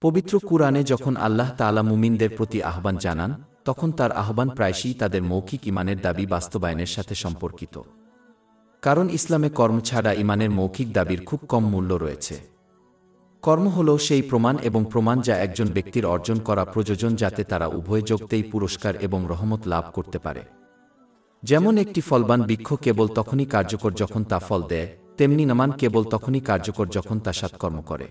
পবিত্র কুরআনে যখন আল্লাহ তাআলা মুমিনদের প্রতি আহ্বান জানান, তখন তার আহ্বান প্রায়শই তাদের মৌখিক ঈমানের দাবি বাস্তবায়নের সাথে সম্পর্কিত। কারণ ইসলামে কর্ম ছাড়া ঈমানের মৌখিক দাবির খুব কম মূল্য রয়েছে। কর্ম হল সেই প্রমাণ এবং প্রমাণ যা একজন ব্যক্তির অর্জন করা প্রয়োজন যাতে তারা উভয় জগতেই পুরস্কার এবং রহমত লাভ করতে পারে। যেমন একটি ফলবান বৃক্ষ কেবল তখনই কার্যকর যখন তা ফল দেয়, তেমনি নামান কেবল তখনই কার্যকর যখন তা সৎকর্ম করে।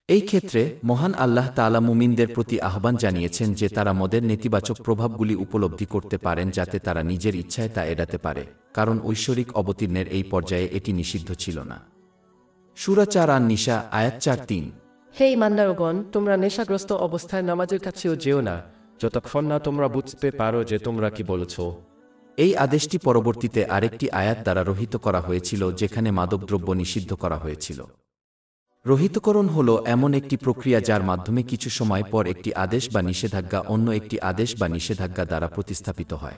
এই ক্ষেত্রে মহান আল্লাহ তাআলা মুমিনদের প্রতি আহ্বান জানিয়েছেন যে তারা মদের নেতিবাচক প্রভাবগুলি উপলব্ধি করতে পারেন যাতে তারা নিজের ইচ্ছায় তা এড়াতে পারে, কারণ ঐশ্বরিক অবতীর্ণের এই পর্যায়ে এটি নিষিদ্ধ ছিল না। সূরা ৪ আন-নিসা আয়াত ৪-৩। হে ঈমানদারগণ, তোমরা নেশাগ্রস্ত অবস্থায় নামাজের কাছেও যেও না, যতক্ষণ না তোমরা বুঝতে পারো যে তোমরা কি বলছ। এই আদেশটি পরবর্তীতে আরেকটি আয়াত দ্বারা রহিত করা হয়েছিল যেখানে মাদকদ্রব্য নিষিদ্ধ করা হয়েছিল। রহিতকরণ হল এমন একটি প্রক্রিয়া যার মাধ্যমে কিছু সময় পর একটি আদেশ বা নিষেধাজ্ঞা অন্য একটি আদেশ বা নিষেধাজ্ঞা দ্বারা প্রতিস্থাপিত হয়।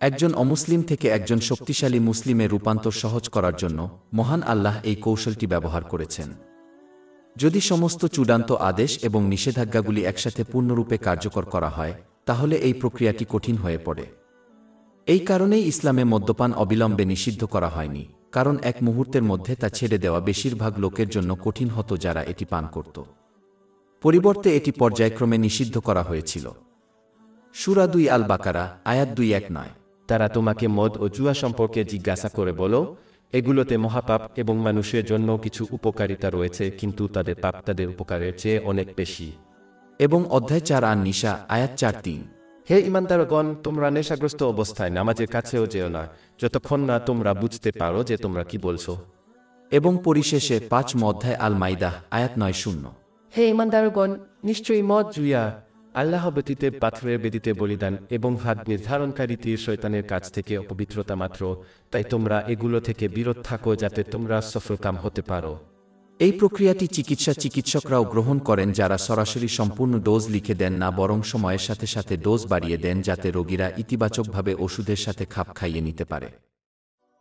একজন অমুসলিম থেকে একজন শক্তিশালী মুসলিমে রূপান্তর সহজ করার জন্য মহান আল্লাহ এই কৌশলটি ব্যবহার করেছেন। যদি সমস্ত চূড়ান্ত আদেশ এবং নিষেধাজ্ঞাগুলি একসাথে পূর্ণরূপে কার্যকর করা হয়, তাহলে এই প্রক্রিয়াটি কঠিন হয়ে পড়ে। এই কারণেই ইসলামে মদ্যপান অবিলম্বে নিষিদ্ধ করা হয়নি, কারণ এক মুহূর্তের মধ্যে তা ছেড়ে দেওয়া বেশিরভাগ লোকের জন্য কঠিন হতো যারা এটি পান করত। পরিবর্তে এটি পর্যায়ক্রমে নিষিদ্ধ করা হয়েছিল। সূরা ২ আল-বাকারা আয়াত ২১-৯। তারা তোমাকে মদ ও জুয়া সম্পর্কে জিজ্ঞাসা করে বলো, এগুলোতে মহাপাপ এবং মানুষের জন্য কিছু উপকারিতা রয়েছে, কিন্তু তাদের পাপ তাদের উপকারের চেয়ে অনেক বেশি। এবং অধ্যায় ৪ আন-নিসা আয়াত ৪-৩। হে ঈমানদারগণ, তোমরা নেশাগ্রস্ত অবস্থায় নামাজের কাছেও যেও না, যতক্ষণ না তোমরা বুঝতে পারো যে তোমরা কি বলছো। এবং পরিশেষে ৫ অধ্যায় আল-মাইদাহ আয়াত ৯-০। হে ঈমানদারগণ, নিশ্চয়ই মদ, জুয়া, আল্লাহ ব্যতীত পাথরের বেদিতে বলিদান এবং ভাগ নির্ধারণকারী তীর শয়তানের কাছ থেকে অপবিত্রতা মাত্র, তাই তোমরা এগুলো থেকে বিরত থাকো যাতে তোমরা সফলকাম হতে পারো। এই প্রক্রিয়াটি চিকিৎসকরাও গ্রহণ করেন যারা সরাসরি সম্পূর্ণ ডোজ লিখে দেন না, বরং সময়ের সাথে সাথে ডোজ বাড়িয়ে দেন যাতে রোগীরা ইতিবাচকভাবে ওষুধের সাথে খাপ খাইয়ে নিতে পারে।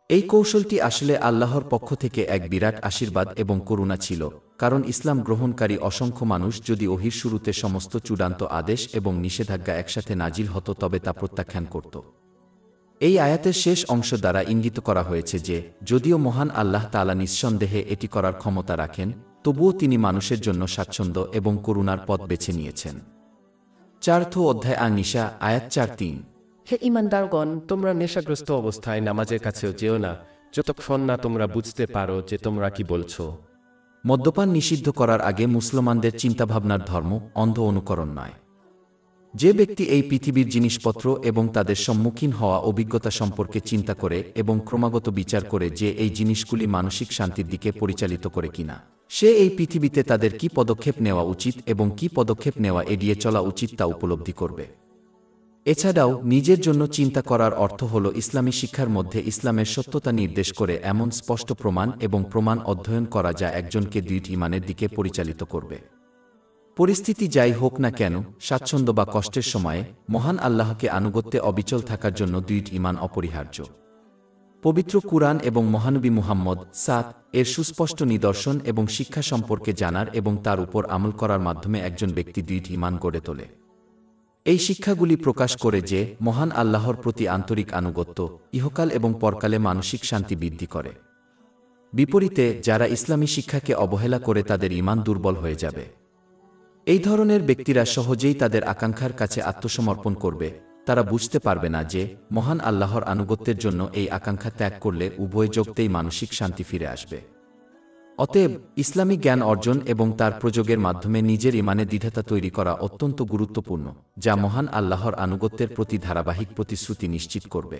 এই কৌশলটি আসলে আল্লাহর পক্ষ থেকে এক বিরাট আশীর্বাদ এবং করুণা ছিল, কারণ ইসলাম গ্রহণকারী অসংখ্য মানুষ যদি ওহীর শুরুতে সমস্ত চূড়ান্ত আদেশ এবং নিষেধাজ্ঞা একসাথে নাজিল হতো তবে তা প্রত্যাখ্যান করত। এই আয়াতের শেষ অংশ দ্বারা ইঙ্গিত করা হয়েছে যে যদিও মহান আল্লাহ তাআলা নিঃসন্দেহে এটি করার ক্ষমতা রাখেন, তবুও তিনি মানুষের জন্য স্বাচ্ছন্দ্য এবং করুণার পথ বেছে নিয়েছেন। ৪র্থ অধ্যায় আন-নিসা আয়াত ৪-৩। হে ঈমানদারগণ, তোমরা নেশাগ্রস্ত অবস্থায় নামাজের কাছেও যেও না, যতক্ষণ না তোমরা বুঝতে পারো যে তোমরা কি বলছো। মদ্যপান নিষিদ্ধ করার আগে মুসলমানদের চিন্তাভাবনার ধর্ম অন্ধ অনুকরণ নয়। যে ব্যক্তি এই পৃথিবীর জিনিসপত্র এবং তাদের সম্মুখীন হওয়া অভিজ্ঞতা সম্পর্কে চিন্তা করে এবং ক্রমাগত বিচার করে যে এই জিনিসগুলি মানসিক শান্তির দিকে পরিচালিত করে কিনা, সে এই পৃথিবীতে তাদের কি পদক্ষেপ নেওয়া উচিত এবং কি পদক্ষেপ নেওয়া এড়িয়ে চলা উচিত তা উপলব্ধি করবে। এছাড়াও নিজের জন্য চিন্তা করার অর্থ হল ইসলামী শিক্ষার মধ্যে ইসলামের সত্যতা নির্দেশ করে এমন স্পষ্ট প্রমাণ এবং প্রমাণ অধ্যয়ন করা যা একজনকে দৃঢ় ঈমানের দিকে পরিচালিত করবে। পরিস্থিতি যাই হোক না কেন, স্বাচ্ছন্দ্য বা কষ্টের সময়ে মহান আল্লাহকে আনুগত্যে অবিচল থাকার জন্য দৃঢ় ঈমান অপরিহার্য। পবিত্র কুরআন এবং মহানবী মুহাম্মদ এর সুস্পষ্ট নিদর্শন এবং শিক্ষা সম্পর্কে জানার এবং তার উপর আমল করার মাধ্যমে একজন ব্যক্তি দৃঢ় ঈমান গড়ে তোলে। এই শিক্ষাগুলি প্রকাশ করে যে মহান আল্লাহর প্রতি আন্তরিক আনুগত্য ইহকাল এবং পরকালে মানসিক শান্তি বৃদ্ধি করে। বিপরীতে যারা ইসলামী শিক্ষাকে অবহেলা করে তাদের ঈমান দুর্বল হয়ে যাবে। এই ধরনের ব্যক্তিরা সহজেই তাদের আকাঙ্ক্ষার কাছে আত্মসমর্পণ করবে, তারা বুঝতে পারবে না যে মহান আল্লাহর আনুগত্যের জন্য এই আকাঙ্ক্ষা ত্যাগ করলে উভয় জগতেই মানসিক শান্তি ফিরে আসবে। অতএব ইসলামী জ্ঞান অর্জন এবং তার প্রয়োগের মাধ্যমে নিজের ঈমানে দৃঢ়তা তৈরি করা অত্যন্ত গুরুত্বপূর্ণ, যা মহান আল্লাহর আনুগত্যের প্রতি ধারাবাহিক প্রতিশ্রুতি নিশ্চিত করবে।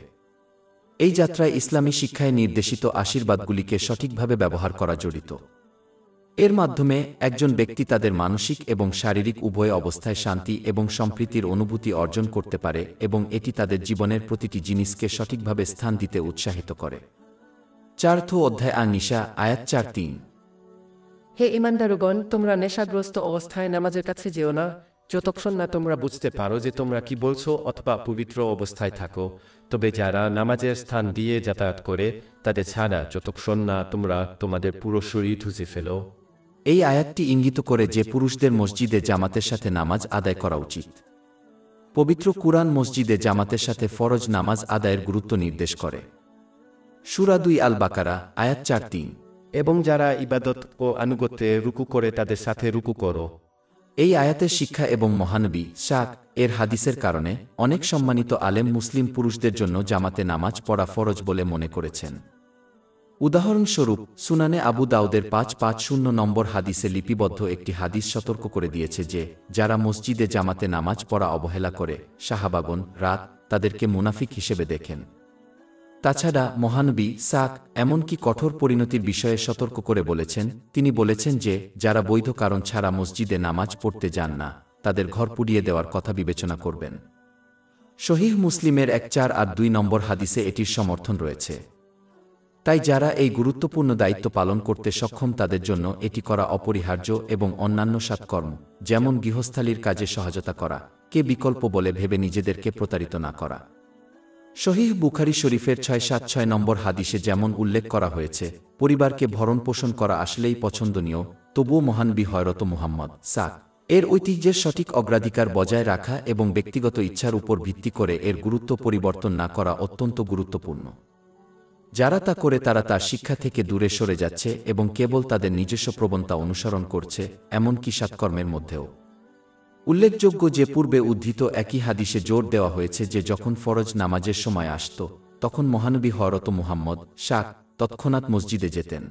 এই যাত্রায় ইসলামী শিক্ষায় নির্দেশিত আশীর্বাদগুলিকে সঠিকভাবে ব্যবহার করা জড়িত। এর মাধ্যমে একজন ব্যক্তি তাদের মানসিক এবং শারীরিক উভয় অবস্থায় শান্তি এবং সম্প্রীতির অনুভূতি অর্জন করতে পারে এবং এটি তাদের জীবনের প্রতিটি জিনিসকে সঠিকভাবে স্থান দিতে উৎসাহিত করে। ৪র্থ অধ্যায় আন-নিসা আয়াত ৪-৩। হে ঈমানদারগণ, তোমরা নেশাগ্রস্ত অবস্থায় নামাজের কাছে যেও না, যতক্ষণ না তোমরা বুঝতে পারো যে তোমরা কি বলছো অথবা পবিত্র অবস্থায় থাকো। তবে যারা নামাজের স্থান দিয়ে যাতায়াত করে তাদের ছাড়া যতক্ষণ না তোমরা তোমাদের পুরো শরীর ধুয়ে ফেলো। এই আয়াতটি ইঙ্গিত করে যে পুরুষদের মসজিদে জামাতের সাথে নামাজ আদায় করা উচিত। পবিত্র কুরআন মসজিদে জামাতের সাথে ফরজ নামাজ আদায়ের গুরুত্ব নির্দেশ করে। সূরা 2 আল বাকারা আয়াত 4-3। এবং যারা ইবাদত ও আনুগত্যে রুকু করে তাদের সাথে রুকু করো। এই আয়াতের শিক্ষা এবং মহানবী শাক এর হাদিসের কারণে অনেক সম্মানিত আলেম মুসলিম পুরুষদের জন্য জামাতে নামাজ পড়া ফরজ বলে মনে করেছেন। উদাহরণস্বরূপ সুনানে আবু দাউদের 550 নম্বর হাদিসে লিপিবদ্ধ একটি হাদিস সতর্ক করে দিয়েছে যে যারা মসজিদে জামাতে নামাজ পড়া অবহেলা করে সাহাবাগণ রাত তাদেরকে মুনাফিক হিসেবে দেখেন। তাছাড়া মহানবী সাক এমনকি কঠোর পরিণতির বিষয়ে সতর্ক করে বলেছেন। তিনি বলেছেন যে যারা বৈধ কারণ ছাড়া মসজিদে নামাজ পড়তে যান না তাদের ঘর পুড়িয়ে দেওয়ার কথা বিবেচনা করবেন। সহিহ মুসলিমের 1-4-2 নম্বর হাদিসে এটির সমর্থন রয়েছে। তাই যারা এই গুরুত্বপূর্ণ দায়িত্ব পালন করতে সক্ষম তাদের জন্য এটি করা অপরিহার্য এবং অন্যান্য সৎকর্ম যেমন গৃহস্থালির কাজে সহায়তা করা কে বিকল্প বলে ভেবে নিজেদেরকে প্রতারিত না করা। সহিহ বুখারী শরীফের 676 নম্বর হাদিসে যেমন উল্লেখ করা হয়েছে, পরিবারকে ভরণ পোষণ করা আসলেই পছন্দনীয়, তবুও মহানবী হযরত মুহাম্মদ সাক এর ঐতিহ্যের সঠিক অগ্রাধিকার বজায় রাখা এবং ব্যক্তিগত ইচ্ছার উপর ভিত্তি করে এর গুরুত্ব পরিবর্তন না করা অত্যন্ত গুরুত্বপূর্ণ। যারা তা করে তারা তার শিক্ষা থেকে দূরে সরে যাচ্ছে এবং কেবল তাদের নিজস্ব প্রবণতা অনুসরণ করছে, এমনকি সৎকর্মের মধ্যেও। উল্লেখযোগ্য যে পূর্বে উদ্ধৃত একই হাদিসে জোর দেওয়া হয়েছে যে যখন ফরজ নামাজের সময় আসত তখন মহানবী হযরত মুহাম্মদ শাক তৎক্ষণাৎ মসজিদে যেতেন।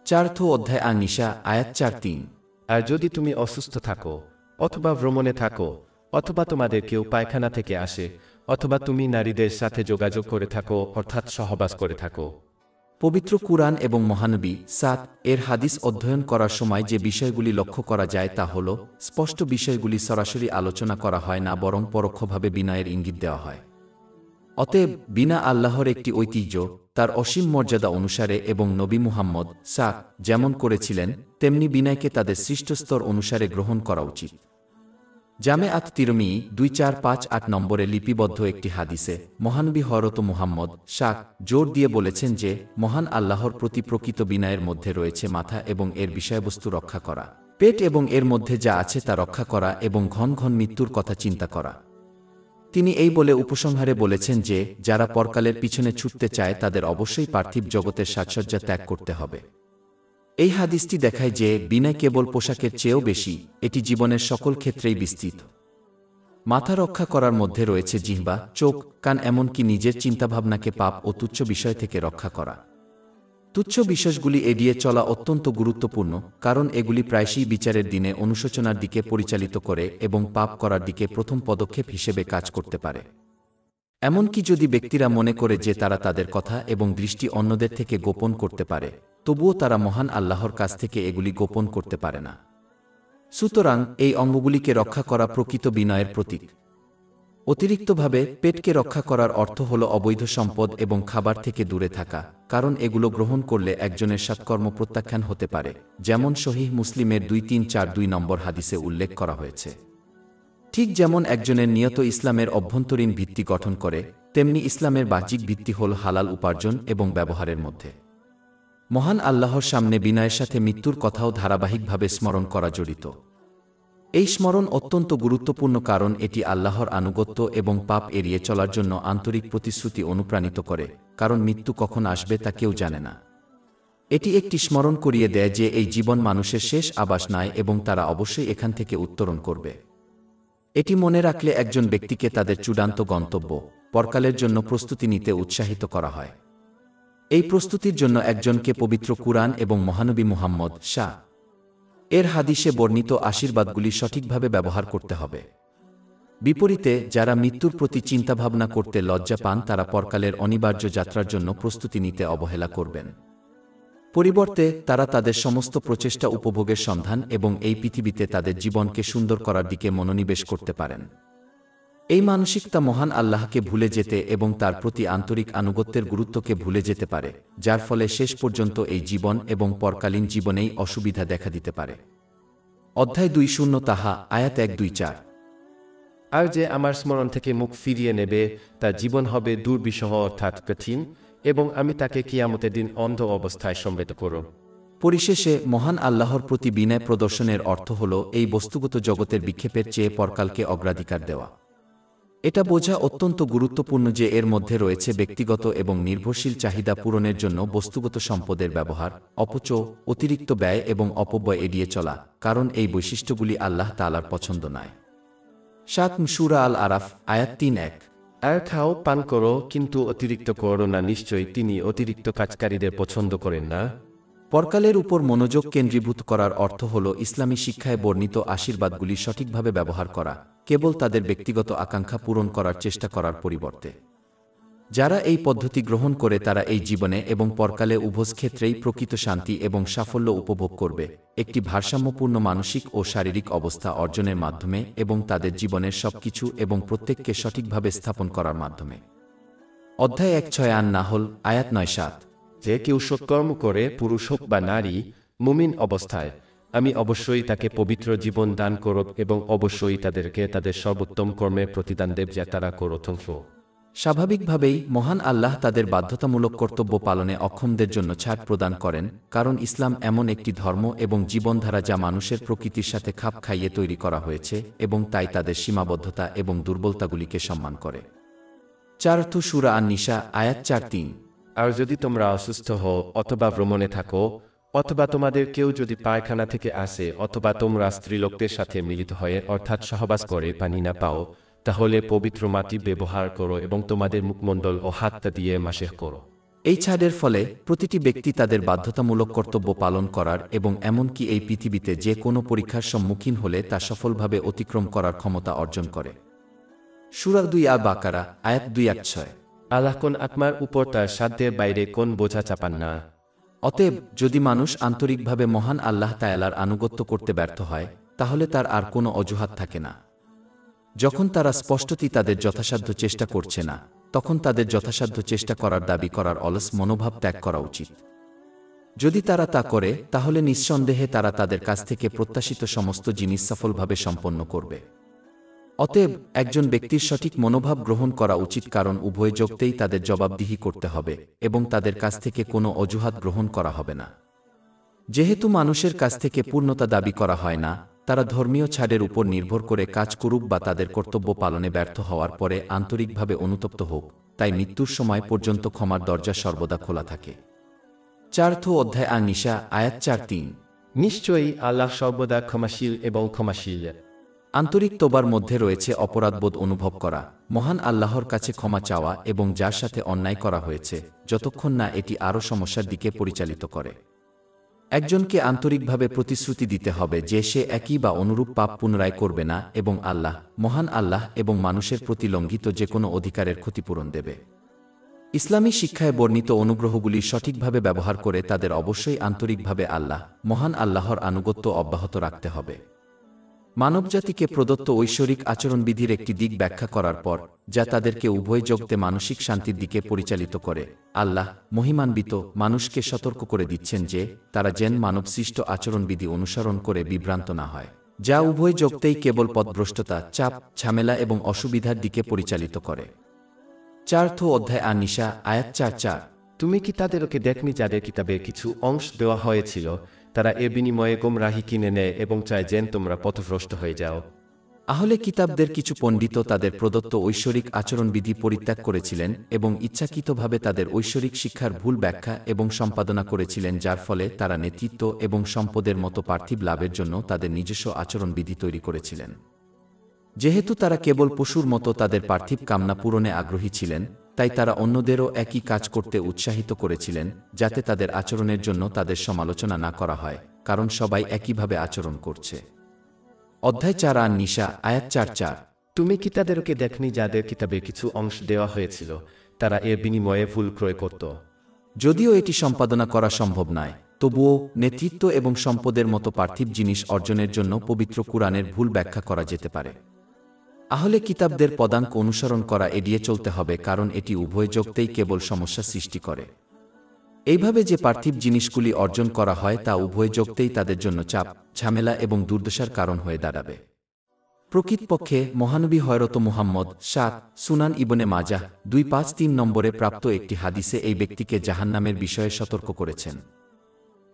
4th অধ্যায় আন-নিসা আয়াত 4-3। আর যদি তুমি অসুস্থ থাকো অথবা ভ্রমণে থাকো অথবা তোমাদের কেউ পায়খানা থেকে আসে অথবা তুমি নারীদের সাথে যোগাযোগ করে থাকো অর্থাৎ সহবাস করে থাকো। পবিত্র কুরআন এবং মহানবী সাত এর হাদিস অধ্যয়ন করার সময় যে বিষয়গুলি লক্ষ্য করা যায় তা হল স্পষ্ট বিষয়গুলি সরাসরি আলোচনা করা হয় না বরং পরোক্ষভাবে বিনয়ের ইঙ্গিত দেওয়া হয়। অতএব বিনা আল্লাহর একটি ঐতিহ্য তার অসীম মর্যাদা অনুসারে এবং নবী মুহাম্মদ সাক যেমন করেছিলেন তেমনি বিনয়কে তাদের সৃষ্ট স্তর অনুসারে গ্রহণ করা উচিত। জামে আত তিরমিজি 2458 নম্বরে লিপিবদ্ধ একটি হাদিসে মহানবী হযরত মুহাম্মদ শাক জোর দিয়ে বলেছেন যে মহান আল্লাহর প্রতি প্রকৃত বিনয়ের মধ্যে রয়েছে মাথা এবং এর বিষয়বস্তু রক্ষা করা, পেট এবং এর মধ্যে যা আছে তা রক্ষা করা এবং ঘন ঘন মৃত্যুর কথা চিন্তা করা। তিনি এই বলে উপসংহারে বলেছেন যে যারা পরকালের পিছনে ছুটতে চায় তাদের অবশ্যই পার্থিব জগতের সাজসজ্জা ত্যাগ করতে হবে। এই হাদিসটি দেখায় যে বিনয় কেবল পোশাকের চেয়েও বেশি, এটি জীবনের সকল ক্ষেত্রেই বিস্তৃত। মাথা রক্ষা করার মধ্যে রয়েছে জিহ্বা, চোখ, কান, এমনকি নিজের চিন্তাভাবনাকে পাপ ও তুচ্ছ বিষয় থেকে রক্ষা করা। তুচ্ছ বিষয়গুলি এড়িয়ে চলা অত্যন্ত গুরুত্বপূর্ণ, কারণ এগুলি প্রায়শই বিচারের দিনে অনুশোচনার দিকে পরিচালিত করে এবং পাপ করার দিকে প্রথম পদক্ষেপ হিসেবে কাজ করতে পারে। এমনকি যদি ব্যক্তিরা মনে করে যে তারা তাদের কথা এবং দৃষ্টি অন্যদের থেকে গোপন করতে পারে, তবুও তারা মহান আল্লাহর কাছ থেকে এগুলি গোপন করতে পারে না। সুতরাং এই অঙ্গগুলিকে রক্ষা করা প্রকৃত বিনয়ের প্রতীক। অতিরিক্তভাবে পেটকে রক্ষা করার অর্থ হল অবৈধ সম্পদ এবং খাবার থেকে দূরে থাকা, কারণ এগুলো গ্রহণ করলে একজনের সৎকর্ম প্রত্যাখ্যান হতে পারে, যেমন সহিহ মুসলিমের 2342 নম্বর হাদিসে উল্লেখ করা হয়েছে। ঠিক যেমন একজনের নিয়ত ইসলামের অভ্যন্তরীণ ভিত্তি গঠন করে, তেমনি ইসলামের বাহ্যিক ভিত্তি হল হালাল উপার্জন এবং ব্যবহারের মধ্যে। মহান আল্লাহর সামনে বিনয়ের সাথে মৃত্যুর কথাও ধারাবাহিকভাবে স্মরণ করা জড়িত। এই স্মরণ অত্যন্ত গুরুত্বপূর্ণ কারণ এটি আল্লাহর আনুগত্য এবং পাপ এড়িয়ে চলার জন্য আন্তরিক প্রতিশ্রুতি অনুপ্রাণিত করে, কারণ মৃত্যু কখন আসবে তা কেউ জানে না। এটি একটি স্মরণ করিয়ে দেয় যে এই জীবন মানুষের শেষ আবাস নয় এবং তারা অবশ্যই এখান থেকে উত্তরণ করবে। এটি মনে রাখলে একজন ব্যক্তিকে তাদের চূড়ান্ত গন্তব্য পরকালের জন্য প্রস্তুতি নিতে উৎসাহিত করা হয়। এই প্রস্তুতির জন্য একজনকে পবিত্র কুরআন এবং মহানবী মুহাম্মদ শাহ এর হাদিসে বর্ণিত আশীর্বাদগুলি সঠিকভাবে ব্যবহার করতে হবে। বিপরীতে যারা মৃত্যুর প্রতি চিন্তাভাবনা করতে লজ্জা পান তারা পরকালের অনিবার্য যাত্রার জন্য প্রস্তুতি নিতে অবহেলা করবেন। পরিবর্তে তারা তাদের সমস্ত প্রচেষ্টা উপভোগের সন্ধান এবং এই পৃথিবীতে তাদের জীবনকে সুন্দর করার দিকে মনোনিবেশ করতে পারেন। এই মানসিকতা মহান আল্লাহকে ভুলে যেতে এবং তার প্রতি আন্তরিক আনুগত্যের গুরুত্বকে ভুলে যেতে পারে, যার ফলে শেষ পর্যন্ত এই জীবন এবং পরকালীন জীবনেই অসুবিধা দেখা দিতে পারে। অধ্যায় 20 তাহা আয়াত 1-2-4। আর যে আমার স্মরণ থেকে মুখ ফিরিয়ে নেবে তার জীবন হবে দুর্বিষহ অর্থাৎ কঠিন, এবং আমি তাকে কিয়ামতের দিন অন্ধ অবস্থায় সম্মিলিত করব। পরিশেষে মহান আল্লাহর প্রতি বিনয় প্রদর্শনের অর্থ হল এই বস্তুগত জগতের বিক্ষেপের চেয়ে পরকালকে অগ্রাধিকার দেওয়া। এটা বোঝা অত্যন্ত গুরুত্বপূর্ণ যে এর মধ্যে রয়েছে ব্যক্তিগত এবং নির্ভরশীল চাহিদা পূরণের জন্য বস্তুগত সম্পদের ব্যবহার, অপচয়, অতিরিক্ত ব্যয় এবং অপব্যয় এড়িয়ে চলা, কারণ এই বৈশিষ্ট্যগুলি আল্লাহ তাআলার পছন্দ নয়। ৭ সূরা আল আরাফ, আয়াত ৩-১। আর খাও পান করো, কিন্তু অতিরিক্ত করো না, নিশ্চয়ই তিনি অতিরিক্ত কাজকারীদের পছন্দ করেন না। পরকালের উপর মনোযোগ কেন্দ্রীভূত করার অর্থ হল ইসলামী শিক্ষায় বর্ণিত আশীর্বাদগুলি সঠিকভাবে ব্যবহার করা, কেবল তাদের ব্যক্তিগত আকাঙ্ক্ষা পূরণ করার চেষ্টা করার পরিবর্তে। যারা এই পদ্ধতি গ্রহণ করে তারা এই জীবনে এবং পরকালে উভয় ক্ষেত্রেই প্রকৃত শান্তি এবং সাফল্য উপভোগ করবে, একটি ভারসাম্যপূর্ণ মানসিক ও শারীরিক অবস্থা অর্জনের মাধ্যমে এবং তাদের জীবনের সবকিছু এবং প্রত্যেককে সঠিকভাবে স্থাপন করার মাধ্যমে। অধ্যায় ১-৬ আন-নাহল, আয়াত ৯-৭। যে কেউ সৎকর্ম করে, পুরুষ হোক বা নারী, মুমিন অবস্থায়, আমি অবশ্যই তাকে পবিত্র জীবন দান করব এবং অবশ্যই তাদেরকে তাদের সর্বোত্তম কর্মের প্রতিদান দেব যা তারা করত। স্বাভাবিকভাবেই মহান আল্লাহ তাদের বাধ্যতামূলক কর্তব্য পালনে অক্ষমদের জন্য ছাড় প্রদান করেন, কারণ ইসলাম এমন একটি ধর্ম এবং জীবনধারা যা মানুষের প্রকৃতির সাথে খাপ খাইয়ে তৈরি করা হয়েছে এবং তাই তাদের সীমাবদ্ধতা এবং দুর্বলতাগুলিকে সম্মান করে। ৪ সূরা আন-নিসা, আয়াত ৪-৩। আর যদি তোমরা অসুস্থ হও অথবা ভ্রমণে থাকো, অথবা তোমাদের কেউ যদি পায়খানা থেকে আসে, অথবা তোমরা স্ত্রীলোকদের সাথে মিলিত হয়ে অর্থাৎ সহবাস করে পানি না পাও, তাহলে পবিত্র মাটি ব্যবহার করো এবং তোমাদের মুখমণ্ডল ও হাতটা দিয়ে মাসেহ করো। এই ছাড়ের ফলে প্রতিটি ব্যক্তি তাদের বাধ্যতামূলক কর্তব্য পালন করার এবং এমনকি এই পৃথিবীতে যে কোনো পরীক্ষার সম্মুখীন হলে তা সফলভাবে অতিক্রম করার ক্ষমতা অর্জন করে। সূরা ২ আল-বাকারা, আয়াত ২-৬। আল্লাহ কোন আত্মার উপর তার সাধ্যের বাইরে কোন বোঝা চাপান না। অতএব যদি মানুষ আন্তরিকভাবে মহান আল্লাহ তাআলার আনুগত্য করতে ব্যর্থ হয়, তাহলে তার আর কোনো অজুহাত থাকে না। যখন তারা স্পষ্টতই তাদের যথাসাধ্য চেষ্টা করছে না, তখন তাদের যথাসাধ্য চেষ্টা করার দাবি করার অলস মনোভাব ত্যাগ করা উচিত। যদি তারা তা করে, তাহলে নিঃসন্দেহে তারা তাদের কাছ থেকে প্রত্যাশিত সমস্ত জিনিস সফলভাবে সম্পন্ন করবে। অতএব একজন ব্যক্তির সঠিক মনোভাব গ্রহণ করা উচিত, কারণ উভয় যুগতেই তাদের জবাবদিহি করতে হবে এবং তাদের কাছ থেকে কোনো অজুহাত গ্রহণ করা হবে না। যেহেতু মানুষের কাছ থেকে পূর্ণতা দাবি করা হয় না, তারা ধর্মীয় ছাড়ের উপর নির্ভর করে কাজ করুক বা তাদের কর্তব্য পালনে ব্যর্থ হওয়ার পরে আন্তরিকভাবে অনুতপ্ত হোক, তাই মৃত্যুর সময় পর্যন্ত ক্ষমার দরজা সর্বদা খোলা থাকে। ৪ অধ্যায় আন-নিসা, আয়াত ৪-৩। নিশ্চয়ই আল্লাহ সর্বদা ক্ষমাশীল এবং ক্ষমাশীল। আন্তরিক তোবার মধ্যে রয়েছে অপরাধবোধ অনুভব করা, মহান আল্লাহর কাছে ক্ষমা চাওয়া এবং যার সাথে অন্যায় করা হয়েছে, যতক্ষণ না এটি আরও সমস্যার দিকে পরিচালিত করে। একজনকে আন্তরিকভাবে প্রতিশ্রুতি দিতে হবে যে সে একই বা অনুরূপ পাপ পুনরায় করবে না এবং আল্লাহ, মহান আল্লাহ এবং মানুষের প্রতি লঙ্ঘিত যে কোনো অধিকারের ক্ষতিপূরণ দেবে। ইসলামী শিক্ষায় বর্ণিত অনুগ্রহগুলি সঠিকভাবে ব্যবহার করে তাদের অবশ্যই আন্তরিকভাবে আল্লাহ, মহান আল্লাহর আনুগত্য অব্যাহত রাখতে হবে। মানবজাতিকে প্রদত্ত ঐশ্বরিক আচরণবিধির একটি দিক ব্যাখ্যা করার পর, যা তাদেরকে উভয় জগতে মানসিক শান্তির দিকে পরিচালিত করে, আল্লাহ মহিমান্বিত মানুষকে সতর্ক করে দিচ্ছেন যে তারা যেন মানবসৃষ্ট আচরণবিধি অনুসরণ করে বিভ্রান্ত না হয়, যা উভয় জগতেই কেবল পথভ্রষ্টতা, চাপ, ঝামেলা এবং অসুবিধার দিকে পরিচালিত করে। ৪ অধ্যায় আন-নিসা, আয়াত ৪-৪। তুমি কি তাদেরকে দেখনি যাদের কিতাবে কিছু অংশ দেওয়া হয়েছিল, তারা এর বিনিময়ে গোমরাহি কিনে নেয় এবং চায় যেন তোমরা পথভ্রষ্ট হয়ে যাও। আহলে কিতাবদের কিছু পণ্ডিত তাদের প্রদত্ত ঐশ্বরিক আচরণবিধি পরিত্যাগ করেছিলেন এবং ইচ্ছাকৃতভাবে তাদের ঐশ্বরিক শিক্ষার ভুল ব্যাখ্যা এবং সম্পাদনা করেছিলেন, যার ফলে তারা নেতৃত্ব এবং সম্পদের মতো পার্থিব লাভের জন্য তাদের নিজস্ব আচরণবিধি তৈরি করেছিলেন। যেহেতু তারা কেবল পশুর মতো তাদের পার্থিব কামনা পূরণে আগ্রহী ছিলেন, তাই তারা অন্যদেরও একই কাজ করতে উৎসাহিত করেছিলেন, যাতে তাদের আচরণের জন্য তাদের সমালোচনা না করা হয়, কারণ সবাই একইভাবে আচরণ করছে। অধ্যায় ৪ আন-নিসা, আয়াত ৪-৪। তুমি কি তাদেরকে দেখনি যাদের কিতাবে কিছু অংশ দেওয়া হয়েছিল, তারা এর বিনিময়ে ভুল ক্রয় করত। যদিও এটি সম্পাদনা করা সম্ভব নয়, তবুও নেতৃত্ব এবং সম্পদের মতো পার্থিব জিনিস অর্জনের জন্য পবিত্র কুরআনের ভুল ব্যাখ্যা করা যেতে পারে। আহলে কিতাবদের পদাঙ্ক অনুসরণ করা এড়িয়ে চলতে হবে, কারণ এটি উভয় জগতেই কেবল সমস্যা সৃষ্টি করে। এইভাবে যে পার্থিব জিনিসগুলি অর্জন করা হয় তা উভয় জগতেই তাদের জন্য চাপ, ঝামেলা এবং দুর্দশার কারণ হয়ে দাঁড়াবে। প্রকৃতপক্ষে মহানবী হযরত মুহাম্মদ সুনান ইবনে মাজাহ ২৫৩ নম্বরে প্রাপ্ত একটি হাদিসে এই ব্যক্তিকে জাহান্নামের বিষয়ে সতর্ক করেছেন।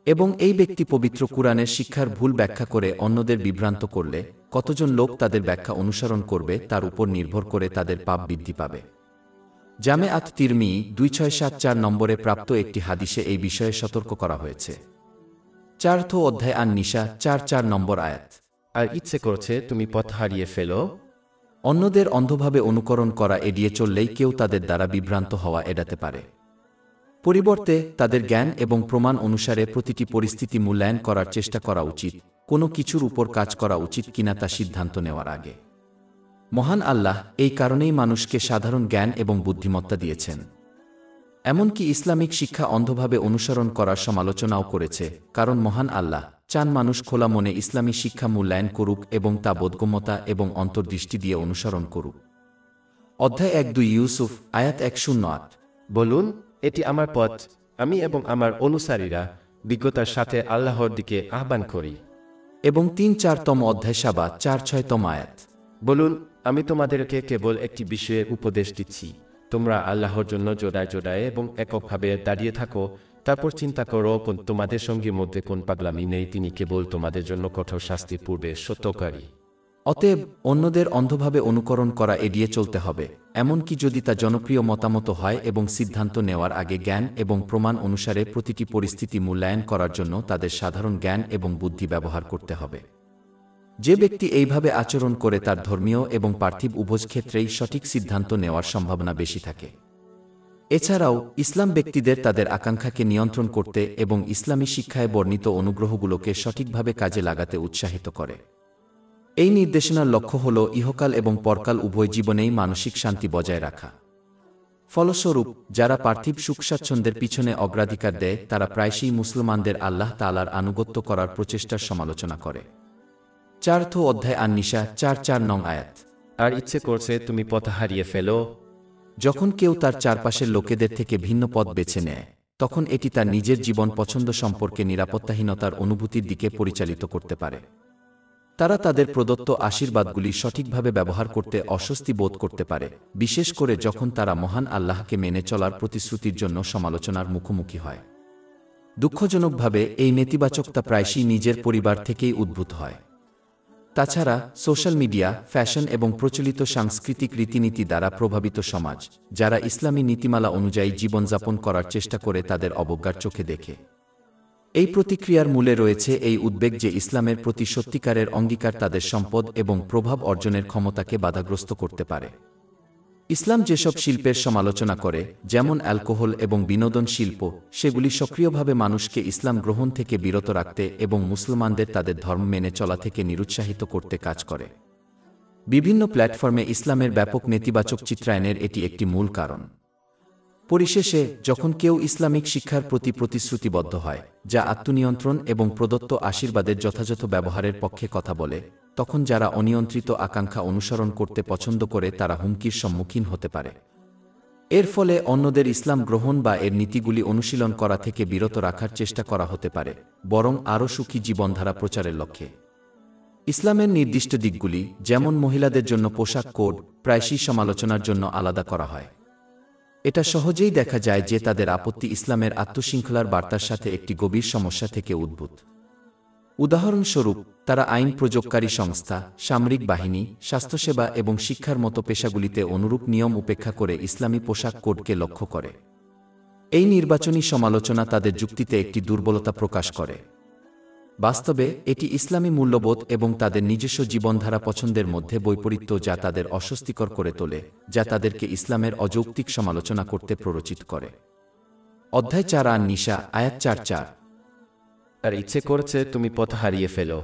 এবং এই ব্যক্তি পবিত্র কুরআনের শিক্ষার ভুল ব্যাখ্যা করে অন্যদের বিভ্রান্ত করলে কতজন লোক তাদের ব্যাখ্যা অনুসরণ করবে তার উপর নির্ভর করে তাদের পাপ বৃদ্ধি পাবে। জামে আত তিরমিজি 2674 নম্বরে প্রাপ্ত একটি হাদিসে এই বিষয়ে সতর্ক করা হয়েছে। 4th অধ্যায় আন নিসা 4 নম্বর আয়াত। আর ইচ্ছে করছে তুমি পথ হারিয়ে ফেলো। অন্যদের অন্ধভাবে অনুকরণ করা এড়িয়ে চললেই কেউ তাদের দ্বারা বিভ্রান্ত হওয়া এড়াতে পারে। পরিবর্তে তাদের জ্ঞান এবং প্রমাণ অনুসারে প্রতিটি পরিস্থিতি মূল্যায়ন করার চেষ্টা করা উচিত, কোনো কিছুর উপর কাজ করা উচিত কিনা তা সিদ্ধান্ত নেওয়ার আগে। মহান আল্লাহ এই কারণেই মানুষকে সাধারণ জ্ঞান এবং বুদ্ধিমত্তা দিয়েছেন। এমনকি ইসলামিক শিক্ষা অন্ধভাবে অনুসরণ করার সমালোচনাও করেছে, কারণ মহান আল্লাহ চান মানুষ খোলা মনে ইসলামী শিক্ষা মূল্যায়ন করুক এবং তা বোধগম্যতা এবং অন্তর্দৃষ্টি দিয়ে অনুসরণ করুক। অধ্যায় 1-2 ইউসুফ আয়াত 108। বলুন, এটি আমার পথ, আমি এবং আমার অনুসারীরা বিজ্ঞতার সাথে আল্লাহর দিকে আহ্বান করি। এবং 3-4তম অধ্যায় সাবা 4-6তম আয়াত। বলুন, আমি তোমাদেরকে কেবল একটি বিষয়ে উপদেশ দিচ্ছি, তোমরা আল্লাহর জন্য জোড়ায় জোড়ায় এবং এককভাবে দাঁড়িয়ে থাকো, তারপর চিন্তা করো তোমাদের সঙ্গীর মধ্যে কোন পাগলামি নেই, তিনি কেবল তোমাদের জন্য কঠোর শাস্তির পূর্বে সত্যকারী। অতএব অন্যদের অন্ধভাবে অনুকরণ করা এড়িয়ে চলতে হবে, এমনকি যদি তা জনপ্রিয় মতামত হয়, এবং সিদ্ধান্ত নেওয়ার আগে জ্ঞান এবং প্রমাণ অনুসারে প্রতিটি পরিস্থিতি মূল্যায়ন করার জন্য তাদের সাধারণ জ্ঞান এবং বুদ্ধি ব্যবহার করতে হবে। যে ব্যক্তি এইভাবে আচরণ করে তার ধর্মীয় এবং পার্থিব উভয় ক্ষেত্রেই সঠিক সিদ্ধান্ত নেওয়ার সম্ভাবনা বেশি থাকে। এছাড়াও ইসলাম ব্যক্তিদের তাদের আকাঙ্ক্ষাকে নিয়ন্ত্রণ করতে এবং ইসলামী শিক্ষায় বর্ণিত অনুগ্রহগুলোকে সঠিকভাবে কাজে লাগাতে উৎসাহিত করে। এই নির্দেশনার লক্ষ্য হল ইহকাল এবং পরকাল উভয় জীবনেই মানসিক শান্তি বজায় রাখা। ফলস্বরূপ যারা পার্থিব সুখ স্বাচ্ছন্দ্যের পিছনে অগ্রাধিকার দেয় তারা প্রায়শই মুসলমানদের আল্লাহ তাআলার আনুগত্য করার প্রচেষ্টার সমালোচনা করে। 4th অধ্যায় আন নিসা 4 নং আয়াত। আর ইচ্ছে করছে তুমি পথ হারিয়ে ফেলো। যখন কেউ তার চারপাশের লোকেদের থেকে ভিন্ন পথ বেছে নেয়, তখন এটি তার নিজের জীবন পছন্দ সম্পর্কে নিরাপত্তাহীনতার অনুভূতির দিকে পরিচালিত করতে পারে। তারা তাদের প্রদত্ত আশীর্বাদগুলি সঠিকভাবে ব্যবহার করতে অস্বস্তি বোধ করতে পারে, বিশেষ করে যখন তারা মহান আল্লাহকে মেনে চলার প্রতিশ্রুতির জন্য সমালোচনার মুখোমুখি হয়। দুঃখজনকভাবে এই নেতিবাচকতা প্রায়শই নিজের পরিবার থেকেই উদ্ভূত হয়। তাছাড়া সোশ্যাল মিডিয়া, ফ্যাশন এবং প্রচলিত সাংস্কৃতিক রীতিনীতি দ্বারা প্রভাবিত সমাজ, যারা ইসলামী নীতিমালা অনুযায়ী জীবনযাপন করার চেষ্টা করে তাদের অবজ্ঞার চোখে দেখে। এই প্রতিক্রিয়ার মূলে রয়েছে এই উদ্বেগ যে ইসলামের প্রতি সত্যিকারের অঙ্গীকার তাদের সম্পদ এবং প্রভাব অর্জনের ক্ষমতাকে বাধাগ্রস্ত করতে পারে। ইসলাম যেসব শিল্পের সমালোচনা করে, যেমন অ্যালকোহল এবং বিনোদন শিল্প, সেগুলি সক্রিয়ভাবে মানুষকে ইসলাম গ্রহণ থেকে বিরত রাখতে এবং মুসলমানদের তাদের ধর্ম মেনে চলা থেকে নিরুৎসাহিত করতে কাজ করে। বিভিন্ন প্ল্যাটফর্মে ইসলামের ব্যাপক নেতিবাচক চিত্রায়নের এটি একটি মূল কারণ। পরিশেষে যখন কেউ ইসলামিক শিক্ষার প্রতি প্রতিশ্রুতিবদ্ধ হয়, যা আত্মনিয়ন্ত্রণ এবং প্রদত্ত আশীর্বাদের যথাযথ ব্যবহারের পক্ষে কথা বলে, তখন যারা অনিয়ন্ত্রিত আকাঙ্ক্ষা অনুসরণ করতে পছন্দ করে তারা হুমকির সম্মুখীন হতে পারে। এর ফলে অন্যদের ইসলাম গ্রহণ বা এর নীতিগুলি অনুশীলন করা থেকে বিরত রাখার চেষ্টা করা হতে পারে, বরং আরও সুখী জীবনধারা প্রচারের লক্ষ্যে। ইসলামের নির্দিষ্ট দিকগুলি, যেমন মহিলাদের জন্য পোশাক কোড, প্রায়শই সমালোচনার জন্য আলাদা করা হয়। এটা সহজেই দেখা যায় যে তাদের আপত্তি ইসলামের আত্মশৃঙ্খলার বার্তার সাথে একটি গভীর সমস্যা থেকে উদ্ভূত। উদাহরণস্বরূপ, তারা আইন প্রয়োগকারী সংস্থা, সামরিক বাহিনী, স্বাস্থ্যসেবা এবং শিক্ষার মতো পেশাগুলিতে অনুরূপ নিয়ম উপেক্ষা করে ইসলামী পোশাক কোডকে লক্ষ্য করে। এই নির্বাচনী সমালোচনা তাদের যুক্তিতে একটি দুর্বলতা প্রকাশ করে। বাস্তবে এটি ইসলামী মূল্যবোধ এবং তাদের নিজস্ব জীবনধারা পছন্দের মধ্যে বৈপরীত্য যা তাদের অস্বস্তিকর করে তোলে, যা তাদেরকে ইসলামের অযৌক্তিক সমালোচনা করতে প্ররোচিত করে। অধ্যায় 4 আন নিসা আয়াত 4। আর ইচ্ছে করছে তুমি পথ হারিয়ে ফেলো।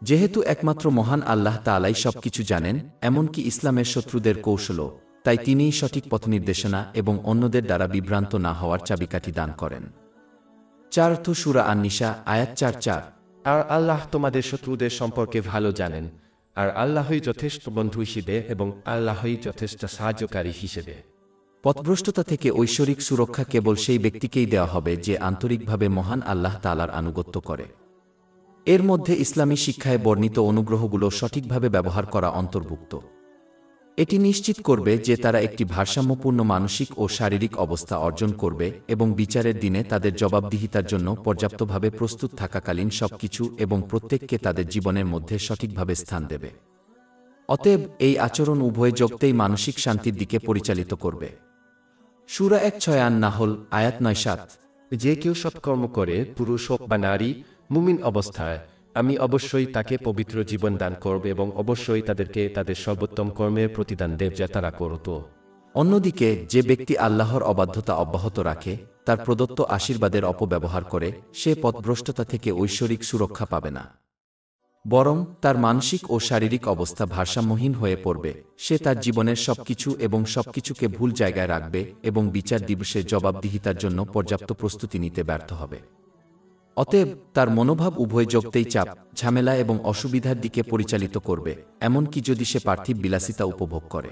যেহেতু একমাত্র মহান আল্লাহ তাআলাই সবকিছু জানেন, এমনকি ইসলামের শত্রুদের কৌশলও, তাই তিনিই সঠিক পথনির্দেশনা এবং অন্যদের দ্বারা বিভ্রান্ত না হওয়ার চাবিকাঠি দান করেন। 4th সূরা আন নিসা আয়াত 4। আর আল্লাহ তোমাদের শত্রুদের সম্পর্কে ভালো জানেন, আর আল্লাহই যথেষ্ট বন্ধু হিসেবে এবং আল্লাহই যথেষ্ট সাহায্যকারী হিসেবে। পথভ্রষ্টতা থেকে ঐশ্বরিক সুরক্ষা কেবল সেই ব্যক্তিকেই দেওয়া হবে যে আন্তরিকভাবে মহান আল্লাহ তাআলার আনুগত্য করে। এর মধ্যে ইসলামী শিক্ষায় বর্ণিত অনুগ্রহগুলো সঠিকভাবে ব্যবহার করা অন্তর্ভুক্ত। এটি নিশ্চিত করবে যে তারা একটি ভারসাম্যপূর্ণ মানসিক ও শারীরিক অবস্থা অর্জন করবে এবং বিচারের দিনে তাদের জবাবদিহিতার জন্য পর্যাপ্তভাবে প্রস্তুত থাকাকালীন সবকিছু এবং প্রত্যেককে তাদের জীবনের মধ্যে সঠিকভাবে স্থান দেবে। অতএব এই আচরণ উভয় জগতেই মানসিক শান্তির দিকে পরিচালিত করবে। সূরা ১/৬ আন-নাহল আয়াত ৯-৭। যে কেউ সৎকর্ম করে, পুরুষ হোক বা নারী, মুমিন অবস্থায়, আমি অবশ্যই তাকে পবিত্র জীবন দান করব এবং অবশ্যই তাদেরকে তাদের সর্বোত্তম কর্মের প্রতিদান দেব যা তারা করত। অন্যদিকে যে ব্যক্তি আল্লাহর অবাধ্যতা অব্যাহত রাখে, তার প্রদত্ত আশীর্বাদের অপব্যবহার করে, সে পথভ্রষ্টতা থেকে ঐশ্বরিক সুরক্ষা পাবে না, বরং তার মানসিক ও শারীরিক অবস্থা ভারসাম্যহীন হয়ে পড়বে। সে তার জীবনের সবকিছু এবং সবকিছুকে ভুল জায়গায় রাখবে এবং বিচার দিবসের জবাবদিহিতার জন্য পর্যাপ্ত প্রস্তুতি নিতে ব্যর্থ হবে। অতএব তার মনোভাব উভয় জগতেই চাপ, ঝামেলা এবং অসুবিধার দিকে পরিচালিত করবে, এমনকি যদি সে পার্থিব বিলাসিতা উপভোগ করে।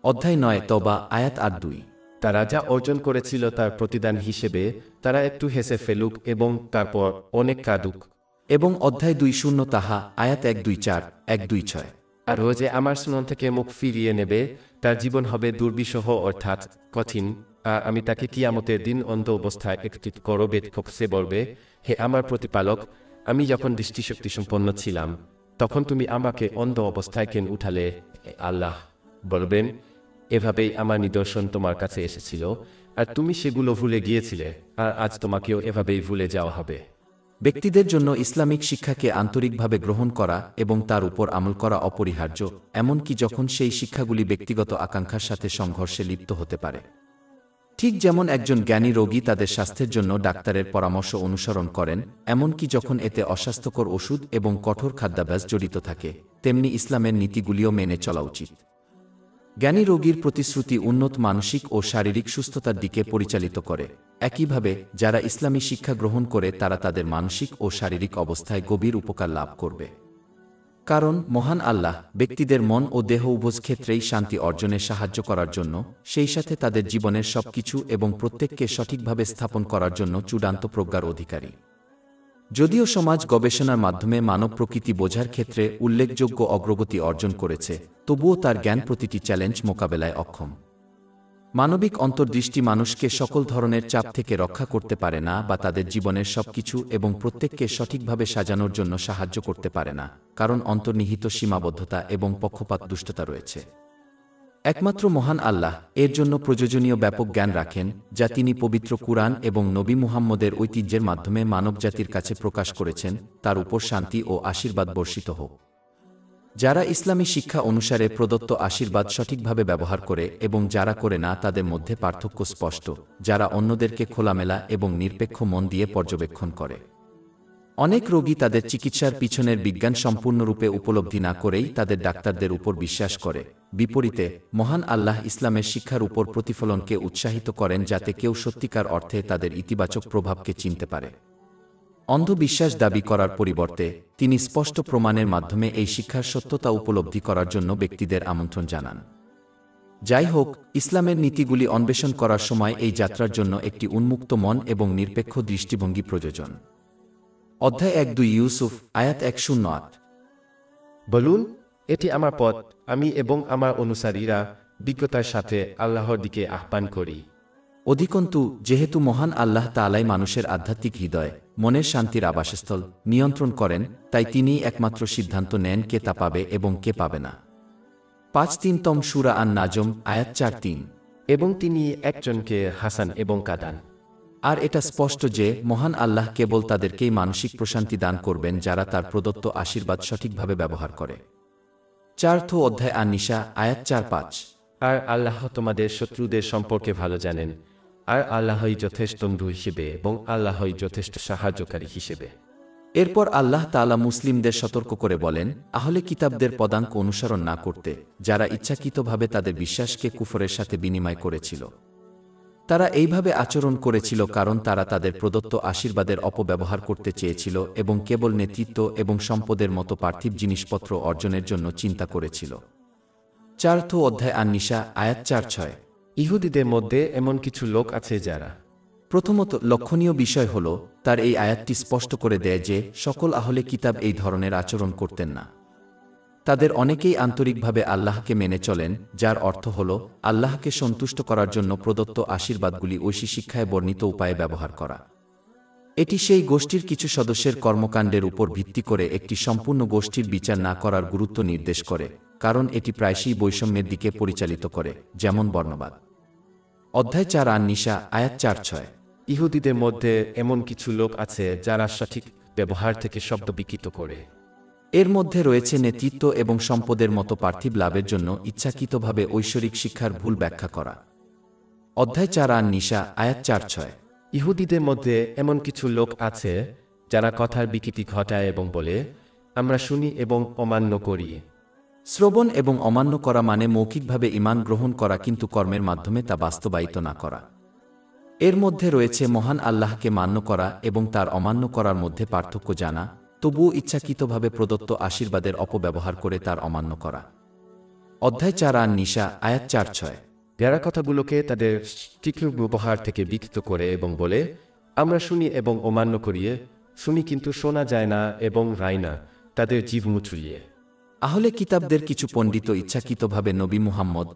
অধ্যায় ৯ তওবা আয়াত ৮-২। তারা যা অর্জন করেছিল তার প্রতিদান হিসেবে তারা একটু হেসে ফেলুক এবং তারপর অনেক কাঁদুক। এবং অধ্যায় ২-০ তাহা আয়াত ১-২-৪, ১-২-৬। আর ও যে আমার স্মরণ থেকে মুখ ফিরিয়ে নেবে, তার জীবন হবে দুর্বিষহ অর্থাৎ কঠিন, আর আমি তাকে কিয়ামতের দিন অন্ধ অবস্থায় একত্রিত করবে। সে বলবে, হে আমার প্রতিপালক, আমি যখন দৃষ্টিশক্তি সম্পন্ন ছিলাম তখন তুমি আমাকে অন্ধ অবস্থায় কেন উঠালে? আল্লাহ বলবেন, এভাবেই আমার নিদর্শন তোমার কাছে এসেছিল আর তুমি সেগুলো ভুলে গিয়েছিলে, আর আজ তোমাকেও এভাবেই ভুলে যাওয়া হবে। ব্যক্তিদের জন্য ইসলামিক শিক্ষাকে আন্তরিকভাবে গ্রহণ করা এবং তার উপর আমল করা অপরিহার্য, এমনকি যখন সেই শিক্ষাগুলি ব্যক্তিগত আকাঙ্ক্ষার সাথে সংঘর্ষে লিপ্ত হতে পারে। ঠিক যেমন একজন জ্ঞানী রোগী তাদের স্বাস্থ্যের জন্য ডাক্তারের পরামর্শ অনুসরণ করেন, এমনকি যখন এতে অস্বাস্থ্যকর ওষুধ এবং কঠোর খাদ্যাভ্যাস জড়িত থাকে, তেমনি ইসলামের নীতিগুলিও মেনে চলা উচিত। জ্ঞানী রোগীর প্রতিশ্রুতি উন্নত মানসিক ও শারীরিক সুস্থতার দিকে পরিচালিত করে। একইভাবে যারা ইসলামী শিক্ষা গ্রহণ করে তারা তাদের মানসিক ও শারীরিক অবস্থায় গভীর উপকার লাভ করবে। কারণ মহান আল্লাহ ব্যক্তিদের মন ও দেহ উভয় ক্ষেত্রেই শান্তি অর্জনে সাহায্য করার জন্য, সেই সাথে তাদের জীবনের সবকিছু এবং প্রত্যেককে সঠিকভাবে স্থাপন করার জন্য চূড়ান্ত প্রজ্ঞার অধিকারী। যদিও সমাজ গবেষণার মাধ্যমে মানব প্রকৃতি বোঝার ক্ষেত্রে উল্লেখযোগ্য অগ্রগতি অর্জন করেছে, তবুও তার জ্ঞান প্রতিটি চ্যালেঞ্জ মোকাবেলায় অক্ষম। মানবিক অন্তর্দৃষ্টি মানুষকে সকল ধরনের চাপ থেকে রক্ষা করতে পারে না বা তাদের জীবনের সবকিছু এবং প্রত্যেককে সঠিকভাবে সাজানোর জন্য সাহায্য করতে পারে না, কারণ অন্তর্নিহিত সীমাবদ্ধতা এবং পক্ষপাত দুষ্টতা রয়েছে। একমাত্র মহান আল্লাহ এর জন্য প্রয়োজনীয় ব্যাপক জ্ঞান রাখেন, যা তিনি পবিত্র কুরআন এবং নবী মুহাম্মদের ঐতিহ্যের মাধ্যমে মানবজাতির কাছে প্রকাশ করেছেন। তার উপর শান্তি ও আশীর্বাদ বর্ষিত হোক। যারা ইসলামী শিক্ষা অনুসারে প্রদত্ত আশীর্বাদ সঠিকভাবে ব্যবহার করে এবং যারা করে না, তাদের মধ্যে পার্থক্য স্পষ্ট। যারা অন্যদেরকে খোলামেলা এবং নিরপেক্ষ মন দিয়ে পর্যবেক্ষণ করে। অনেক রোগী তাদের চিকিৎসার পিছনের বিজ্ঞান সম্পূর্ণরূপে উপলব্ধি না করেই তাদের ডাক্তারদের উপর বিশ্বাস করে। বিপরীতে মহান আল্লাহ ইসলামের শিক্ষার উপর প্রতিফলনকে উৎসাহিত করেন, যাতে কেউ সত্যিকার অর্থে তাদের ইতিবাচক প্রভাবকে চিনতে পারে। অন্ধবিশ্বাস দাবি করার পরিবর্তে তিনি স্পষ্ট প্রমাণের মাধ্যমে এই শিক্ষার সত্যতা উপলব্ধি করার জন্য ব্যক্তিদের আমন্ত্রণ জানান। যাই হোক, ইসলামের নীতিগুলি অন্বেষণ করার সময় এই যাত্রার জন্য একটি উন্মুক্ত মন এবং নিরপেক্ষ দৃষ্টিভঙ্গি প্রয়োজন। অধ্যায় ১-২ ইউসুফ আয়াত ১-০৮। বলুন, এটি আমার পথ, আমি এবং আমার অনুসারীরা বিজ্ঞতার সাথে আল্লাহর দিকে আহ্বান করি। অধিকন্তু যেহেতু মহান আল্লাহ তাআলাই মানুষের আধ্যাত্মিক হৃদয়, মনের শান্তির আবাসস্থল নিয়ন্ত্রণ করেন, তাই তিনিই একমাত্র সিদ্ধান্ত নেন কে তা পাবে এবং কে পাবে না। ৫-৩তম সূরা আন-নাজম আয়াত ৪-৩। এবং তিনি একজনকে হাসান এবং কাদান। আর এটা স্পষ্ট যে মহান আল্লাহ কেবল তাদেরকেই মানসিক প্রশান্তি দান করবেন যারা তার প্রদত্ত আশীর্বাদ সঠিকভাবে ব্যবহার করে। ৪র্থ অধ্যায় আন-নিসা আয়াত ৪-৫। আর আল্লাহ তোমাদের শত্রুদের সম্পর্কে ভালো জানেন, আর আল্লাহই যথেষ্ট বন্ধু হিসেবে এবং আল্লাহই যথেষ্ট সাহায্যকারী হিসেবে। এরপর আল্লাহ তাআলা মুসলিমদের সতর্ক করে বলেন, আহলে কিতাবদের পদাঙ্ক অনুসরণ না করতে, যারা ইচ্ছাকৃতভাবে তাদের বিশ্বাসকে কুফরের সাথে বিনিময় করেছিল। তারা এইভাবে আচরণ করেছিল কারণ তারা তাদের প্রদত্ত আশীর্বাদের অপব্যবহার করতে চেয়েছিল এবং কেবল নেতৃত্ব এবং সম্পদের মতো পার্থিব জিনিসপত্র অর্জনের জন্য চিন্তা করেছিল। ৪র্থ অধ্যায় আন-নিসা আয়াত ৪-৬। ইহুদিদের মধ্যে এমন কিছু লোক আছে যারা। প্রথমত লক্ষণীয় বিষয় হল তার এই আয়াতটি স্পষ্ট করে দেয় যে সকল আহলে কিতাব এই ধরনের আচরণ করতেন না। তাদের অনেকেই আন্তরিকভাবে আল্লাহকে মেনে চলেন, যার অর্থ হল আল্লাহকে সন্তুষ্ট করার জন্য প্রদত্ত আশীর্বাদগুলি ঐশী শিক্ষায় বর্ণিত উপায়ে ব্যবহার করা। এটি সেই গোষ্ঠীর কিছু সদস্যের কর্মকাণ্ডের উপর ভিত্তি করে একটি সম্পূর্ণ গোষ্ঠীর বিচার না করার গুরুত্ব নির্দেশ করে, কারণ এটি প্রায়শই বৈষম্যের দিকে পরিচালিত করে, যেমন বর্ণবাদ। অধ্যায় 4 আন-নিসা, আয়াত 4-6। ইহুদিদের মধ্যে এমন কিছু লোক আছে যারা সঠিক ব্যবহার থেকে শব্দ বিকৃত করে। এর মধ্যে রয়েছে নেতৃত্ব এবং সম্পদের মতো পার্থিব লাভের জন্য ইচ্ছাকৃতভাবে ঐশ্বরিক শিক্ষার ভুল ব্যাখ্যা করা। অধ্যায় 4 আন-নিসা, আয়াত 4-6। ইহুদিদের মধ্যে এমন কিছু লোক আছে যারা কথার বিকৃতি ঘটায় এবং বলে, আমরা শুনি এবং অমান্য করি। শ্রবণ এবং অমান্য করা মানে মৌখিকভাবে ঈমান গ্রহণ করা কিন্তু কর্মের মাধ্যমে তা বাস্তবায়িত না করা। এর মধ্যে রয়েছে মহান আল্লাহকে মান্য করা এবং তার অমান্য করার মধ্যে পার্থক্য জানা, তবুও ইচ্ছাকৃতভাবে প্রদত্ত আশীর্বাদের অপব্যবহার করে তার অমান্য করা। অধ্যায় 4 আন-নিসা, আয়াত 4-6। যারা কথাগুলোকে তাদের তীক্ষ্ণ ব্যবহার থেকে বিকৃত করে এবং বলে, আমরা শুনি এবং অমান্য করিয়ে, শুনি কিন্তু শোনা যায় না এবং রায় না, তাদের জীব মুচড়িয়ে। আহলে কিতাবদের কিছু পণ্ডিত ইচ্ছাকৃতভাবে নবী মুহাম্মদ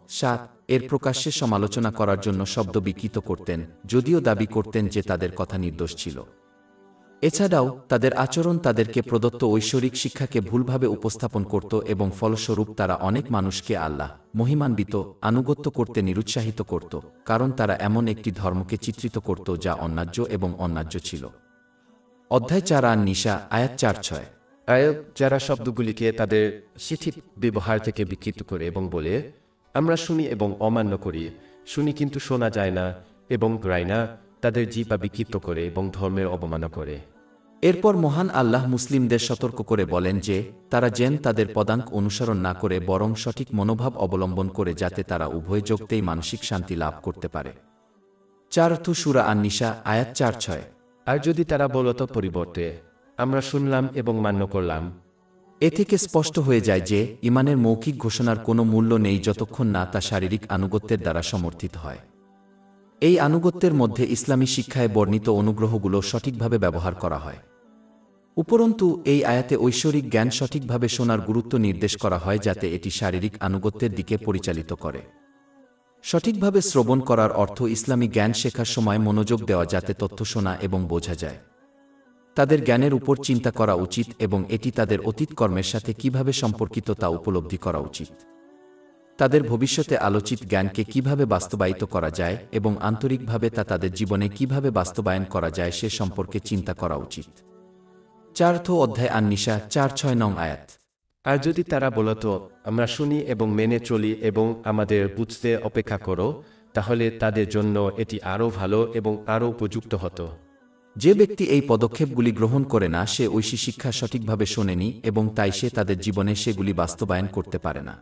এর প্রকাশ্যে সমালোচনা করার জন্য শব্দ বিকৃত করতেন, যদিও দাবি করতেন যে তাদের কথা নির্দোষ ছিল। এছাড়াও তাদের আচরণ তাদেরকে প্রদত্ত ঐশ্বরিক শিক্ষাকে ভুলভাবে উপস্থাপন করত এবং ফলস্বরূপ তারা অনেক মানুষকে আল্লাহ মহিমান্বিত আনুগত্য করতে নিরুৎসাহিত করত, কারণ তারা এমন একটি ধর্মকে চিত্রিত করত যা অন্যায্য এবং অন্যায্য ছিল। অধ্যায় 4 আন-নিসা, আয়াত 4-6। যারা শব্দগুলিকে তাদের শিথিল ব্যবহার থেকে বিকৃত করে এবং বলে, আমরা শুনি এবং অমান্য করি, শুনি কিন্তু শোনা যায় না এবং রায় না, তাদের জিহ্বা বিকৃত করে এবং ধর্মের অবমাননা করে। এরপর মহান আল্লাহ মুসলিমদের সতর্ক করে বলেন যে তারা যেন তাদের পদাঙ্ক অনুসরণ না করে বরং সঠিক মনোভাব অবলম্বন করে, যাতে তারা উভয় জগতেই মানসিক শান্তি লাভ করতে পারে। 4 সূরা আন-নিসা, আয়াত 4-6। আর যদি তারা বলত পরিবর্তে, আমরা শুনলাম এবং মান্য করলাম। এ থেকে স্পষ্ট হয়ে যায় যে ঈমানের মৌখিক ঘোষণার কোনো মূল্য নেই যতক্ষণ না তা শারীরিক আনুগত্যের দ্বারা সমর্থিত হয়। এই আনুগত্যের মধ্যে ইসলামী শিক্ষায় বর্ণিত অনুগ্রহগুলো সঠিকভাবে ব্যবহার করা হয়। উপরন্তু এই আয়াতে ঐশ্বরিক জ্ঞান সঠিকভাবে শোনার গুরুত্ব নির্দেশ করা হয়, যাতে এটি শারীরিক আনুগত্যের দিকে পরিচালিত করে। সঠিকভাবে শ্রবণ করার অর্থ ইসলামী জ্ঞান শেখার সময় মনোযোগ দেওয়া, যাতে তথ্য শোনা এবং বোঝা যায়। তাদের জ্ঞানের উপর চিন্তা করা উচিত এবং এটি তাদের অতীত কর্মের সাথে কিভাবে সম্পর্কিত তা উপলব্ধি করা উচিত। তাদের ভবিষ্যতে আলোচিত জ্ঞানকে কিভাবে বাস্তবায়িত করা যায় এবং আন্তরিকভাবে তা তাদের জীবনে কিভাবে বাস্তবায়ন করা যায় সে সম্পর্কে চিন্তা করা উচিত। 4 অধ্যায় আন-নিসা, 4-6 নং আয়াত। আর যদি তারা বলত, আমরা শুনি এবং মেনে চলি এবং আমাদের বুঝতে অপেক্ষা করো, তাহলে তাদের জন্য এটি আরও ভালো এবং আরও উপযুক্ত হতো। যে ব্যক্তি এই পদক্ষেপগুলি গ্রহণ করে না সে ঐশী শিক্ষা সঠিকভাবে শোনেনি এবং তাই সে তাদের জীবনে সেগুলি বাস্তবায়ন করতে পারে না।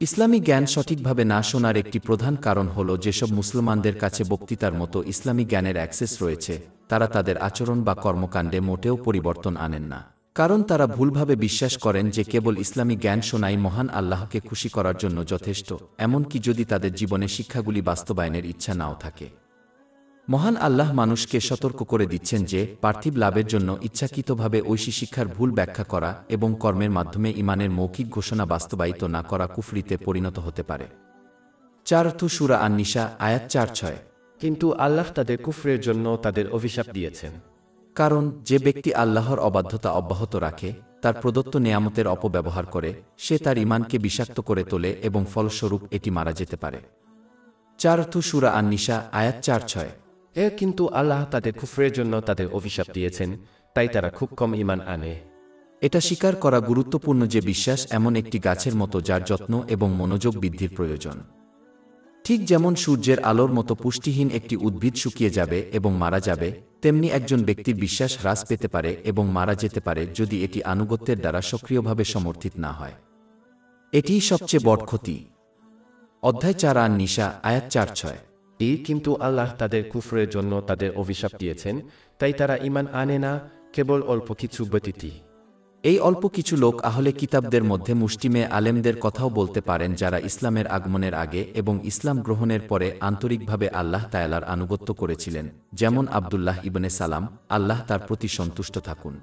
ইসলামী জ্ঞান সঠিকভাবে না শোনার একটি প্রধান কারণ হল যেসব মুসলমানদের কাছে বক্তৃতার মতো ইসলামী জ্ঞানের অ্যাক্সেস রয়েছে, তারা তাদের আচরণ বা কর্মকাণ্ডে মোটেও পরিবর্তন আনেন না, কারণ তারা ভুলভাবে বিশ্বাস করেন যে কেবল ইসলামী জ্ঞান শোনাই মহান আল্লাহকে খুশি করার জন্য যথেষ্ট, এমনকি যদি তাদের জীবনে শিক্ষাগুলি বাস্তবায়নের ইচ্ছা নাও থাকে। মহান আল্লাহ মানুষকে সতর্ক করে দিচ্ছেন যে পার্থিব লাভের জন্য ইচ্ছাকৃতভাবে ঐশী শিক্ষার ভুল ব্যাখ্যা করা এবং কর্মের মাধ্যমে ঈমানের মৌখিক ঘোষণা বাস্তবায়িত না করা কুফরিতে পরিণত হতে পারে। 4 সূরা আন-নিসা, আয়াত 4-6। কিন্তু আল্লাহ তাদের কুফরের জন্য তাদের অভিশাপ দিয়েছেন। কারণ যে ব্যক্তি আল্লাহর অবাধ্যতা অব্যাহত রাখে, তার প্রদত্ত নেয়ামতের অপব্যবহার করে, সে তার ঈমানকে বিষাক্ত করে তোলে এবং ফলস্বরূপ এটি মারা যেতে পারে। 4 সূরা আন-নিসা, আয়াত 4-6। কিন্তু আল্লাহ তাদের কুফরের জন্য তাদের অভিশাপ দিয়েছেন, তাই তারা খুব কম ঈমান আনে। এটা স্বীকার করা গুরুত্বপূর্ণ যে বিশ্বাস এমন একটি গাছের মতো যার যত্ন এবং মনোযোগ বৃদ্ধির প্রয়োজন। ঠিক যেমন সূর্যের আলোর মতো পুষ্টিহীন একটি উদ্ভিদ শুকিয়ে যাবে এবং মারা যাবে, তেমনি একজন ব্যক্তির বিশ্বাস হ্রাস পেতে পারে এবং মারা যেতে পারে যদি এটি আনুগত্যের দ্বারা সক্রিয়ভাবে সমর্থিত না হয়। এটিই সবচেয়ে বড় ক্ষতি। অধ্যায় 4 আন-নিসা, আয়াত 4-6। কিন্তু আল্লাহ তাদের কুফরের জন্য তাদের অভিশাপ দিয়েছেন, তাই তারা ঈমান আনে না, কেবল অল্প কিছু ব্যতীত। এই অল্প কিছু লোক আহলে কিতাবদের মধ্যে মুষ্টিমে আলেমদের কথাও বলতে পারেন, যারা ইসলামের আগমনের আগে এবং ইসলাম গ্রহণের পরে আন্তরিকভাবে আল্লাহ তাআলার আনুগত্য করেছিলেন, যেমন আব্দুল্লাহ ইবনে সালাম, আল্লাহ তার প্রতি সন্তুষ্ট থাকুন।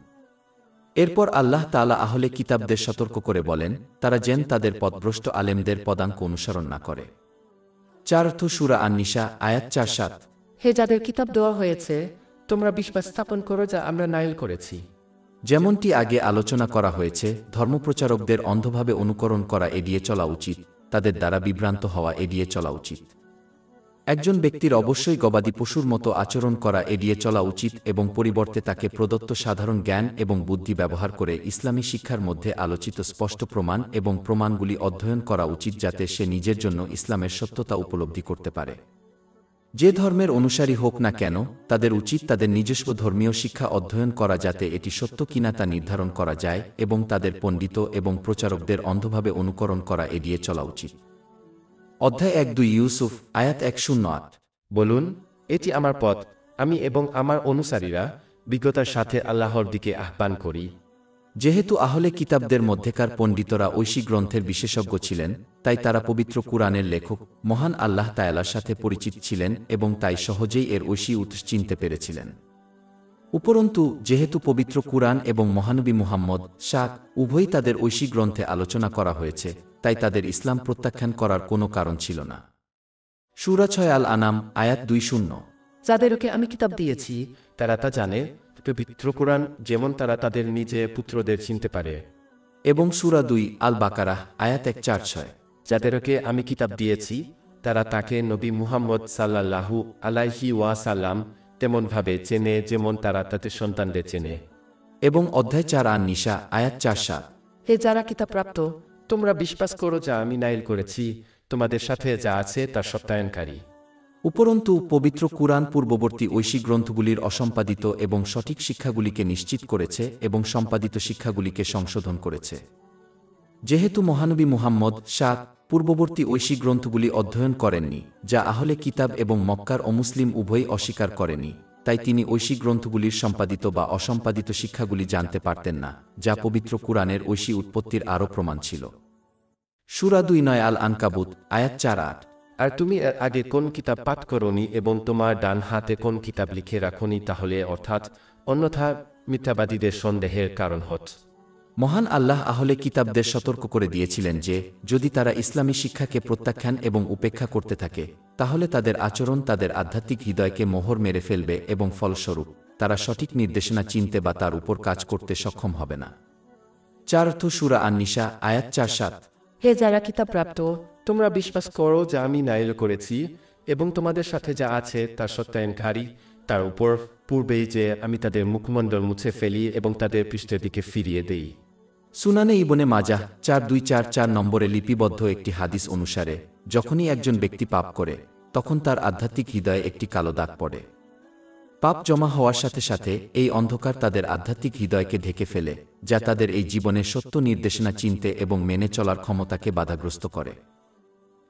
এরপর আল্লাহ তাআলা আহলে কিতাবদের সতর্ক করে বলেন তারা যেন তাদের পথভ্রষ্ট আলেমদের পদাঙ্ক অনুসরণ না করে। 4 সূরা আন-নিসা আয়াত 4-7। হে যাদের কিতাব দেওয়া হয়েছে, তোমরা বিশ্বাস স্থাপন করো যা আমরা নাইল করেছি। যেমনটি আগে আলোচনা করা হয়েছে, ধর্মপ্রচারকদের অন্ধভাবে অনুকরণ করা এড়িয়ে চলা উচিত, তাদের দ্বারা বিভ্রান্ত হওয়া এড়িয়ে চলা উচিত। একজন ব্যক্তির অবশ্যই গবাদি পশুর মতো আচরণ করা এড়িয়ে চলা উচিত এবং পরিবর্তে তাকে প্রদত্ত সাধারণ জ্ঞান এবং বুদ্ধি ব্যবহার করে ইসলামী শিক্ষার মধ্যে আলোচিত স্পষ্ট প্রমাণ এবং প্রমাণগুলি অধ্যয়ন করা উচিত যাতে সে নিজের জন্য ইসলামের সত্যতা উপলব্ধি করতে পারে। যে ধর্মের অনুসারী হোক না কেন, তাদের উচিত তাদের নিজস্ব ধর্মীয় শিক্ষা অধ্যয়ন করা যাতে এটি সত্য কিনা তা নির্ধারণ করা যায় এবং তাদের পণ্ডিত এবং প্রচারকদের অন্ধভাবে অনুকরণ করা এড়িয়ে চলা উচিত। অধ্যায় 1-2 ইউসুফ আয়াত 108। বলুন, এটি আমার পথ, আমি এবং আমার অনুসারীরা বিজ্ঞতার সাথে আল্লাহর দিকে আহ্বান করি। যেহেতু আহলে কিতাবদের মধ্যেকার পণ্ডিতরা ঐশী গ্রন্থের বিশেষজ্ঞ ছিলেন, তাই তারা পবিত্র কুরআনের লেখক মহান আল্লাহ তাআলার সাথে পরিচিত ছিলেন এবং তাই সহজেই এর ঐশী উৎস চিনতে পেরেছিলেন। উপরন্তু যেহেতু পবিত্র কুরআন এবং মহানবী মুহাম্মদ শাক উভয়ই তাদের ঐশী গ্রন্থে আলোচনা করা হয়েছে, তাই তাদের ইসলাম প্রত্যাখ্যান করার কোনো কারণ ছিল না। সূরা 6 আল-আনাম আয়াত 20। যাদেরকে আমি কিতাব দিয়েছি তারা তা জানে, পবিত্র কুরআন যেমন তারা তাদের নিজে পুত্রদের চিনতে পারে। এবং সূরা 2 আল-বাকারাহ আয়াত 146। যাদেরকে আমি কিতাব দিয়েছি তারা তাকে নবী মুহাম্মদ সাল্লাল্লাহু আলাইহি ওয়াসাল্লাম তেমনভাবে চেনে যেমন তারা তাদের সন্তানদের চেনে। এবং অধ্যায় 4 আন-নিসা আয়াত 4-7। হে যারা কিতাব প্রাপ্ত, তোমরা বিশ্বাস করো যা আমি নাইল করেছি, তোমাদের সাথে যা আছে তার সত্যায়নকারী। উপরন্তু পবিত্র কুরআন পূর্ববর্তী ঐশী গ্রন্থগুলির অসম্পাদিত এবং সঠিক শিক্ষাগুলিকে নিশ্চিত করেছে এবং সম্পাদিত শিক্ষাগুলিকে সংশোধন করেছে। যেহেতু মহানবী মুহাম্মদ শাক পূর্ববর্তী ঐশী গ্রন্থগুলি অধ্যয়ন করেননি, যা আহলে কিতাব এবং মক্কার অমুসলিম উভয়ই অস্বীকার করেনি, তাই তিনি ঐশী গ্রন্থগুলির সম্পাদিত বা অসম্পাদিত শিক্ষাগুলি জানতে পারতেন না, যা পবিত্র কুরআনের ঐশী উৎপত্তির আরও প্রমাণ ছিল। সূরা 2 আল-আনকাবুত আয়াত 4-8। আর তুমি এর আগে কোন কিতাব পাঠ করনি এবং তোমার ডান হাতে কোন কিতাব লিখে রাখনি, তাহলে অর্থাৎ অন্যথা মিথ্যাবাদীদের সন্দেহের কারণ হত। মহান আল্লাহ আহলে কিতাবদের সতর্ক করে দিয়েছিলেন যে যদি তারা ইসলামী শিক্ষাকে প্রত্যাখ্যান এবং উপেক্ষা করতে থাকে, তাহলে তাদের আচরণ তাদের আধ্যাত্মিক হৃদয়কে মোহর মেরে ফেলবে এবং ফলস্বরূপ তারা সঠিক নির্দেশনা চিনতে বা তার উপর কাজ করতে সক্ষম হবে না। 4 সূরা আন-নিসা আয়াত 4-7। হে যারা কিতাব প্রাপ্ত, তোমরা বিশ্বাস করো যা আমি নাইল করেছি এবং তোমাদের সাথে যা আছে তার সত্যায়নকারী, তার উপর পূর্বেই যে আমি তাদের মুখমণ্ডল মুছে ফেলি এবং তাদের পৃষ্ঠের দিকে ফিরিয়ে দেই। সুনানে ইবনে মাজাহ 4244 নম্বরে লিপিবদ্ধ একটি হাদিস অনুসারে যখনই একজন ব্যক্তি পাপ করে, তখন তার আধ্যাত্মিক হৃদয়ে একটি কালো দাগ পড়ে। পাপ জমা হওয়ার সাথে সাথে এই অন্ধকার তাদের আধ্যাত্মিক হৃদয়কে ঢেকে ফেলে, যা তাদের এই জীবনের সত্য নির্দেশনা চিনতে এবং মেনে চলার ক্ষমতাকে বাধাগ্রস্ত করে।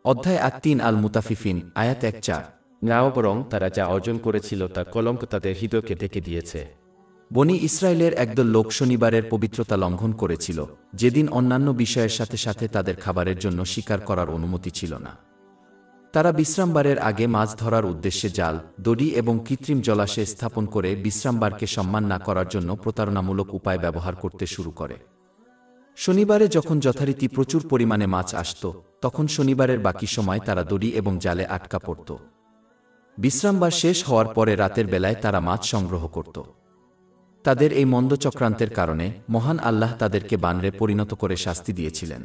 অধ্যায় 3 আল-মুতাফিফিন আয়াত 1-4। নাও বরং তারা যা অর্জন করেছিল তার কলঙ্ক তাদের হৃদয়কে ঢেকে দিয়েছে। বনি ইসরায়েলের একদল লোক শনিবারের পবিত্রতা লঙ্ঘন করেছিল, যেদিন অন্যান্য বিষয়ের সাথে সাথে তাদের খাবারের জন্য শিকার করার অনুমতি ছিল না। তারা বিশ্রামবারের আগে মাছ ধরার উদ্দেশ্যে জাল, দড়ি এবং কৃত্রিম জলাশয় স্থাপন করে বিশ্রামবারকে সম্মান না করার জন্য প্রতারণামূলক উপায় ব্যবহার করতে শুরু করে। শনিবারে যখন যথারীতি প্রচুর পরিমাণে মাছ আসত, তখন শনিবারের বাকি সময় তারা দড়ি এবং জালে আটকা পড়ত। বিশ্রামবার শেষ হওয়ার পরে রাতের বেলায় তারা মাছ সংগ্রহ করত। তাদের এই মন্দ চক্রান্তের কারণে মহান আল্লাহ তাদেরকে বানরে পরিণত করে শাস্তি দিয়েছিলেন।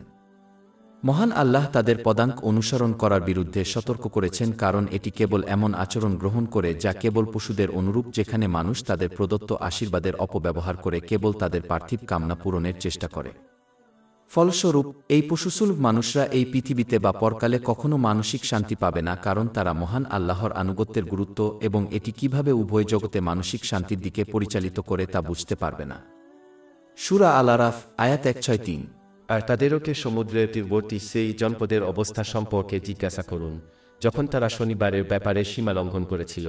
মহান আল্লাহ তাদের পদাঙ্ক অনুসরণ করার বিরুদ্ধে সতর্ক করেছেন, কারণ এটি কেবল এমন আচরণ গ্রহণ করে যা কেবল পশুদের অনুরূপ, যেখানে মানুষ তাদের প্রদত্ত আশীর্বাদের অপব্যবহার করে কেবল তাদের পার্থিব কামনা পূরণের চেষ্টা করে। ফলস্বরূপ এই পশুসুলভ মানুষরা এই পৃথিবীতে বা পরকালে কখনো মানসিক শান্তি পাবে না, কারণ তারা মহান আল্লাহর আনুগত্যের গুরুত্ব এবং এটি কিভাবে উভয় জগতে মানসিক শান্তির দিকে পরিচালিত করে তা বুঝতে পারবে না। সূরা আল-আরাফ আয়াত 163। আর তাদেরকে সমুদ্রের তীরবর্তী সেই জনপদের অবস্থা সম্পর্কে জিজ্ঞাসা করুন, যখন তারা শনিবারের ব্যাপারে সীমা লঙ্ঘন করেছিল,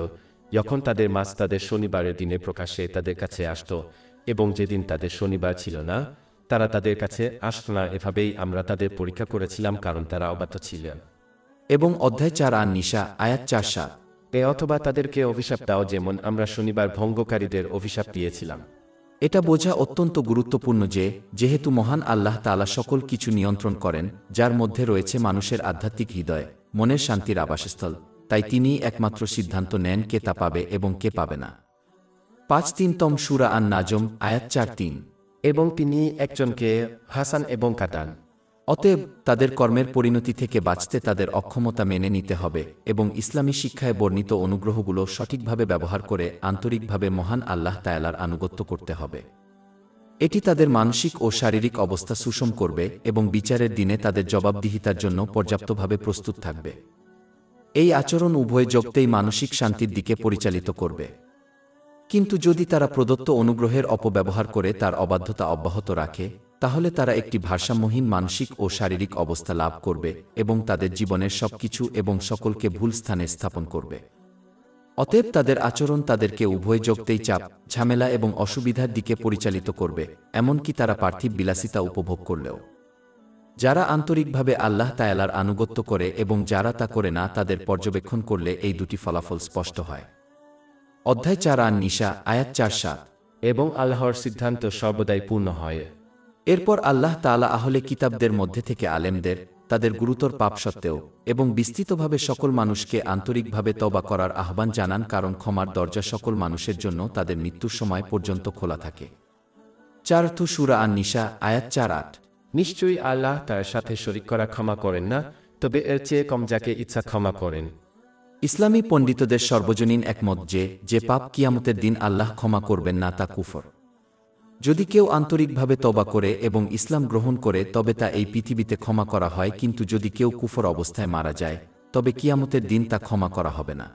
যখন তাদের মাছ তাদের শনিবারের দিনে প্রকাশ্যে তাদের কাছে আসত এবং যেদিন তাদের শনিবার ছিল না তারা তাদের কাছে আসত না। এভাবেই আমরা তাদের পরীক্ষা করেছিলাম, কারণ তারা অবাধ্য ছিলেন। এবং অধ্যায় 4 আন-নিসা আয়াত 4-7। অথবা তাদেরকে অভিশাপ দাও যেমন আমরা শনিবার ভঙ্গকারীদের অভিশাপ দিয়েছিলাম। এটা বোঝা অত্যন্ত গুরুত্বপূর্ণ যে যেহেতু মহান আল্লাহ তাআলা সকল কিছু নিয়ন্ত্রণ করেন, যার মধ্যে রয়েছে মানুষের আধ্যাত্মিক হৃদয়, মনের শান্তির আবাসস্থল, তাই তিনিই একমাত্র সিদ্ধান্ত নেন কে তা পাবে এবং কে পাবে না। ৫-৩তম সূরা আন-নাজম, আয়াত ৪-৩। এবং তিনি একজনকে হাসান এবং কাটান। অতএব তাদের কর্মের পরিণতি থেকে বাঁচতে তাদের অক্ষমতা মেনে নিতে হবে এবং ইসলামী শিক্ষায় বর্ণিত অনুগ্রহগুলো সঠিকভাবে ব্যবহার করে আন্তরিকভাবে মহান আল্লাহ তাআলার আনুগত্য করতে হবে। এটি তাদের মানসিক ও শারীরিক অবস্থা সুষম করবে এবং বিচারের দিনে তাদের জবাবদিহিতার জন্য পর্যাপ্তভাবে প্রস্তুত থাকবে। এই আচরণ উভয় জগতেই মানসিক শান্তির দিকে পরিচালিত করবে। কিন্তু যদি তারা প্রদত্ত অনুগ্রহের অপব্যবহার করে তার অবাধ্যতা অব্যাহত রাখে, তাহলে তারা একটি ভারসাম্যহীন মানসিক ও শারীরিক অবস্থা লাভ করবে এবং তাদের জীবনের সবকিছু এবং সকলকে ভুল স্থানে স্থাপন করবে। অতএব তাদের আচরণ তাদেরকে উভয় জগতেই চাপ, ঝামেলা এবং অসুবিধার দিকে পরিচালিত করবে, এমনকি তারা পার্থিব বিলাসিতা উপভোগ করলেও। যারা আন্তরিকভাবে আল্লাহ তাআলার আনুগত্য করে এবং যারা তা করে না তাদের পর্যবেক্ষণ করলে এই দুটি ফলাফল স্পষ্ট হয়। অধ্যায় ৪ আন-নিসা, আয়াত ৪-৭। এবং আল্লাহর সিদ্ধান্ত সর্বদাই পূর্ণ হয়। এরপর আল্লাহ তাআলা আহলে কিতাবদের মধ্যে থেকে আলেমদের, তাদের গুরুতর পাপ সত্ত্বেও এবং বিস্তৃতভাবে সকল মানুষকে আন্তরিকভাবে তওবা করার আহ্বান জানান, কারণ ক্ষমার দরজা সকল মানুষের জন্য তাদের মৃত্যুর সময় পর্যন্ত খোলা থাকে। ৪র্থ সূরা আন-নিসা, আয়াত ৪-৮। নিশ্চয়ই আল্লাহ তার সাথে শরীক করা ক্ষমা করেন না, তবে এর চেয়ে কম যাকে ইচ্ছা ক্ষমা করেন। ইসলামী পণ্ডিতদের সর্বজনীন একমত যে পাপ কিয়ামতের দিন আল্লাহ ক্ষমা করবেন না তা কুফর। যদি কেউ আন্তরিকভাবে তওবা করে এবং ইসলাম গ্রহণ করে তবে তা এই পৃথিবীতে ক্ষমা করা হয়, কিন্তু যদি কেউ কুফর অবস্থায় মারা যায় তবে কিয়ামতের দিন তা ক্ষমা করা হবে না।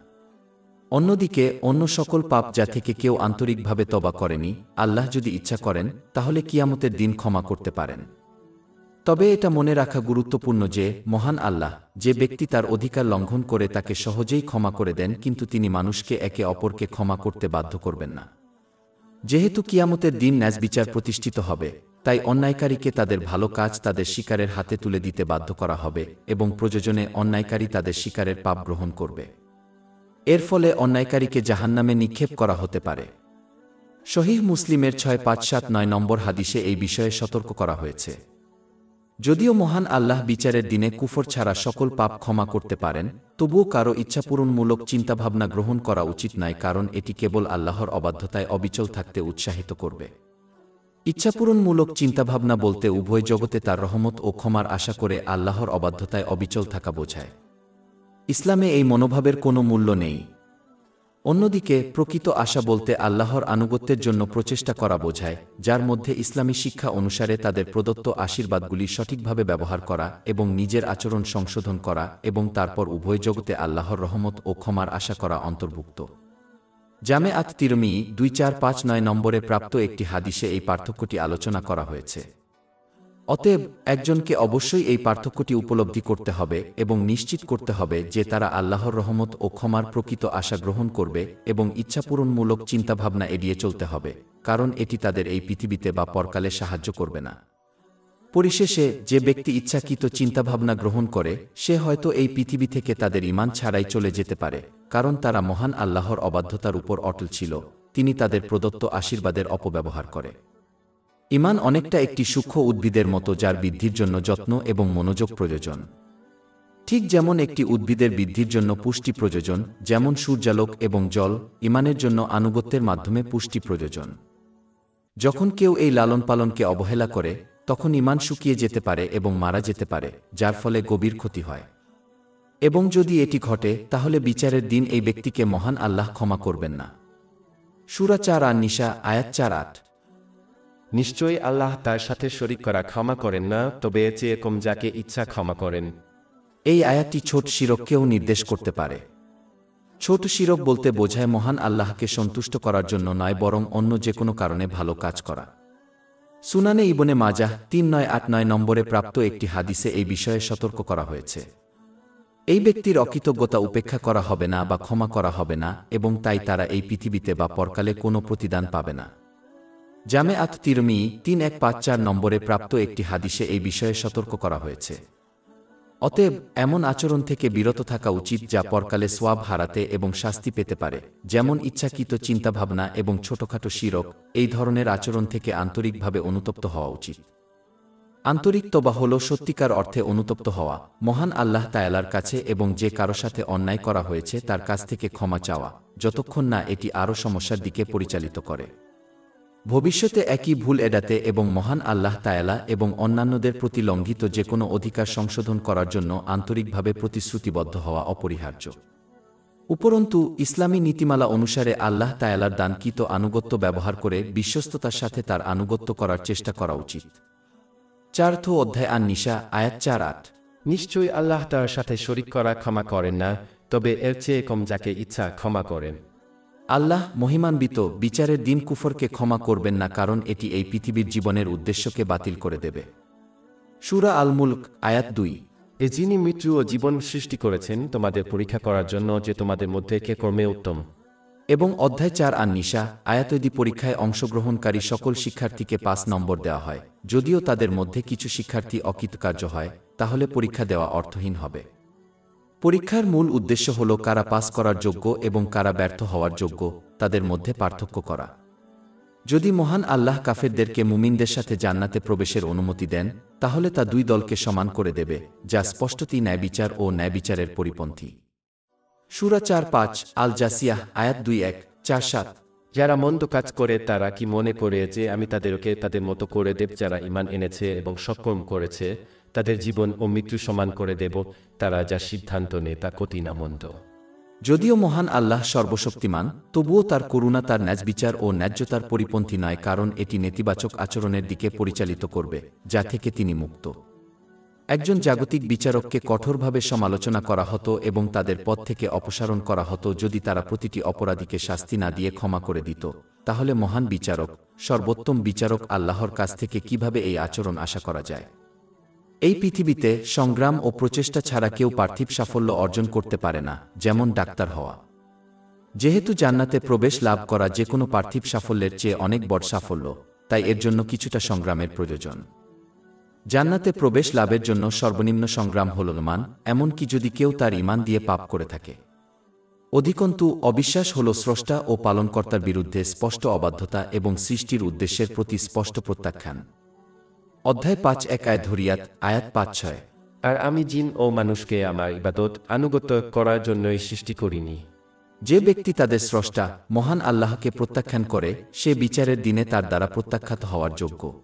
অন্যদিকে অন্য সকল পাপ যা থেকে কেউ আন্তরিকভাবে তওবা করেনি, আল্লাহ যদি ইচ্ছা করেন তাহলে কিয়ামতের দিন ক্ষমা করতে পারেন। তবে এটা মনে রাখা গুরুত্বপূর্ণ যে মহান আল্লাহ যে ব্যক্তি তার অধিকার লঙ্ঘন করে তাকে সহজেই ক্ষমা করে দেন, কিন্তু তিনি মানুষকে একে অপরকে ক্ষমা করতে বাধ্য করবেন না। যেহেতু কিয়ামতের দিন ন্যায় বিচার প্রতিষ্ঠিত হবে, তাই অন্যায়কারীকে তাদের ভালো কাজ তাদের শিকারের হাতে তুলে দিতে বাধ্য করা হবে এবং প্রয়োজনে অন্যায়কারী তাদের শিকারের পাপ গ্রহণ করবে। এর ফলে অন্যায়কারীকে জাহান্নামে নিক্ষেপ করা হতে পারে। সহিহ মুসলিমের ৬-৫-৭-৯ নম্বর হাদিসে এই বিষয়ে সতর্ক করা হয়েছে। যদিও মহান আল্লাহ বিচারের দিনে কুফর ছাড়া সকল পাপ ক্ষমা করতে পারেন, তবুও কারো ইচ্ছাপূরণমূলক চিন্তাভাবনা গ্রহণ করা উচিত নয়, কারণ এটি কেবল আল্লাহর অবাধ্যতায় অবিচল থাকতে উৎসাহিত করবে। ইচ্ছাপূরণমূলক চিন্তাভাবনা বলতে উভয় জগতে তার রহমত ও ক্ষমার আশা করে আল্লাহর অবাধ্যতায় অবিচল থাকা বোঝায়। ইসলামে এই মনোভাবের কোনো মূল্য নেই। অন্যদিকে প্রকৃত আশা বলতে আল্লাহর আনুগত্যের জন্য প্রচেষ্টা করা বোঝায়, যার মধ্যে ইসলামী শিক্ষা অনুসারে তাদের প্রদত্ত আশীর্বাদগুলি সঠিকভাবে ব্যবহার করা এবং নিজের আচরণ সংশোধন করা এবং তারপর উভয় জগতে আল্লাহর রহমত ও ক্ষমার আশা করা অন্তর্ভুক্ত। জামে আত-তিরমিজি ২-৪-৫-৯ নম্বরে প্রাপ্ত একটি হাদিসে এই পার্থক্যটি আলোচনা করা হয়েছে। অতএব একজনকে অবশ্যই এই পার্থক্যটি উপলব্ধি করতে হবে এবং নিশ্চিত করতে হবে যে তারা আল্লাহর রহমত ও ক্ষমার প্রকৃত আশা গ্রহণ করবে এবং ইচ্ছাপূরণমূলক চিন্তাভাবনা এড়িয়ে চলতে হবে, কারণ এটি তাদের এই পৃথিবীতে বা পরকালে সাহায্য করবে না। পরিশেষে যে ব্যক্তি ইচ্ছাকৃত চিন্তাভাবনা গ্রহণ করে সে হয়তো এই পৃথিবী থেকে তাদের ঈমান ছাড়াই চলে যেতে পারে, কারণ তারা মহান আল্লাহর অবাধ্যতার উপর অটল ছিল, তিনি তাদের প্রদত্ত আশীর্বাদের অপব্যবহার করে। ঈমান অনেকটা একটি সূক্ষ্ম উদ্ভিদের মতো যার বৃদ্ধির জন্য যত্ন এবং মনোযোগ প্রয়োজন। ঠিক যেমন একটি উদ্ভিদের বৃদ্ধির জন্য পুষ্টি প্রয়োজন, যেমন সূর্যালোক এবং জল, ঈমানের জন্য আনুগত্যের মাধ্যমে পুষ্টি প্রয়োজন। যখন কেউ এই লালন পালনকে অবহেলা করে তখন ঈমান শুকিয়ে যেতে পারে এবং মারা যেতে পারে, যার ফলে গভীর ক্ষতি হয়। এবং যদি এটি ঘটে তাহলে বিচারের দিন এই ব্যক্তিকে মহান আল্লাহ ক্ষমা করবেন না। সূরা ৪ আন-নিসা, আয়াত ৪-৮। নিশ্চয়ই আল্লাহ তার সাথে শরীক করা ক্ষমা করেন না, তবে এর চেয়ে কম যাকে ইচ্ছা ক্ষমা করেন। এই আয়াতটি ছোট শিরককেও নির্দেশ করতে পারে। ছোট শিরক বলতে বোঝায় মহান আল্লাহকে সন্তুষ্ট করার জন্য নয়, বরং অন্য যে কোনো কারণে ভালো কাজ করা। সুনানে ইবনে মাজাহ ৩-৯-৮-৯ নম্বরে প্রাপ্ত একটি হাদিসে এই বিষয়ে সতর্ক করা হয়েছে। এই ব্যক্তির অকৃতজ্ঞতা উপেক্ষা করা হবে না বা ক্ষমা করা হবে না এবং তাই তারা এই পৃথিবীতে বা পরকালে কোনো প্রতিদান পাবে না। জামে আত-তিরমিজি ৩-১-৫-৪ নম্বরে প্রাপ্ত একটি হাদিসে এই বিষয়ে সতর্ক করা হয়েছে। অতএব এমন আচরণ থেকে বিরত থাকা উচিত যা পরকালে সোয়াব হারাতে এবং শাস্তি পেতে পারে, যেমন ইচ্ছাকৃত চিন্তাভাবনা এবং ছোটখাটো শিরক। এই ধরনের আচরণ থেকে আন্তরিকভাবে অনুতপ্ত হওয়া উচিত। আন্তরিক তওবা হল সত্যিকার অর্থে অনুতপ্ত হওয়া মহান আল্লাহ তাআলার কাছে এবং যে কারো সাথে অন্যায় করা হয়েছে তার কাছ থেকে ক্ষমা চাওয়া, যতক্ষণ না এটি আরও সমস্যার দিকে পরিচালিত করে। ভবিষ্যতে একই ভুল এড়াতে এবং মহান আল্লাহ তাআলা এবং অন্যান্যদের প্রতি লঙ্ঘিত যে কোনো অধিকার সংশোধন করার জন্য আন্তরিকভাবে প্রতিশ্রুতিবদ্ধ হওয়া অপরিহার্য। উপরন্তু ইসলামী নীতিমালা অনুসারে আল্লাহ তাআলার দানকৃত আনুগত্য ব্যবহার করে বিশ্বস্ততার সাথে তার আনুগত্য করার চেষ্টা করা উচিত। ৪th অধ্যায় আন-নিসা, আয়াত ৪-৮। নিশ্চয়ই আল্লাহ তার সাথে শরিক করা ক্ষমা করেন না, তবে এর চেয়ে কম যাকে ইচ্ছা ক্ষমা করেন। আল্লাহ মহিমান্বিত বিচারের দিন কুফরকে ক্ষমা করবেন না, কারণ এটি এই পৃথিবীর জীবনের উদ্দেশ্যকে বাতিল করে দেবে। সূরা আল-মুলক, আয়াত ২। যিনি মৃত্যু ও জীবন সৃষ্টি করেছেন তোমাদের পরীক্ষা করার জন্য যে তোমাদের মধ্যে কে কর্মে উত্তম। এবং অধ্যায় ৪ আন-নিসা, আয়াতদি পরীক্ষায় অংশগ্রহণকারী সকল শিক্ষার্থীকে ৫ নম্বর দেওয়া হয়। যদিও তাদের মধ্যে কিছু শিক্ষার্থী অকৃতকার্য হয়, তাহলে পরীক্ষা দেওয়া অর্থহীন হবে। পরীক্ষার মূল উদ্দেশ্য হল কারা পাস করার যোগ্য এবং কারা ব্যর্থ হওয়ার যোগ্য, তাদের মধ্যে পার্থক্য করা। যদি মহান আল্লাহ কাফেরদেরকে মুমিনদের সাথে জান্নাতে প্রবেশের অনুমতি দেন, তাহলে তা দুই দলকে সমান করে দেবে, যা স্পষ্টতই ন্যায়বিচার ও ন্যায়বিচারের পরিপন্থী। সূরা ৪-৫ আল-জাসিয়াহ, আয়াত ২-১-৪-৭। যারা মন্দ কাজ করে তারা কি মনে করে যে আমি তাদেরকে তাদের মতো করে দেব? যারা ঈমান এনেছে এবং সৎকর্ম করেছে তাদের জীবন ও মৃত্যু সমান করে দেব। তারা যা সিদ্ধান্ত নেয় তা কঠিন না মন্দ। যদিও মহান আল্লাহ সর্বশক্তিমান, তবুও তার করুণা তার ন্যাযবিচার ও ন্যায্যতার পরিপন্থী নয়, কারণ এটি নেতিবাচক আচরণের দিকে পরিচালিত করবে, যা থেকে তিনি মুক্ত। একজন জাগতিক বিচারককে কঠোরভাবে সমালোচনা করা হতো এবং তাদের পদ থেকে অপসারণ করা হতো যদি তারা প্রতিটি অপরাধীকে শাস্তি না দিয়ে ক্ষমা করে দিত। তাহলে মহান বিচারক, সর্বোত্তম বিচারক আল্লাহর কাছ থেকে কিভাবে এই আচরণ আশা করা যায়? এই পৃথিবীতে সংগ্রাম ও প্রচেষ্টা ছাড়া কেউ পার্থিব সাফল্য অর্জন করতে পারে না, যেমন ডাক্তার হওয়া। যেহেতু জান্নাতে প্রবেশ লাভ করা যে কোনো পার্থিব সাফল্যের চেয়ে অনেক বড় সাফল্য, তাই এর জন্য কিছুটা সংগ্রামের প্রয়োজন। জান্নাতে প্রবেশ লাভের জন্য সর্বনিম্ন সংগ্রাম হল ঈমান, এমনকি যদি কেউ তার ঈমান দিয়ে পাপ করে থাকে। অধিকন্তু অবিশ্বাস হল স্রষ্টা ও পালনকর্তার বিরুদ্ধে স্পষ্ট অবাধ্যতা এবং সৃষ্টির উদ্দেশ্যের প্রতি স্পষ্ট প্রত্যাখ্যান। অধ্যায় ৫-১ আয়াত ধরিয়াত, আয়াত ৫-৬। আর আমি জিন ও মানুষকে আমার ইবাদত আনুগত্য করার জন্যই সৃষ্টি করিনি। যে ব্যক্তি তাদের স্রষ্টা মহান আল্লাহকে প্রত্যাখ্যান করে, সে বিচারের দিনে তার দ্বারা প্রত্যাখ্যাত হওয়ার যোগ্য।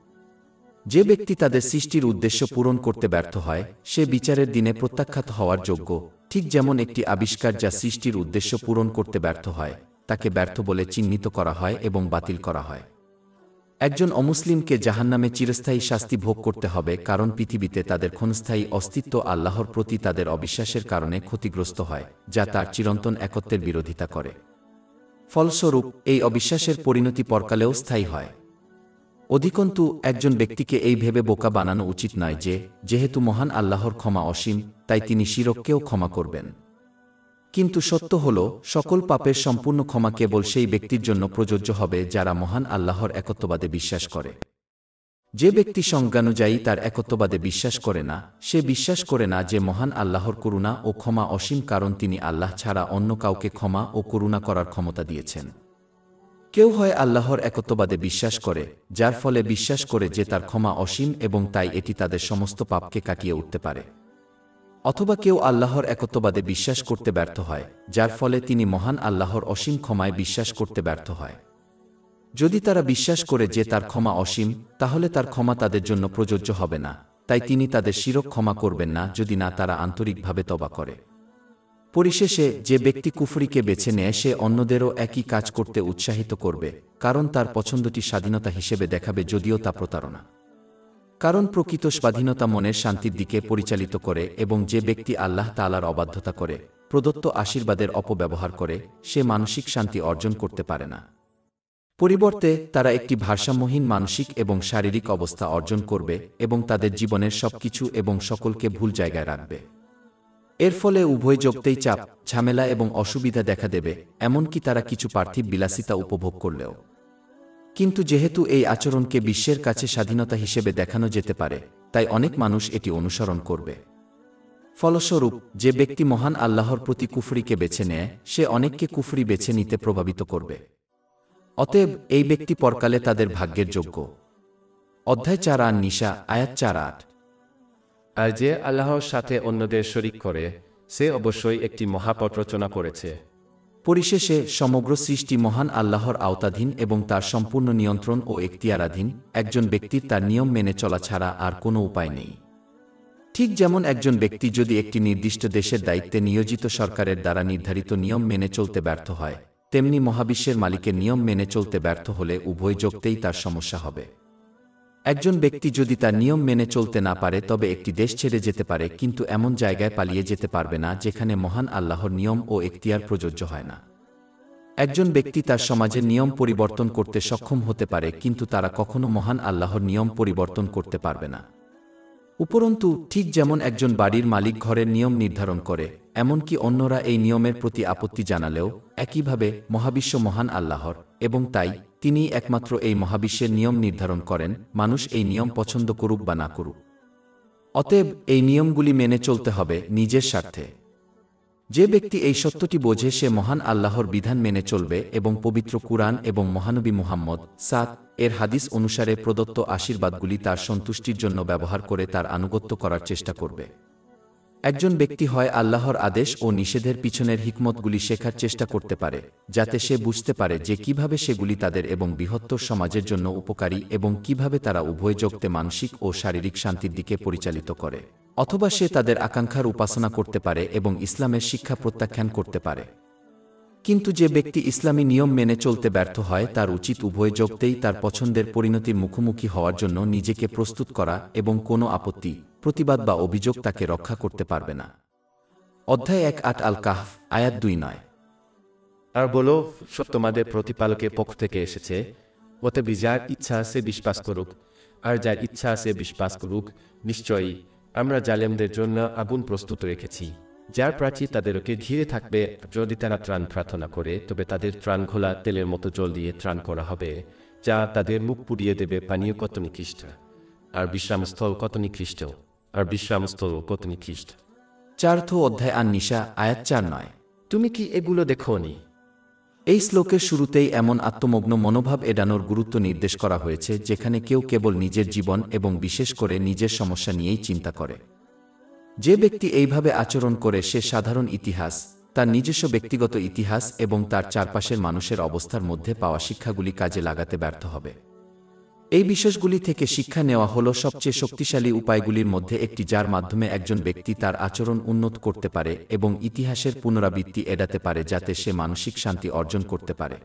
যে ব্যক্তি তাদের সৃষ্টির উদ্দেশ্য পূরণ করতে ব্যর্থ হয়, সে বিচারের দিনে প্রত্যাখ্যাত হওয়ার যোগ্য। ঠিক যেমন একটি আবিষ্কার যা সৃষ্টির উদ্দেশ্য পূরণ করতে ব্যর্থ হয়, তাকে ব্যর্থ বলে চিহ্নিত করা হয় এবং বাতিল করা হয়। একজন অমুসলিমকে জাহান্নামে চিরস্থায়ী শাস্তি ভোগ করতে হবে, কারণ পৃথিবীতে তাদের ক্ষণস্থায়ী অস্তিত্ব আল্লাহর প্রতি তাদের অবিশ্বাসের কারণে ক্ষতিগ্রস্ত হয়, যা তার চিরন্তন একত্বের বিরোধিতা করে। ফলস্বরূপ এই অবিশ্বাসের পরিণতি পরকালেও স্থায়ী হয়। অধিকন্তু একজন ব্যক্তিকে এই ভেবে বোকা বানানো উচিত নয় যে, যেহেতু মহান আল্লাহর ক্ষমা অসীম, তাই তিনি শিরককেও ক্ষমা করবেন। কিন্তু সত্য হল, সকল পাপের সম্পূর্ণ ক্ষমা কেবল সেই ব্যক্তির জন্য প্রযোজ্য হবে যারা মহান আল্লাহর একত্ববাদে বিশ্বাস করে। যে ব্যক্তি সংজ্ঞানুযায়ী তার একত্ববাদে বিশ্বাস করে না, সে বিশ্বাস করে না যে মহান আল্লাহর করুণা ও ক্ষমা অসীম, কারণ তিনি আল্লাহ ছাড়া অন্য কাউকে ক্ষমা ও করুণা করার ক্ষমতা দিয়েছেন। কেউ হয় আল্লাহর একত্ববাদে বিশ্বাস করে, যার ফলে বিশ্বাস করে যে তার ক্ষমা অসীম এবং তাই এটি তাদের সমস্ত পাপকে কাটিয়ে উঠতে পারে। অথবা কেউ আল্লাহর একত্ববাদে বিশ্বাস করতে ব্যর্থ হয়, যার ফলে তিনি মহান আল্লাহর অসীম ক্ষমায় বিশ্বাস করতে ব্যর্থ হয়। যদি তারা বিশ্বাস করে যে তার ক্ষমা অসীম, তাহলে তার ক্ষমা তাদের জন্য প্রযোজ্য হবে না, তাই তিনি তাদের শিরক ক্ষমা করবেন না যদি না তারা আন্তরিকভাবে তওবা করে। পরিশেষে যে ব্যক্তি কুফরিকে বেছে নেয় সে অন্যদেরও একই কাজ করতে উৎসাহিত করবে, কারণ তার পছন্দটি স্বাধীনতা হিসেবে দেখাবে, যদিও তা প্রতারণা। কারণ প্রকৃত স্বাধীনতা মনের শান্তির দিকে পরিচালিত করে, এবং যে ব্যক্তি আল্লাহ তাআলার অবাধ্যতা করে, প্রদত্ত আশীর্বাদের অপব্যবহার করে, সে মানসিক শান্তি অর্জন করতে পারে না। পরিবর্তে তারা একটি ভারসাম্যহীন মানসিক এবং শারীরিক অবস্থা অর্জন করবে এবং তাদের জীবনের সবকিছু এবং সকলকে ভুল জায়গায় রাখবে। এর ফলে উভয় জগতেই চাপ, ঝামেলা এবং অসুবিধা দেখা দেবে, এমনকি তারা কিছু পার্থিব বিলাসিতা উপভোগ করলেও। কিন্তু যেহেতু এই আচরণকে বিশ্বের কাছে স্বাধীনতা হিসেবে দেখানো যেতে পারে, তাই অনেক মানুষ এটি অনুসরণ করবে। ফলস্বরূপ যে ব্যক্তি মহান আল্লাহর প্রতি কুফরিকে বেছে নেয় সে অনেককে কুফরি বেছে নিতে প্রভাবিত করবে। অতএব এই ব্যক্তি পরকালে তাদের ভাগ্যের যোগ্য। অধ্যায় 4 আন নিসা আয়াত 4-8। আর যে আল্লাহর সাথে অন্যদের শরিক করে সে অবশ্যই একটি মহাপাপ রচনা করেছে। পরিশেষে সমগ্র সৃষ্টি মহান আল্লাহর আওতাধীন এবং তার সম্পূর্ণ নিয়ন্ত্রণ ও এখতিয়ারাধীন। একজন ব্যক্তির তার নিয়ম মেনে চলা ছাড়া আর কোনো উপায় নেই। ঠিক যেমন একজন ব্যক্তি যদি একটি নির্দিষ্ট দেশের দায়িত্বে নিয়োজিত সরকারের দ্বারা নির্ধারিত নিয়ম মেনে চলতে ব্যর্থ হয়, তেমনি মহাবিশ্বের মালিকের নিয়ম মেনে চলতে ব্যর্থ হলে উভয় যোগতেই তার সমস্যা হবে। একজন ব্যক্তি যদি তার নিয়ম মেনে চলতে না পারে তবে একটি দেশ ছেড়ে যেতে পারে, কিন্তু এমন জায়গায় পালিয়ে যেতে পারবে না যেখানে মহান আল্লাহর নিয়ম ও এখতিয়ার প্রযোজ্য হয় না। একজন ব্যক্তি তার সমাজের নিয়ম পরিবর্তন করতে সক্ষম হতে পারে, কিন্তু তারা কখনো মহান আল্লাহর নিয়ম পরিবর্তন করতে পারবে না। উপরন্তু ঠিক যেমন একজন বাড়ির মালিক ঘরের নিয়ম নির্ধারণ করে, এমনকি অন্যরা এই নিয়মের প্রতি আপত্তি জানালেও একইভাবে মহাবিশ্ব মহান আল্লাহর, এবং তাই তিনিই একমাত্র এই মহাবিশ্বের নিয়ম নির্ধারণ করেন, মানুষ এই নিয়ম পছন্দ করুক বা না করুক। অতএব এই নিয়মগুলি মেনে চলতে হবে নিজের স্বার্থে। যে ব্যক্তি এই সত্যটি বোঝে সে মহান আল্লাহর বিধান মেনে চলবে এবং পবিত্র কুরআন এবং মহানবী মুহাম্মদ এর হাদিস অনুসারে প্রদত্ত আশীর্বাদগুলি তার সন্তুষ্টির জন্য ব্যবহার করে তার আনুগত্য করার চেষ্টা করবে। একজন ব্যক্তি হয় আল্লাহর আদেশ ও নিষেধের পিছনের হিকমতগুলি শেখার চেষ্টা করতে পারে, যাতে সে বুঝতে পারে যে কিভাবে সেগুলি তাদের এবং বৃহত্তর সমাজের জন্য উপকারী এবং কিভাবে তারা উভয় জগতে মানসিক ও শারীরিক শান্তির দিকে পরিচালিত করে, অথবা সে তাদের আকাঙ্ক্ষার উপাসনা করতে পারে এবং ইসলামের শিক্ষা প্রত্যাখ্যান করতে পারে। কিন্তু যে ব্যক্তি ইসলামী নিয়ম মেনে চলতে ব্যর্থ হয় তার উচিত উভয় জগতেই তার পছন্দের পরিণতির মুখোমুখি হওয়ার জন্য নিজেকে প্রস্তুত করা, এবং কোনো আপত্তি, প্রতিবাদ বা অভিযোগ তাকে রক্ষা করতে পারবে না। অধ্যায় 1-8 আল কাহফ আয়াত 2-9। আর বলো, সব তোমাদের প্রতিপালকের পক্ষ থেকে এসেছে, অতএব যার ইচ্ছা আছে বিশ্বাস করুক, আর যার ইচ্ছা আছে বিশ্বাস করুক। নিশ্চয়ই আমরা জালেমদের জন্য আগুন প্রস্তুত রেখেছি, যার প্রাচীর তাদেরকে ঘিরে থাকবে। যদি তারা ত্রাণ প্রার্থনা করে তবে তাদের ত্রাণ ঘোলা তেলের মতো জল দিয়ে ত্রাণ করা হবে, যা তাদের মুখ পুড়িয়ে দেবে পানীয় কত নিকৃষ্ট, আর বিশ্রামস্থল কত নিকৃষ্ট, আর বিশ্রামস্থল কত নিকৃষ্ট। 4 অধ্যায় আন নিসা আয়াত 4-9। তুমি কি এগুলো দেখোনি? এই শ্লোকের শুরুতেই এমন আত্মমগ্ন মনোভাব এড়ানোর গুরুত্ব নির্দেশ করা হয়েছে যেখানে কেউ কেবল নিজের জীবন এবং বিশেষ করে নিজের সমস্যা নিয়েই চিন্তা করে। যে ব্যক্তি এইভাবে আচরণ করে সে সাধারণ ইতিহাস, তার নিজস্ব ব্যক্তিগত ইতিহাস এবং তার চারপাশের মানুষের অবস্থার মধ্যে পাওয়া শিক্ষাগুলি কাজে লাগাতে ব্যর্থ হবে। এই বিষয়গুলি থেকে শিক্ষা নেওয়া হল সবচেয়ে শক্তিশালী উপায়গুলির মধ্যে একটি, যার মাধ্যমে একজন ব্যক্তি তার আচরণ উন্নত করতে পারে এবং ইতিহাসের পুনরাবৃত্তি এড়াতে পারে যাতে সে মানসিক শান্তি অর্জন করতে পারে।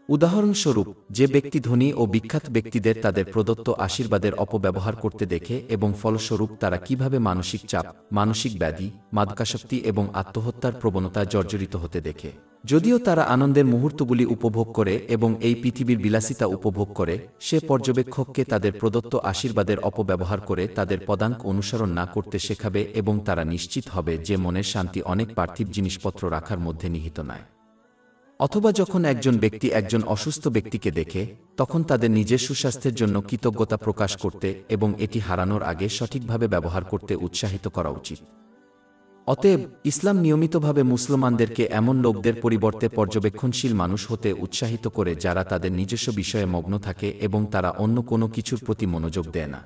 উদাহরণস্বরূপ, যে ব্যক্তি ধনী ও বিখ্যাত ব্যক্তিদের তাদের প্রদত্ত আশীর্বাদের অপব্যবহার করতে দেখে এবং ফলস্বরূপ তারা কিভাবে মানসিক চাপ, মানসিক ব্যাধি, মাদকাসক্তি এবং আত্মহত্যার প্রবণতা জর্জরিত হতে দেখে, যদিও তারা আনন্দের মুহূর্তগুলি উপভোগ করে এবং এই পৃথিবীর বিলাসিতা উপভোগ করে, সে পর্যবেক্ষককে তাদের প্রদত্ত আশীর্বাদের অপব্যবহার করে তাদের পদাঙ্ক অনুসরণ না করতে শেখাবে এবং তারা নিশ্চিত হবে যে মনের শান্তি অনেক পার্থিব জিনিসপত্র রাখার মধ্যে নিহিত নয়। অথবা যখন একজন ব্যক্তি একজন অসুস্থ ব্যক্তিকে দেখে, তখন তাদের নিজের সুস্বাস্থ্যের জন্য কৃতজ্ঞতা প্রকাশ করতে এবং এটি হারানোর আগে সঠিকভাবে ব্যবহার করতে উৎসাহিত করা উচিত। অতএব ইসলাম নিয়মিতভাবে মুসলমানদেরকে এমন লোকদের পরিবর্তে পর্যবেক্ষণশীল মানুষ হতে উৎসাহিত করে যারা তাদের নিজস্ব বিষয়ে মগ্ন থাকে এবং তারা অন্য কোনো কিছুর প্রতি মনোযোগ দেয় না।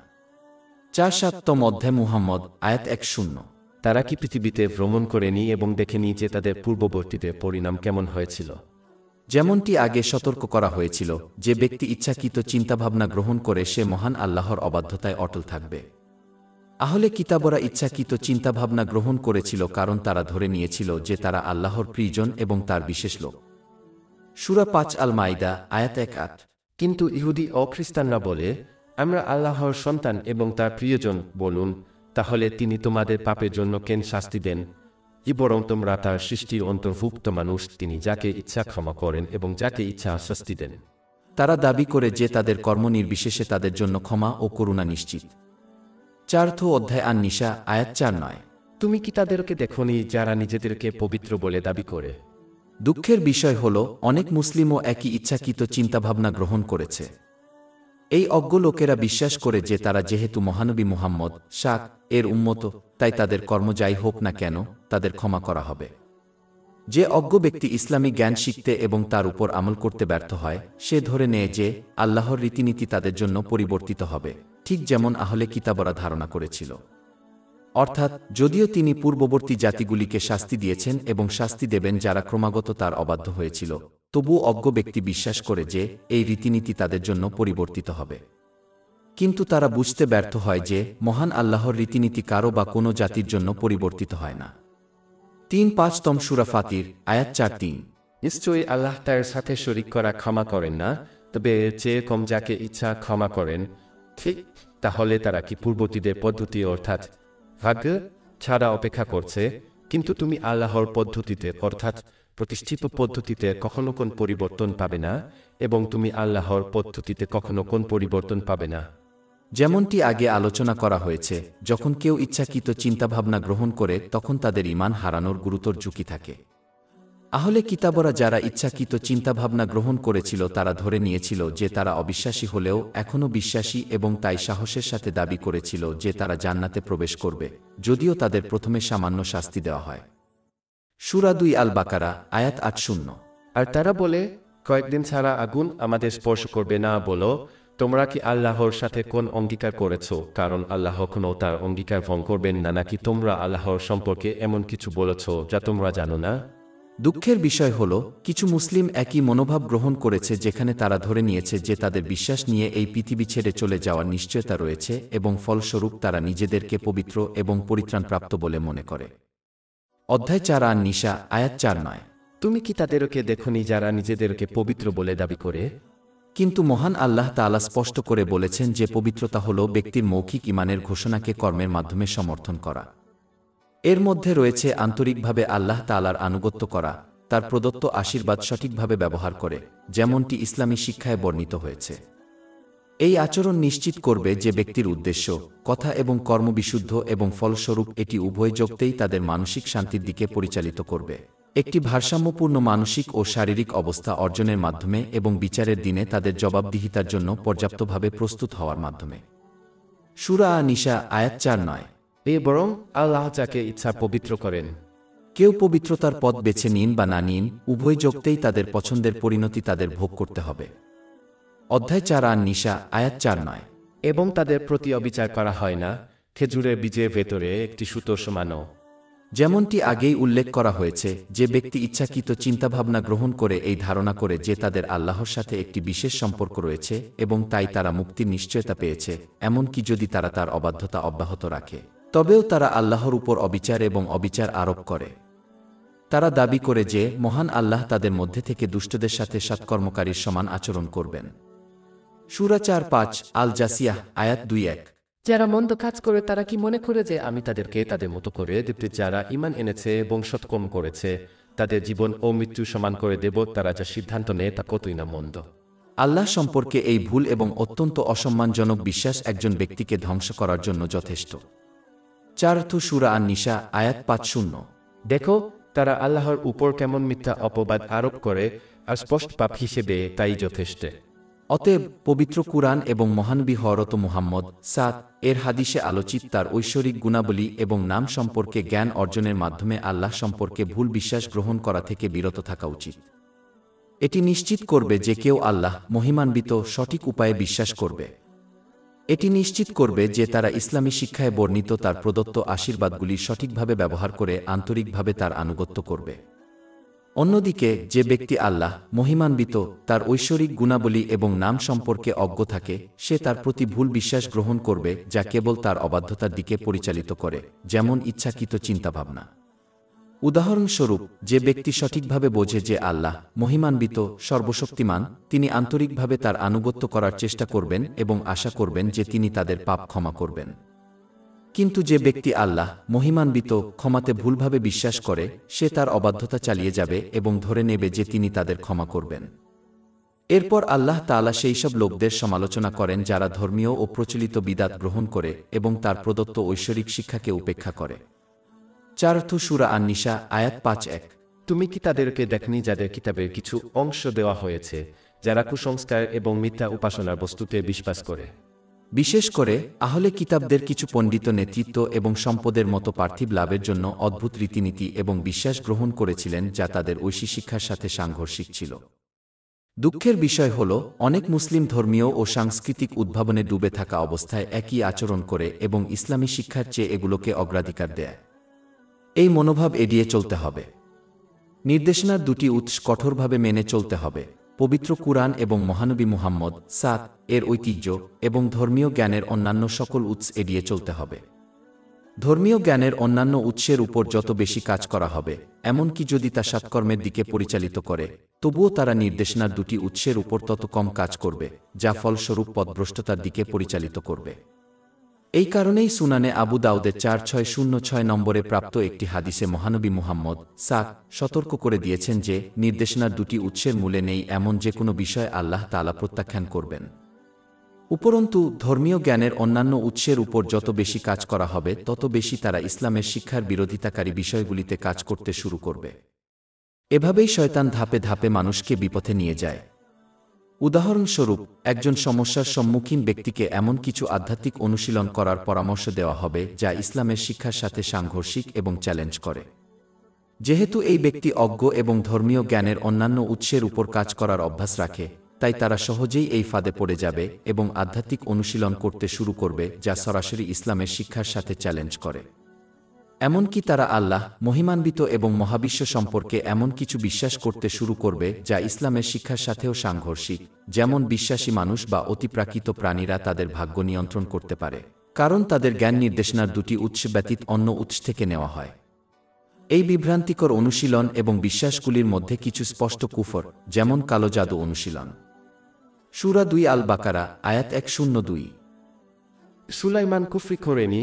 4-7 অধ্যায় মুহাম্মদ আয়াত 1-0। তারা কি পৃথিবীতে ভ্রমণ করেনি এবং দেখেনি যে তাদের পূর্ববর্তীদের পরিণাম কেমন হয়েছিল? যেমনটি আগে সতর্ক করা হয়েছিল, যে ব্যক্তি ইচ্ছাকৃত চিন্তাভাবনা গ্রহণ করে সে মহান আল্লাহর অবাধ্যতায় অটল থাকবে। আহলে কিতাবরা ইচ্ছাকৃত চিন্তাভাবনা গ্রহণ করেছিল কারণ তারা ধরে নিয়েছিল যে তারা আল্লাহর প্রিয়জন এবং তার বিশেষ লোক। সূরা 5 আল মাইদা আয়াত 1-8। কিন্তু ইহুদি ও খ্রিস্টানরা বলে, আমরা আল্লাহর সন্তান এবং তার প্রিয়জন। বলুন, তাহলে তিনি তোমাদের পাপের জন্য কেন শাস্তি দেন? বরং তোমরা তার সৃষ্টির অন্তর্ভুক্ত মানুষ, তিনি যাকে ইচ্ছা ক্ষমা করেন এবং যাকে ইচ্ছা শাস্তি দেন। তারা দাবি করে যে তাদের কর্ম নির্বিশেষে তাদের জন্য ক্ষমা ও করুণা নিশ্চিত। 4 অধ্যায় আন নিসা আয়াত 4-9। তুমি কি তাদেরকে দেখোনি যারা নিজেদেরকে পবিত্র বলে দাবি করে? দুঃখের বিষয় হল অনেক মুসলিমও একই ইচ্ছাকৃত চিন্তাভাবনা গ্রহণ করেছে। এই অজ্ঞ লোকেরা বিশ্বাস করে যে তারা যেহেতু মহানবী মুহাম্মদ শাক এর উম্মত, তাই তাদের কর্ম যাই হোক না কেন তাদের ক্ষমা করা হবে। যে অজ্ঞ ব্যক্তি ইসলামী জ্ঞান শিখতে এবং তার উপর আমল করতে ব্যর্থ হয়, সে ধরে নেয় যে আল্লাহর রীতিনীতি তাদের জন্য পরিবর্তিত হবে, ঠিক যেমন আহলে কিতাবরা ধারণা করেছিল। অর্থাৎ যদিও তিনি পূর্ববর্তী জাতিগুলিকে শাস্তি দিয়েছেন এবং শাস্তি দেবেন যারা ক্রমাগত তার অবাধ্য হয়েছিল, তবুও অজ্ঞ ব্যক্তি বিশ্বাস করে যে এই রীতিনীতি তাদের জন্য পরিবর্তিত হবে। কিন্তু তারা বুঝতে ব্যর্থ হয় যে মহান আল্লাহর রীতিনীতি কারো বা কোনো জাতির জন্য পরিবর্তিত হয় না। ৩-৫তম সূরা ফাতির, আয়াত ৪-৩। নিশ্চয়ই আল্লাহ তার সাথে শরীক করা ক্ষমা করেন না, তবে এর চেয়ে কম যাকে ইচ্ছা ক্ষমা করেন। ঠিক তাহলে তারা কি পূর্বতীদের পদ্ধতি অর্থাৎ ভাগ্য ছাড়া অপেক্ষা করছে? কিন্তু তুমি আল্লাহর পদ্ধতিতে অর্থাৎ প্রতিষ্ঠিত পদ্ধতিতে কখনো কোন পরিবর্তন পাবে না, এবং তুমি আল্লাহর পদ্ধতিতে কখনো কোন পরিবর্তন পাবে না। যেমনটি আগে আলোচনা করা হয়েছে, যখন কেউ ইচ্ছাকৃত চিন্তাভাবনা গ্রহণ করে তখন তাদের ঈমান হারানোর গুরুতর ঝুঁকি থাকে। আহলে কিতাবরা যারা ইচ্ছাকৃত চিন্তাভাবনা গ্রহণ করেছিল তারা ধরে নিয়েছিল যে তারা অবিশ্বাসী হলেও এখনও বিশ্বাসী এবং তাই সাহসের সাথে দাবি করেছিল যে তারা জান্নাতে প্রবেশ করবে, যদিও তাদের প্রথমে সামান্য শাস্তি দেওয়া হয়। সূরা ২ আল বাকারা, আয়াত ৮-০। আর তারা বলে, কয়েকদিন ছাড়া আগুন আমাদের স্পর্শ করবে না। বলো, তোমরা কি আল্লাহর সাথে কোন অঙ্গীকার করেছ? কারণ আল্লাহ কোনো তার অঙ্গীকার ভঙ্গ করবেন না। নাকি তোমরা আল্লাহর সম্পর্কে এমন কিছু বলেছ যা তোমরা জানো না? দুঃখের বিষয় হল, কিছু মুসলিম একই মনোভাব গ্রহণ করেছে, যেখানে তারা ধরে নিয়েছে যে তাদের বিশ্বাস নিয়ে এই পৃথিবী ছেড়ে চলে যাওয়ার নিশ্চয়তা রয়েছে এবং ফলস্বরূপ তারা নিজেদেরকে পবিত্র এবং পরিত্রাণপ্রাপ্ত বলে মনে করে। অধ্যায় ৪ আন নিসা, আয়াত ৪-৯। তুমি কি তাদেরকে দেখনি যারা নিজেদেরকে পবিত্র বলে দাবি করে? কিন্তু মহান আল্লাহ তাআলা স্পষ্ট করে বলেছেন যে পবিত্রতা হল ব্যক্তির মৌখিক ঈমানের ঘোষণাকে কর্মের মাধ্যমে সমর্থন করা। এর মধ্যে রয়েছে আন্তরিকভাবে আল্লাহ তাআলার আনুগত্য করা, তার প্রদত্ত আশীর্বাদ সঠিকভাবে ব্যবহার করে, যেমনটি ইসলামী শিক্ষায় বর্ণিত হয়েছে। এই আচরণ নিশ্চিত করবে যে ব্যক্তির উদ্দেশ্য, কথা এবং কর্ম বিশুদ্ধ এবং ফলস্বরূপ এটি উভয় যোগতেই তাদের মানসিক শান্তির দিকে পরিচালিত করবে, একটি ভারসাম্যপূর্ণ মানসিক ও শারীরিক অবস্থা অর্জনের মাধ্যমে এবং বিচারের দিনে তাদের জবাবদিহিতার জন্য পর্যাপ্তভাবে প্রস্তুত হওয়ার মাধ্যমে। সূরা আন-নিসা, আয়াত ৪-৯। বরং আল্লাহ যাকে ইচ্ছা পবিত্র করেন। কেউ পবিত্রতার পথ বেছে নিন বা না নিন, উভয় যোগতেই তাদের পছন্দের পরিণতি তাদের ভোগ করতে হবে। অধ্যায় ৪ আন-নিসা, আয়াত ৪-৯। এবং তাদের প্রতি অবিচার করা হয় না, খেজুরের বীজের ভেতরে একটি সুতোর সমানও। যেমনটি আগেই উল্লেখ করা হয়েছে, যে ব্যক্তি ইচ্ছাকৃত চিন্তাভাবনা গ্রহণ করে এই ধারণা করে যে তাদের আল্লাহর সাথে একটি বিশেষ সম্পর্ক রয়েছে এবং তাই তারা মুক্তির নিশ্চয়তা পেয়েছে, এমনকি যদি তারা তার অবাধ্যতা অব্যাহত রাখে, তবেও তারা আল্লাহর উপর অবিচার এবং অবিচার আরোপ করে। তারা দাবি করে যে মহান আল্লাহ তাদের মধ্যে থেকে দুষ্টদের সাথে সৎকর্মকারীর সমান আচরণ করবেন। সূরা ৪-৫ আল জাসিয়াহ, আয়াত ২-১। যারা মন্দ কাজ করে তারা কি মনে করে যে আমি তাদেরকে তাদের মতো করে দেব? যারা ঈমান এনেছে এবং সৎকর্ম করেছে তাদের জীবন ও মৃত্যু সমান করে দেব। তারা যা সিদ্ধান্ত নেয় তা কতই না মন্দ। আল্লাহ সম্পর্কে এই ভুল এবং অত্যন্ত অসম্মানজনক বিশ্বাস একজন ব্যক্তিকে ধ্বংস করার জন্য যথেষ্ট। ৪ সূরা আন-নিসা, আয়াত ৫-০। দেখো তারা আল্লাহর উপর কেমন মিথ্যা অপবাদ আরোপ করে, আর স্পষ্ট পাপ হিসেবে তাই যথেষ্ট। অতএব পবিত্র কুরআন এবং মহানবী হযরত মুহাম্মদ এর হাদিসে আলোচিত তার ঐশ্বরিক গুণাবলী এবং নাম সম্পর্কে জ্ঞান অর্জনের মাধ্যমে আল্লাহ সম্পর্কে ভুল বিশ্বাস গ্রহণ করা থেকে বিরত থাকা উচিত। এটি নিশ্চিত করবে যে কেউ আল্লাহ মহিমান্বিত সঠিক উপায়ে বিশ্বাস করবে। এটি নিশ্চিত করবে যে তারা ইসলামী শিক্ষায় বর্ণিত তার প্রদত্ত আশীর্বাদগুলি সঠিকভাবে ব্যবহার করে আন্তরিকভাবে তার আনুগত্য করবে। অন্যদিকে যে ব্যক্তি আল্লাহ মহিমান্বিত তার ঐশ্বরিক গুণাবলী এবং নাম সম্পর্কে অজ্ঞ থাকে, সে তার প্রতি ভুল বিশ্বাস গ্রহণ করবে যা কেবল তার অবাধ্যতার দিকে পরিচালিত করে, যেমন ইচ্ছাকৃত চিন্তাভাবনা। উদাহরণস্বরূপ, যে ব্যক্তি সঠিকভাবে বোঝে যে আল্লাহ মহিমান্বিত সর্বশক্তিমান, তিনি আন্তরিকভাবে তার আনুগত্য করার চেষ্টা করবেন এবং আশা করবেন যে তিনি তাদের পাপ ক্ষমা করবেন। কিন্তু যে ব্যক্তি আল্লাহ মহিমান্বিত ক্ষমাতে ভুলভাবে বিশ্বাস করে, সে তার অবাধ্যতা চালিয়ে যাবে এবং ধরে নেবে যে তিনি তাদের ক্ষমা করবেন। এরপর আল্লাহ তাআলা সেই সব লোকদের সমালোচনা করেন যারা ধর্মীয় ও প্রচলিত বিদাত গ্রহণ করে এবং তার প্রদত্ত ঐশ্বরিক শিক্ষাকে উপেক্ষা করে। ৪ সূরা আন-নিসা, আয়াত ৫-১। তুমি কি তাদেরকে দেখনি যাদের কিতাবের কিছু অংশ দেওয়া হয়েছে, যারা কুসংস্কার এবং মিথ্যা উপাসনার বস্তুতে বিশ্বাস করে। বিশেষ করে আহলে কিতাবদের কিছু পণ্ডিত নেতৃত্ব এবং সম্পদের মতো পার্থিব লাভের জন্য অদ্ভুত রীতিনীতি এবং বিশ্বাস গ্রহণ করেছিলেন যা তাদের ঐশী শিক্ষার সাথে সাংঘর্ষিক ছিল। দুঃখের বিষয় হল অনেক মুসলিম ধর্মীয় ও সাংস্কৃতিক উদ্ভাবনে ডুবে থাকা অবস্থায় একই আচরণ করে এবং ইসলামী শিক্ষার চেয়ে এগুলোকে অগ্রাধিকার দেয়। এই মনোভাব এড়িয়ে চলতে হবে। নির্দেশনার দুটি উৎস কঠোরভাবে মেনে চলতে হবে: পবিত্র কুরআন এবং মহানবী মুহাম্মদ এর ঐতিহ্য এবং ধর্মীয় জ্ঞানের অন্যান্য সকল উৎস এড়িয়ে চলতে হবে। ধর্মীয় জ্ঞানের অন্যান্য উৎসের উপর যত বেশি কাজ করা হবে, এমনকি যদি তা সৎকর্মের দিকে পরিচালিত করে, তবুও তারা নির্দেশনার দুটি উৎসের উপর তত কম কাজ করবে, যা ফলস্বরূপ পথভ্রষ্টতার দিকে পরিচালিত করবে। এই কারণেই সুনানে আবু দাউদের 4606 নম্বরে প্রাপ্ত একটি হাদিসে মহানবী মুহাম্মদ সতর্ক করে দিয়েছেন যে নির্দেশনার দুটি উৎসের মূলে নেই এমন যে কোনো বিষয় আল্লাহ তাআলা প্রত্যাখ্যান করবেন। উপরন্তু ধর্মীয় জ্ঞানের অন্যান্য উৎসের উপর যত বেশি কাজ করা হবে, তত বেশি তারা ইসলামের শিক্ষার বিরোধিতাকারী বিষয়গুলিতে কাজ করতে শুরু করবে। এভাবেই শয়তান ধাপে ধাপে মানুষকে বিপথে নিয়ে যায়। উদাহরণস্বরূপ, একজন সমস্যার সম্মুখীন ব্যক্তিকে এমন কিছু আধ্যাত্মিক অনুশীলন করার পরামর্শ দেওয়া হবে যা ইসলামের শিক্ষার সাথে সাংঘর্ষিক এবং চ্যালেঞ্জ করে। যেহেতু এই ব্যক্তি অজ্ঞ এবং ধর্মীয় জ্ঞানের অন্যান্য উৎসের উপর কাজ করার অভ্যাস রাখে, তাই তারা সহজেই এই ফাঁদে পড়ে যাবে এবং আধ্যাত্মিক অনুশীলন করতে শুরু করবে যা সরাসরি ইসলামের শিক্ষার সাথে চ্যালেঞ্জ করে। এমনকি তারা আল্লাহ, মহিমান্বিত এবং মহাবিশ্ব সম্পর্কে এমন কিছু বিশ্বাস করতে শুরু করবে যা ইসলামের শিক্ষার সাথেও সাংঘর্ষিক, যেমন বিশ্বাসী মানুষ বা অতিপ্রাকৃত প্রাণীরা তাদের ভাগ্য নিয়ন্ত্রণ করতে পারে, কারণ তাদের জ্ঞান নির্দেশনার দুটি উৎস ব্যতীত অন্য উৎস থেকে নেওয়া হয়। এই বিভ্রান্তিকর অনুশীলন এবং বিশ্বাসগুলির মধ্যে কিছু স্পষ্ট কুফর, যেমন কালো জাদু অনুশীলন। সূরা 2 আল বাকারা, আয়াত 102। সুলাইমান কুফরি করেনি,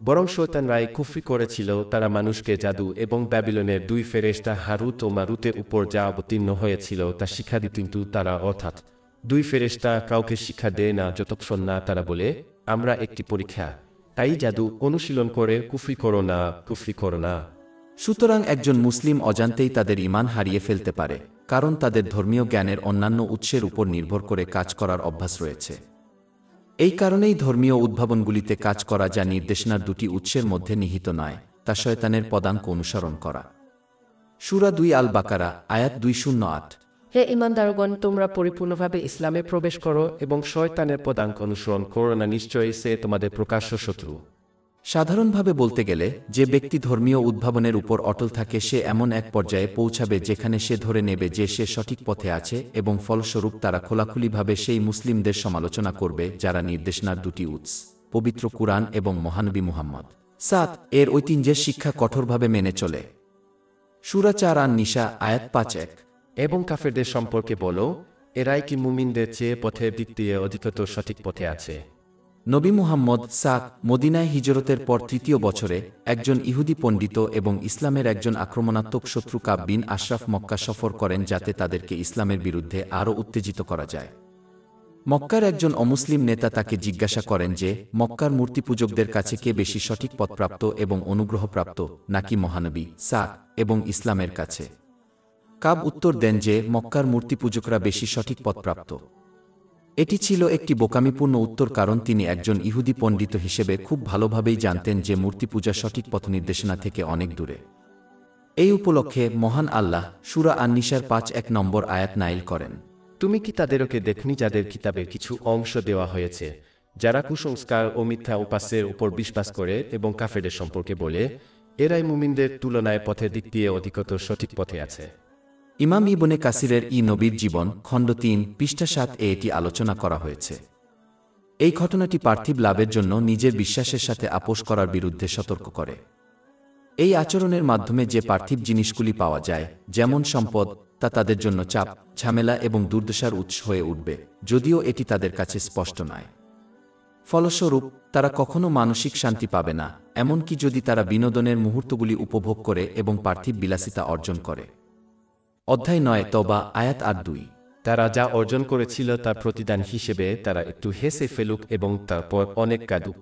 বরং শয়তানরাই কুফরি করেছিল। তারা মানুষকে জাদু এবং ব্যাবিলনের দুই ফেরেশতা হারুত ও মারুতের উপর যা অবতীর্ণ হয়েছিল তা শিক্ষা দিত, কিন্তু তারা অর্থাৎ দুই ফেরেশতা কাউকে শিক্ষা দেয় না যতক্ষণ না তারা বলে, আমরা একটি পরীক্ষা, তাই জাদু অনুশীলন করে কুফরি করো না, কুফরি করো না। সুতরাং একজন মুসলিম অজান্তেই তাদের ঈমান হারিয়ে ফেলতে পারে, কারণ তাদের ধর্মীয় জ্ঞানের অন্যান্য উৎসের উপর নির্ভর করে কাজ করার অভ্যাস রয়েছে। এই কারণেই ধর্মীয় উদ্ভাবনগুলিতে কাজ করা যা নির্দেশনার দুটি উৎসের মধ্যে নিহিত নয়, তা শয়তানের পদাঙ্ক অনুসরণ করা। সূরা 2 আল বাকারা, আয়াত 208। হে ঈমানদারগণ, তোমরা পরিপূর্ণভাবে ইসলামে প্রবেশ করো এবং শয়তানের পদাঙ্ক অনুসরণ করো না, নিশ্চয়ই সে তোমাদের প্রকাশ্য শত্রু। সাধারণভাবে বলতে গেলে, যে ব্যক্তি ধর্মীয় উদ্ভাবনের উপর অটল থাকে সে এমন এক পর্যায়ে পৌঁছাবে যেখানে সে ধরে নেবে যে সে সঠিক পথে আছে, এবং ফলস্বরূপ তারা খোলাখুলিভাবে সেই মুসলিমদের সমালোচনা করবে যারা নির্দেশনার দুটি উৎস, পবিত্র কুরআন এবং মহানবী মুহাম্মদ এর ঐতিহ্যের শিক্ষা কঠোরভাবে মেনে চলে। সূরা 4 আন নিসা, আয়াত 5-1। এবং কাফেরদের সম্পর্কে বলো, এরাই কি মুমিনদের চেয়ে পথের দিক দিয়ে অধিকতর সঠিক পথে আছে? নবী মুহাম্মদ মদিনায় হিজরতের পর 3য় বছরে একজন ইহুদি পণ্ডিত এবং ইসলামের একজন আক্রমণাত্মক শত্রু কাব বিন আশরাফ মক্কা সফর করেন যাতে তাদেরকে ইসলামের বিরুদ্ধে আরও উত্তেজিত করা যায়। মক্কার একজন অমুসলিম নেতা তাকে জিজ্ঞাসা করেন যে মক্কার মূর্তিপূজকদের কাছে কে বেশি সঠিক পথপ্রাপ্ত এবং অনুগ্রহপ্রাপ্ত, নাকি মহানবী এবং ইসলামের কাছে? কাব উত্তর দেন যে মক্কার মূর্তিপূজকরা বেশি সঠিক পথপ্রাপ্ত। এটি ছিল একটি বোকামিপূর্ণ উত্তর, কারণ তিনি একজন ইহুদি পণ্ডিত হিসেবে খুব ভালোভাবেই জানতেন যে মূর্তিপূজা সঠিক পথনির্দেশনা থেকে অনেক দূরে। এই উপলক্ষে মহান আল্লাহ সূরা আন-নিসার 5-1 নম্বর আয়াত নাইল করেন, তুমি কি তাদেরকে দেখনি যাদের কিতাবের কিছু অংশ দেওয়া হয়েছে, যারা কুসংস্কার ও মিথ্যা উপাস্যের উপর বিশ্বাস করে এবং কাফেরদের সম্পর্কে বলে, এরাই মুমিনদের তুলনায় পথের দিক দিয়ে অধিকতর সঠিক পথে আছে। ইমাম ইবনে কাসিরের নবীর জীবন, খণ্ড 3, পৃষ্ঠা 7-এ এটি আলোচনা করা হয়েছে। এই ঘটনাটি পার্থিব লাভের জন্য নিজের বিশ্বাসের সাথে আপোষ করার বিরুদ্ধে সতর্ক করে। এই আচরণের মাধ্যমে যে পার্থিব জিনিসগুলি পাওয়া যায়, যেমন সম্পদ, তা তাদের জন্য চাপ, ঝামেলা এবং দুর্দশার উৎস হয়ে উঠবে, যদিও এটি তাদের কাছে স্পষ্ট নয়। ফলস্বরূপ তারা কখনো মানসিক শান্তি পাবে না, এমনকি যদি তারা বিনোদনের মুহূর্তগুলি উপভোগ করে এবং পার্থিব বিলাসিতা অর্জন করে। অধ্যায় 9 তওবা, আয়াত 8-2। তারা যা অর্জন করেছিল তার প্রতিদান হিসেবে তারা একটু হেসে ফেলুক এবং তারপর অনেক কাঁদুক।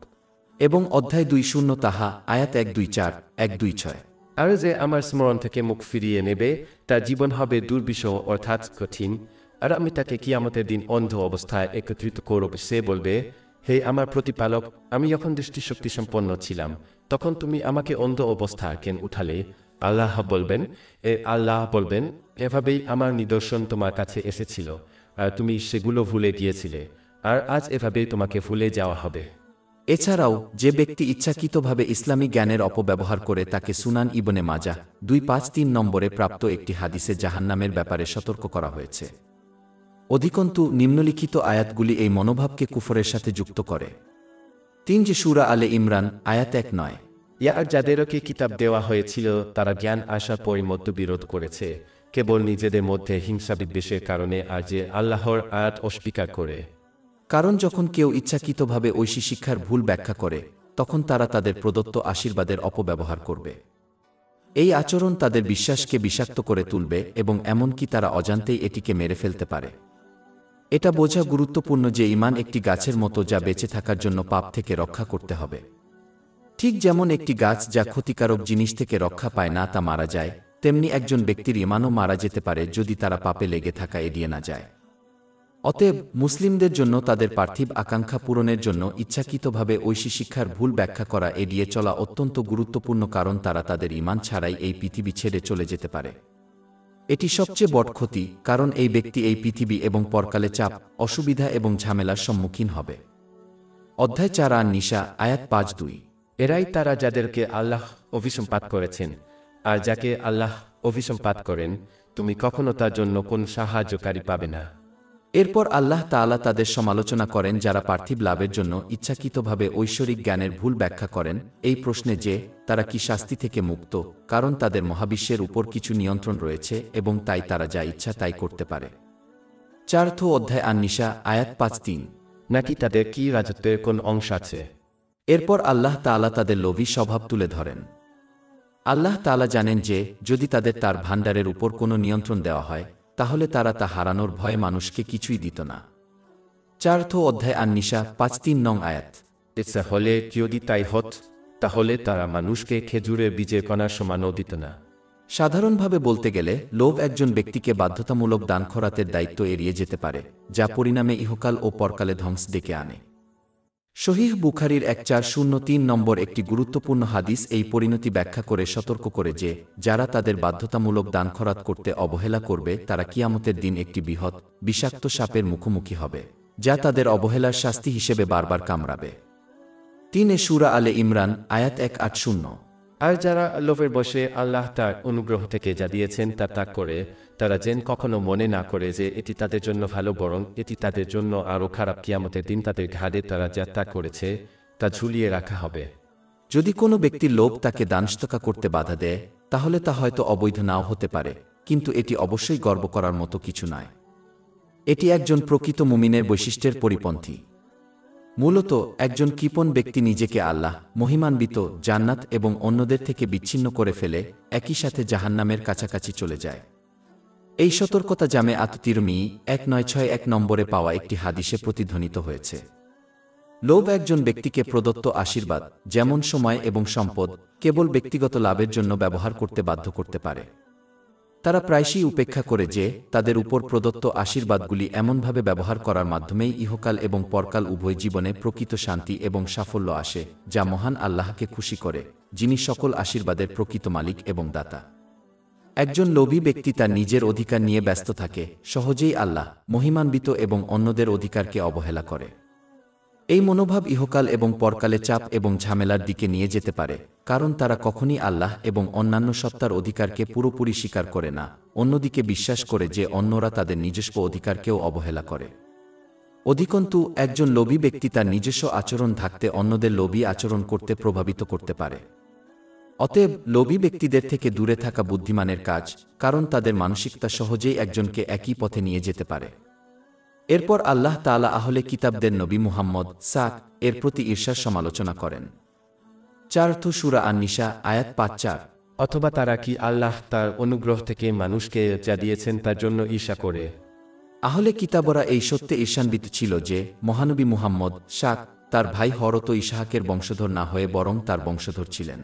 এবং অধ্যায় 20 তাহা, আয়াত 1-2-4, 1-2-6। আর যে আমার স্মরণ থেকে মুখ ফিরিয়ে নেবে তার জীবন হবে দুর্বিষহ অর্থাৎ কঠিন, আর আমি তাকে কিয়ামতের দিন অন্ধ অবস্থায় একত্রিত করব। সে বলবে, হে আমার প্রতিপালক, আমি যখন দৃষ্টিশক্তি সম্পন্ন ছিলাম তখন তুমি আমাকে অন্ধ অবস্থায় কেন উঠালে? আল্লাহ বলবেন, এভাবেই আমার নিদর্শন তোমার কাছে এসেছিল আর তুমি সেগুলো ভুলে গিয়েছিলে, আর আজ এভাবেই তোমাকে ভুলে যাওয়া হবে। এছাড়াও যে ব্যক্তি ইচ্ছাকৃতভাবে ইসলামী জ্ঞানের অপব্যবহার করে তাকে সুনান ইবনে মাজাহ 253 নম্বরে প্রাপ্ত একটি হাদিসে জাহান্নামের ব্যাপারে সতর্ক করা হয়েছে। অধিকন্তু নিম্নলিখিত আয়াতগুলি এই মনোভাবকে কুফরের সাথে যুক্ত করে। 3 যে সূরা আলে ইমরান আয়াত 1-9। আর যাদেরকে কিতাব দেওয়া হয়েছিল তারা জ্ঞান আসার পরই মতবিরোধ করেছে, কেবল নিজেদের মধ্যে হিংসা বিদ্বেষের কারণে, আর যে আল্লাহর আয়াত অস্বীকার করে। কারণ যখন কেউ ইচ্ছাকৃতভাবে ঐশী শিক্ষার ভুল ব্যাখ্যা করে তখন তারা তাদের প্রদত্ত আশীর্বাদের অপব্যবহার করবে। এই আচরণ তাদের বিশ্বাসকে বিষাক্ত করে তুলবে এবং এমনকি তারা অজান্তেই এটিকে মেরে ফেলতে পারে। এটা বোঝা গুরুত্বপূর্ণ যে ঈমান একটি গাছের মতো যা বেঁচে থাকার জন্য পাপ থেকে রক্ষা করতে হবে। ঠিক যেমন একটি গাছ যা ক্ষতিকারক জিনিস থেকে রক্ষা পায় না তা মারা যায়, তেমনি একজন ব্যক্তির ঈমানও মারা যেতে পারে যদি তারা পাপে লেগে থাকা এড়িয়ে না যায়। অতএব মুসলিমদের জন্য তাদের পার্থিব আকাঙ্ক্ষা পূরণের জন্য ইচ্ছাকৃতভাবে ঐশী শিক্ষার ভুল ব্যাখ্যা করা এড়িয়ে চলা অত্যন্ত গুরুত্বপূর্ণ, কারণ তারা তাদের ঈমান ছাড়াই এই পৃথিবী ছেড়ে চলে যেতে পারে। এটি সবচেয়ে বড় ক্ষতি, কারণ এই ব্যক্তি এই পৃথিবী এবং পরকালে চাপ, অসুবিধা এবং ঝামেলার সম্মুখীন হবে। অধ্যায় 4 আন-নিসা আয়াত 5-2। এরাই তারা যাদেরকে আল্লাহ অভিসম্পাত করেছেন, আর যাকে আল্লাহ অভিসম্পাত করেন তুমি কখনো তার জন্য কোন সাহায্যকারী পাবে না। এরপর আল্লাহ তাআলা তাদের সমালোচনা করেন যারা পার্থিব লাভের জন্য ইচ্ছাকৃতভাবে ঐশ্বরিক জ্ঞানের ভুল ব্যাখ্যা করেন এই প্রশ্নে যে তারা কি শাস্তি থেকে মুক্ত, কারণ তাদের মহাবিশ্বের উপর কিছু নিয়ন্ত্রণ রয়েছে এবং তাই তারা যা ইচ্ছা তাই করতে পারে। 4 অধ্যায় আন-নিসা আয়াত 5-3। নাকি তাদের কি রাজত্বের কোন অংশ আছে? এরপর আল্লাহ তাআলা তাদের লোভী স্বভাব তুলে ধরেন। আল্লাহ তাআলা জানেন যে যদি তাদের তার ভাণ্ডারের উপর কোনো নিয়ন্ত্রণ দেওয়া হয় তাহলে তারা তা হারানোর ভয়ে মানুষকে কিছুই দিত না। 4 অধ্যায় আন-নিসা 5-3 নং আয়াত। ইচ্ছা হলে যদি তাই হত তাহলে তারা মানুষকে খেজুরের বীজের কণার সমানও দিত না। সাধারণভাবে বলতে গেলে লোভ একজন ব্যক্তিকে বাধ্যতামূলক দান খরাতের দায়িত্ব এড়িয়ে যেতে পারে, যা পরিণামে ইহকাল ও পরকালে ধ্বংস ডেকে আনে। সহিহ বুখারীর 1403 নম্বর একটি গুরুত্বপূর্ণ হাদিস এই পরিণতি ব্যাখ্যা করে সতর্ক করে যে যারা তাদের বাধ্যতামূলক দান খরাত করতে অবহেলা করবে তারা কিয়ামতের দিন একটি বৃহৎ বিষাক্ত সাপের মুখোমুখি হবে, যা তাদের অবহেলার শাস্তি হিসেবে বারবার কামড়াবে। 3 সূরা আলে ইমরান আয়াত 180। আর যারা লোভের বশে আল্লাহ তার অনুগ্রহ থেকে যা দিয়েছেন তা ত্যাগ করে, তারা যেন কখনো মনে না করে যে এটি তাদের জন্য ভালো, বরং এটি তাদের জন্য আরও খারাপ। কিয়ামতের দিন তাদের ঘাড়ে তারা যা ত্যাগ করেছে তা ঝুলিয়ে রাখা হবে। যদি কোনো ব্যক্তির লোভ তাকে দানস্তকা করতে বাধা দেয় তাহলে তা হয়তো অবৈধ নাও হতে পারে, কিন্তু এটি অবশ্যই গর্ব করার মতো কিছু নয়। এটি একজন প্রকৃত মুমিনের বৈশিষ্ট্যের পরিপন্থী। মূলত একজন কৃপণ ব্যক্তি নিজেকে আল্লাহ, মহিমান্বিত জান্নাত এবং অন্যদের থেকে বিচ্ছিন্ন করে ফেলে একই সাথে জাহান্নামের কাছাকাছি চলে যায়। এই সতর্কতা জামে আত-তিরমিজি 1961 নম্বরে পাওয়া একটি হাদিসে প্রতিধ্বনিত হয়েছে। লোভ একজন ব্যক্তিকে প্রদত্ত আশীর্বাদ যেমন সময় এবং সম্পদ কেবল ব্যক্তিগত লাভের জন্য ব্যবহার করতে বাধ্য করতে পারে। তারা প্রায়শই উপেক্ষা করে যে তাদের উপর প্রদত্ত আশীর্বাদগুলি এমনভাবে ব্যবহার করার মাধ্যমেই ইহকাল এবং পরকাল উভয় জীবনে প্রকৃত শান্তি এবং সাফল্য আসে, যা মহান আল্লাহকে খুশি করে, যিনি সকল আশীর্বাদের প্রকৃত মালিক এবং দাতা। একজন লোভী ব্যক্তি তার নিজের অধিকার নিয়ে ব্যস্ত থাকে, সহজেই আল্লাহ, মহিমান্বিত এবং অন্যদের অধিকারকে অবহেলা করে। এই মনোভাব ইহকাল এবং পরকালে চাপ এবং ঝামেলার দিকে নিয়ে যেতে পারে, কারণ তারা কখনই আল্লাহ এবং অন্যান্য সত্তার অধিকারকে পুরোপুরি স্বীকার করে না, অন্যদিকে বিশ্বাস করে যে অন্যরা তাদের নিজস্ব অধিকারকেও অবহেলা করে। অধিকন্তু একজন লোভী ব্যক্তি তার নিজস্ব আচরণ থাকতে অন্যদের লোভী আচরণ করতে প্রভাবিত করতে পারে। অতএব লোভী ব্যক্তিদের থেকে দূরে থাকা বুদ্ধিমানের কাজ, কারণ তাদের মানসিকতা সহজেই একজনকে একই পথে নিয়ে যেতে পারে। এরপর আল্লাহ তাআলা আহলে কিতাবদের নবী মুহাম্মদ সাক এর প্রতি ঈর্ষার সমালোচনা করেন। 4 সূরা আন-নিসা আয়াত 5-4। অথবা তারা কি আল্লাহ তার অনুগ্রহ থেকে মানুষকে যা দিয়েছেন তার জন্য ঈর্ষা করে? আহলে কিতাবরা এই সত্যে ঈর্ষান্বিত ছিল যে মহানবী মুহাম্মদ সাক তার ভাই হরত ইসহাকের বংশধর না হয়ে বরং তার বংশধর ছিলেন।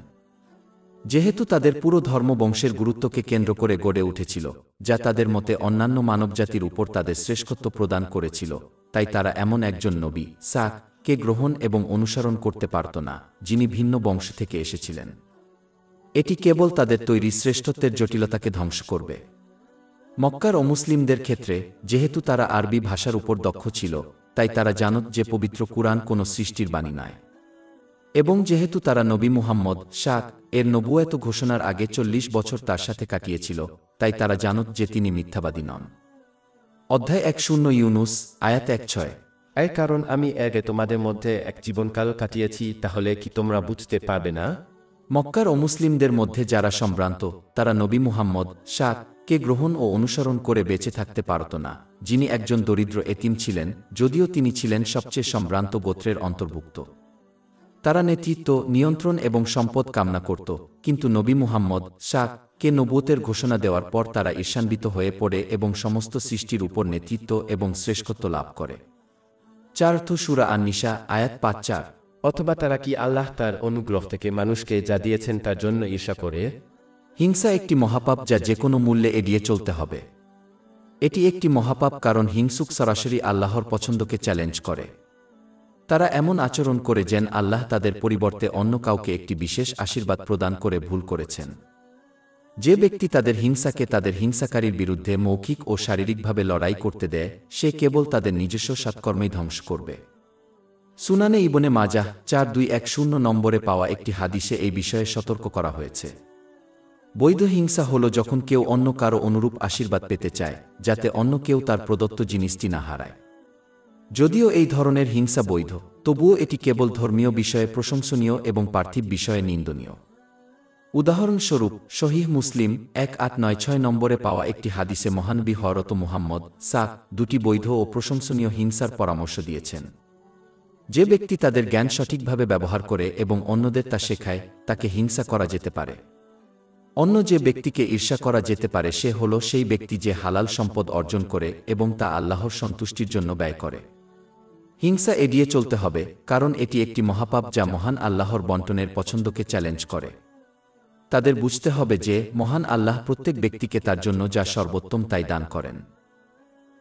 যেহেতু তাদের পুরো ধর্ম বংশের গুরুত্বকে কেন্দ্র করে গড়ে উঠেছিল, যা তাদের মতে অন্যান্য মানবজাতির উপর তাদের শ্রেষ্ঠত্ব প্রদান করেছিল, তাই তারা এমন একজন নবী সাক কে গ্রহণ এবং অনুসরণ করতে পারত না, যিনি ভিন্ন বংশ থেকে এসেছিলেন। এটি কেবল তাদের তৈরি শ্রেষ্ঠত্বের জটিলতাকে ধ্বংস করবে। মক্কার অমুসলিমদের ক্ষেত্রে, যেহেতু তারা আরবি ভাষার উপর দক্ষ ছিল, তাই তারা জানত যে পবিত্র কুরআন কোনো সৃষ্টির বাণী নয়। এবং যেহেতু তারা নবী মুহাম্মদ শাক এর নবুয়ত ঘোষণার আগে 40 বছর তার সাথে কাটিয়েছিল, তাই তারা জানত যে তিনি মিথ্যাবাদী নন। অধ্যায় 10 ইউনুস আয়াত 1-6। এই কারণ আমি আগে তোমাদের মধ্যে এক জীবনকাল কাটিয়েছি, তাহলে কি তোমরা বুঝতে পারবে না? মক্কার অমুসলিমদের মধ্যে যারা সম্ভ্রান্ত, তারা নবী মুহাম্মদ শাক কে গ্রহণ ও অনুসরণ করে বেঁচে থাকতে পারত না, যিনি একজন দরিদ্র এতিম ছিলেন, যদিও তিনি ছিলেন সবচেয়ে সম্ভ্রান্ত গোত্রের অন্তর্ভুক্ত। তারা নেতৃত্ব, নিয়ন্ত্রণ এবং সম্পদ কামনা করত, কিন্তু নবী মুহাম্মদ শাক কে নবুয়তের ঘোষণা দেওয়ার পর তারা ঈর্ষান্বিত হয়ে পড়ে এবং সমস্ত সৃষ্টির উপর নেতৃত্ব এবং শ্রেষ্ঠত্ব লাভ করে। 4 সূরা আন-নিসা আয়াত 5-4। অথবা তারা কি আল্লাহ তার অনুগ্রহ থেকে মানুষকে যা দিয়েছেন তার জন্য ঈর্ষা করে? হিংসা একটি মহাপাপ যা যে কোনো মূল্যে এড়িয়ে চলতে হবে। এটি একটি মহাপাপ কারণ হিংসুক সরাসরি আল্লাহর পছন্দকে চ্যালেঞ্জ করে। তারা এমন আচরণ করে যেন আল্লাহ তাদের পরিবর্তে অন্য কাউকে একটি বিশেষ আশীর্বাদ প্রদান করে ভুল করেছেন। যে ব্যক্তি তাদের হিংসাকে তাদের হিংসাকারীর বিরুদ্ধে মৌখিক ও শারীরিকভাবে লড়াই করতে দেয়, সে কেবল তাদের নিজস্ব সৎকর্মেই ধ্বংস করবে। সুনানে ইবনে মাজাহ 4210 নম্বরে পাওয়া একটি হাদিসে এই বিষয়ে সতর্ক করা হয়েছে। বৈধ হিংসা হল যখন কেউ অন্য কারো অনুরূপ আশীর্বাদ পেতে চায়, যাতে অন্য কেউ তার প্রদত্ত জিনিসটি না হারায়। যদিও এই ধরনের হিংসা বৈধ, তবুও এটি কেবল ধর্মীয় বিষয়ে প্রশংসনীয় এবং পার্থিব বিষয়ে নিন্দনীয়। উদাহরণস্বরূপ, সহিহ মুসলিম 1896 নম্বরে পাওয়া একটি হাদিসে মহানবী হযরত মুহাম্মদ সাক দুটি বৈধ ও প্রশংসনীয় হিংসার পরামর্শ দিয়েছেন। যে ব্যক্তি তাদের জ্ঞান সঠিকভাবে ব্যবহার করে এবং অন্যদের তা শেখায়, তাকে হিংসা করা যেতে পারে। অন্য যে ব্যক্তিকে ঈর্ষা করা যেতে পারে সে হল সেই ব্যক্তি যে হালাল সম্পদ অর্জন করে এবং তা আল্লাহর সন্তুষ্টির জন্য ব্যয় করে। হিংসা এড়িয়ে চলতে হবে, কারণ এটি একটি মহাপাপ যা মহান আল্লাহর বন্টনের পছন্দকে চ্যালেঞ্জ করে। তাদের বুঝতে হবে যে মহান আল্লাহ প্রত্যেক ব্যক্তিকে তার জন্য যা সর্বোত্তম তাই দান করেন।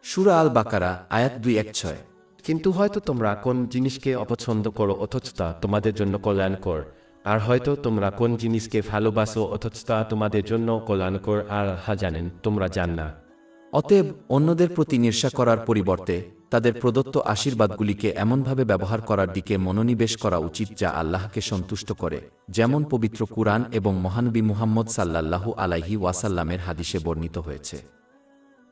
সূরা আল বাকারা আয়াত 216। কিন্তু হয়তো তোমরা কোন জিনিসকে অপছন্দ করো অথচ তা তোমাদের জন্য কল্যাণকর, আর হয়তো তোমরা কোন জিনিসকে ভালোবাসো অথচ তা তোমাদের জন্য কল্যাণকর, আর জানেন তোমরা জান না। অতএব অন্যদের প্রতি ঈর্ষা করার পরিবর্তে তাদের প্রদত্ত আশীর্বাদগুলিকে এমনভাবে ব্যবহার করার দিকে মনোনিবেশ করা উচিত যা আল্লাহকে সন্তুষ্ট করে, যেমন পবিত্র কুরআন এবং মহানবী মুহাম্মদ সাল্লাল্লাহু আলাইহি ওয়াসাল্লামের হাদিসে বর্ণিত হয়েছে।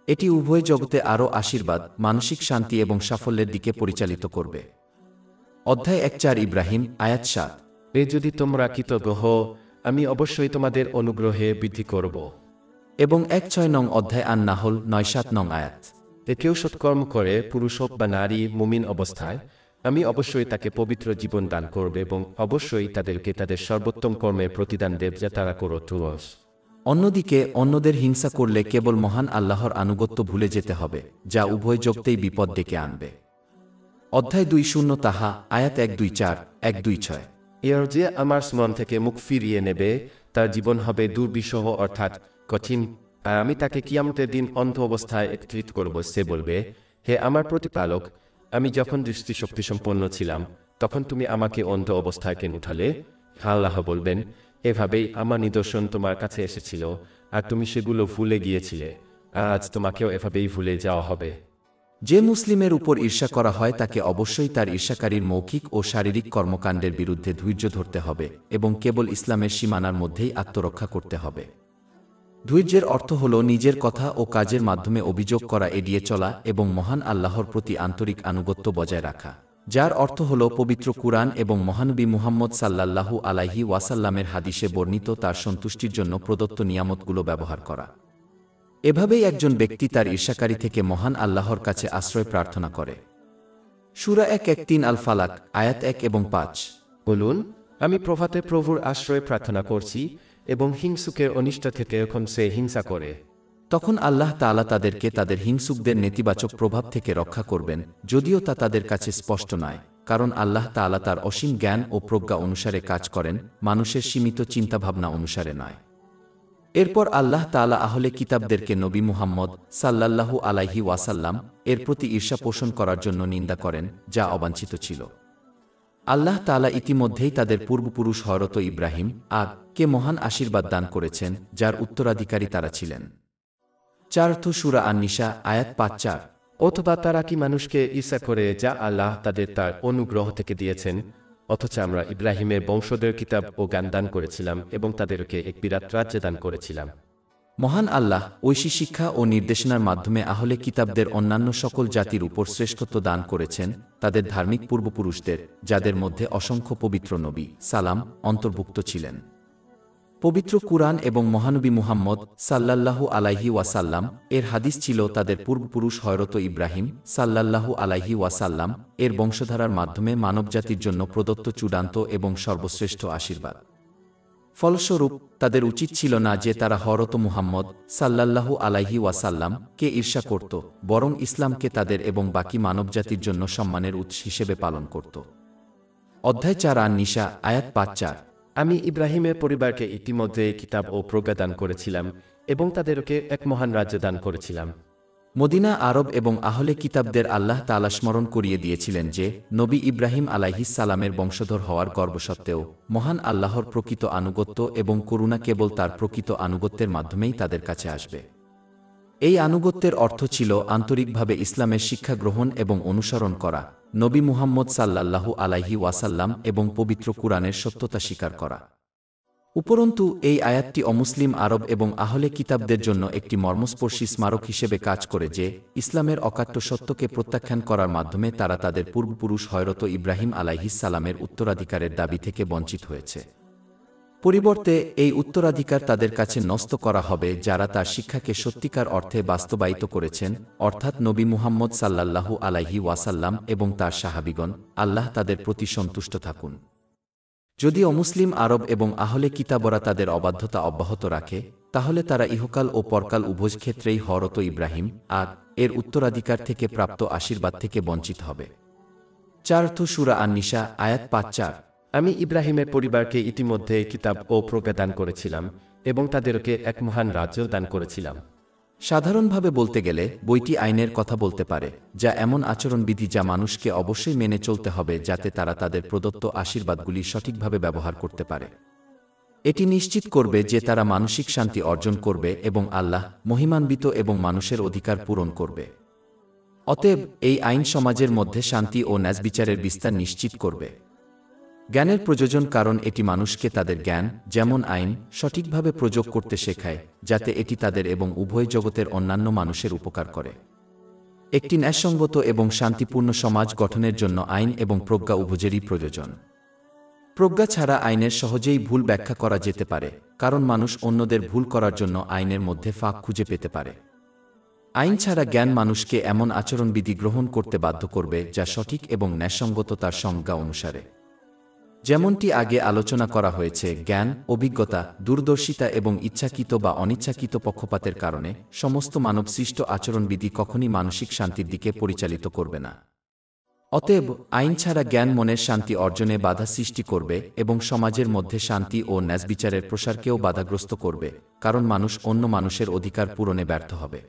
এটি উভয় জগতে আরও আশীর্বাদ, মানসিক শান্তি এবং সাফল্যের দিকে পরিচালিত করবে। অধ্যায় 14 ইব্রাহিম আয়াত 7। যদি তোমরা কৃতজ্ঞ হও, আমি অবশ্যই তোমাদের অনুগ্রহে বৃদ্ধি করব। এবং 16 নং অধ্যায় আন-নাহল 9-7 নং আয়াত। কেউ সৎকর্ম করে, পুরুষ হোক বা নারী, মুমিন অবস্থায়, আমি অবশ্যই তাকে পবিত্র জীবন দান করব এবং অবশ্যই তাদেরকে তাদের সর্বোত্তম কর্মের প্রতিদান দেব যা তারা করত। অন্যদিকে অন্যদের হিংসা করলে কেবল মহান আল্লাহর আনুগত্য ভুলে যেতে হবে, যা উভয় জগতেই বিপদ ডেকে আনবে। অধ্যায় 20 তাহা আয়াত 124, 126। এর যে আমার স্মরণ থেকে মুখ ফিরিয়ে নেবে তার জীবন হবে দুর্বিষহ অর্থাৎ কঠিন, আর আমি তাকে কিয়ামতের দিন অন্ধ অবস্থায় একত্রিত করব। সে বলবে, হে আমার প্রতিপালক, আমি যখন দৃষ্টিশক্তি সম্পন্ন ছিলাম তখন তুমি আমাকে অন্ধ অবস্থায় কেন উঠালে? আল্লাহ বলবেন, এভাবেই আমার নিদর্শন তোমার কাছে এসেছিল আর তুমি সেগুলো ভুলে গিয়েছিলে, আজ তোমাকেও এভাবেই ভুলে যাওয়া হবে। যে মুসলিমের উপর ঈর্ষা করা হয় তাকে অবশ্যই তার ঈর্ষাকারীর মৌখিক ও শারীরিক কর্মকাণ্ডের বিরুদ্ধে ধৈর্য ধরতে হবে এবং কেবল ইসলামের সীমানার মধ্যেই আত্মরক্ষা করতে হবে। ধৈর্যের অর্থ হল নিজের কথা ও কাজের মাধ্যমে অভিযোগ করা এড়িয়ে চলা এবং মহান আল্লাহর প্রতি আন্তরিক আনুগত্য বজায় রাখা, যার অর্থ হল পবিত্র কুরআন এবং মহানবী মুহাম্মদ সাল্লাল্লাহু আলাইহি ওয়াসাল্লামের হাদিসে বর্ণিত তার সন্তুষ্টির জন্য প্রদত্ত নিয়ামতগুলো ব্যবহার করা। এভাবেই একজন ব্যক্তি তার ঈর্ষাকারী থেকে মহান আল্লাহর কাছে আশ্রয় প্রার্থনা করে। সূরা 1:3 আল ফালাক আয়াত 1 এবং 5। বলুন, আমি প্রভাতে প্রভুর আশ্রয় প্রার্থনা করছি এবং হিংসুকের অনিষ্ট থেকে যখন সে হিংসা করে। তখন আল্লাহ তাআলা তাদেরকে তাদের হিংসুকদের নেতিবাচক প্রভাব থেকে রক্ষা করবেন, যদিও তা তাদের কাছে স্পষ্ট নয়, কারণ আল্লাহ তাআলা তার অসীম জ্ঞান ও প্রজ্ঞা অনুসারে কাজ করেন, মানুষের সীমিত চিন্তাভাবনা অনুসারে নয়। এরপর আল্লাহ তাআলা আহলে কিতাবদেরকে নবী মুহাম্মদ সাল্লাল্লাহু আলাইহি ওয়াসাল্লাম এর প্রতি ঈর্ষা পোষণ করার জন্য নিন্দা করেন, যা অবাঞ্ছিত ছিল। আল্লাহ তাআলা ইতিমধ্যেই তাদের পূর্বপুরুষ হযরত ইব্রাহিম কে মহান আশীর্বাদ দান করেছেন, যার উত্তরাধিকারী তারা ছিলেন। 4 সূরা আন-নিসা আয়াত 5-4। অথবা তারা কি মানুষকে ঈর্ষা করে যা আল্লাহ তাদের তার অনুগ্রহ থেকে দিয়েছেন, অথচ আমরা ইব্রাহিমের বংশধর কিতাব ও জ্ঞান দান করেছিলাম এবং তাদেরকে এক বিরাট রাজ্য দান করেছিলাম। মহান আল্লাহ ঐশী শিক্ষা ও নির্দেশনার মাধ্যমে আহলে কিতাবদের অন্যান্য সকল জাতির উপর শ্রেষ্ঠত্ব দান করেছেন, তাদের ধার্মিক পূর্বপুরুষদের, যাদের মধ্যে অসংখ্য পবিত্র নবী সালাম অন্তর্ভুক্ত ছিলেন। পবিত্র কুরআন এবং মহানবী মুহাম্মদ সাল্লাল্লাহু আলাইহি ওয়াসাল্লাম এর হাদিস ছিল তাদের পূর্বপুরুষ হযরত ইব্রাহিম সাল্লাল্লাহু আলাইহি ওয়াসাল্লাম এর বংশধারার মাধ্যমে মানবজাতির জন্য প্রদত্ত চূড়ান্ত এবং সর্বশ্রেষ্ঠ আশীর্বাদ। ফলস্বরূপ তাদের উচিত ছিল না যে তারা হযরত মুহাম্মদ সাল্লাল্লাহু আলাইহি ওয়াসাল্লাম কে ঈর্ষা করত, বরং ইসলামকে তাদের এবং বাকি মানবজাতির জন্য সম্মানের উৎস হিসেবে পালন করত। অধ্যায় 4 আন-নিসা আয়াত 5-4। আমি ইব্রাহিমের পরিবারকে ইতিমধ্যে কিতাব ও প্রজ্ঞা দান করেছিলাম এবং তাদেরকে এক মহান রাজ্য দান করেছিলাম। মদিনা আরব এবং আহলে কিতাবদের আল্লাহ তাআলা স্মরণ করিয়ে দিয়েছিলেন যে নবী ইব্রাহিম আলাইহিস সালামের বংশধর হওয়ার গর্ব সত্ত্বেও মহান আল্লাহর প্রকৃত আনুগত্য এবং করুণা কেবল তার প্রকৃত আনুগত্যের মাধ্যমেই তাদের কাছে আসবে। এই আনুগত্যের অর্থ ছিল আন্তরিকভাবে ইসলামের শিক্ষা গ্রহণ এবং অনুসরণ করা, নবী মুহাম্মদ সাল্লাল্লাহু আলাইহি ওয়াসাল্লাম এবং পবিত্র কুরআনের সত্যতা স্বীকার করা। উপরন্তু এই আয়াতটি অমুসলিম আরব এবং আহলে কিতাবদের জন্য একটি মর্মস্পর্শী স্মারক হিসেবে কাজ করে যে ইসলামের অকাট্য সত্যকে প্রত্যাখ্যান করার মাধ্যমে তারা তাদের পূর্বপুরুষ হযরত ইব্রাহিম আলাইহিস সালামের উত্তরাধিকারের দাবি থেকে বঞ্চিত হয়েছে। পরিবর্তে এই উত্তরাধিকার তাদের কাছে ন্যস্ত করা হবে যারা তার শিক্ষাকে সত্যিকার অর্থে বাস্তবায়িত করেছেন, অর্থাৎ নবী মুহাম্মদ সাল্লাল্লাহু আলাইহি ওয়াসাল্লাম এবং তার সাহাবীগণ। আল্লাহ তাদের প্রতি সন্তুষ্ট থাকুন। যদি অমুসলিম আরব এবং আহলে কিতাবরা তাদের অবাধ্যতা অব্যাহত রাখে, তাহলে তারা ইহকাল ও পরকাল উভয় ক্ষেত্রেই হযরত ইব্রাহিম এর উত্তরাধিকার থেকে প্রাপ্ত আশীর্বাদ থেকে বঞ্চিত হবে। 4 সূরা আন-নিসা আয়াত 5-4। আমি ইব্রাহিমের পরিবারকে ইতিমধ্যে কিতাব ও প্রজ্ঞা দান করেছিলাম এবং তাদেরকে এক মহান রাজ্য দান করেছিলাম। সাধারণভাবে বলতে গেলে বইটি আইনের কথা বলতে পারে, যা এমন আচরণবিধি যা মানুষকে অবশ্যই মেনে চলতে হবে যাতে তারা তাদের প্রদত্ত আশীর্বাদগুলি সঠিকভাবে ব্যবহার করতে পারে। এটি নিশ্চিত করবে যে তারা মানসিক শান্তি অর্জন করবে এবং আল্লাহ মহিমান্বিত এবং মানুষের অধিকার পূরণ করবে। অতএব এই আইন সমাজের মধ্যে শান্তি ও ন্যায়বিচারের বিস্তার নিশ্চিত করবে। জ্ঞানের প্রয়োজন, কারণ এটি মানুষকে তাদের জ্ঞান, যেমন আইন, সঠিকভাবে প্রয়োগ করতে শেখায়, যাতে এটি তাদের এবং উভয় জগতের অন্যান্য মানুষের উপকার করে। একটি ন্যায়সঙ্গত এবং শান্তিপূর্ণ সমাজ গঠনের জন্য আইন এবং প্রজ্ঞা উভয়েরই প্রয়োজন। প্রজ্ঞা ছাড়া আইনের সহজেই ভুল ব্যাখ্যা করা যেতে পারে, কারণ মানুষ অন্যদের ভুল করার জন্য আইনের মধ্যে ফাঁক খুঁজে পেতে পারে। আইন ছাড়া জ্ঞান মানুষকে এমন আচরণবিধি গ্রহণ করতে বাধ্য করবে যা সঠিক এবং ন্যায়সঙ্গত তার সংজ্ঞা অনুসারে। যেমনটি আগে আলোচনা করা হয়েছে, জ্ঞান, অভিজ্ঞতা, দূরদর্শিতা এবং ইচ্ছাকৃত বা অনিচ্ছাকৃত পক্ষপাতের কারণে সমস্ত মানবসৃষ্ট আচরণবিধি কখনই মানসিক শান্তির দিকে পরিচালিত করবে না। অতএব আইন ছাড়া জ্ঞান মনের শান্তি অর্জনে বাধা সৃষ্টি করবে এবং সমাজের মধ্যে শান্তি ও ন্যায়বিচারের প্রসারকেও বাধাগ্রস্ত করবে, কারণ মানুষ অন্য মানুষের অধিকার পূরণে ব্যর্থ হবে।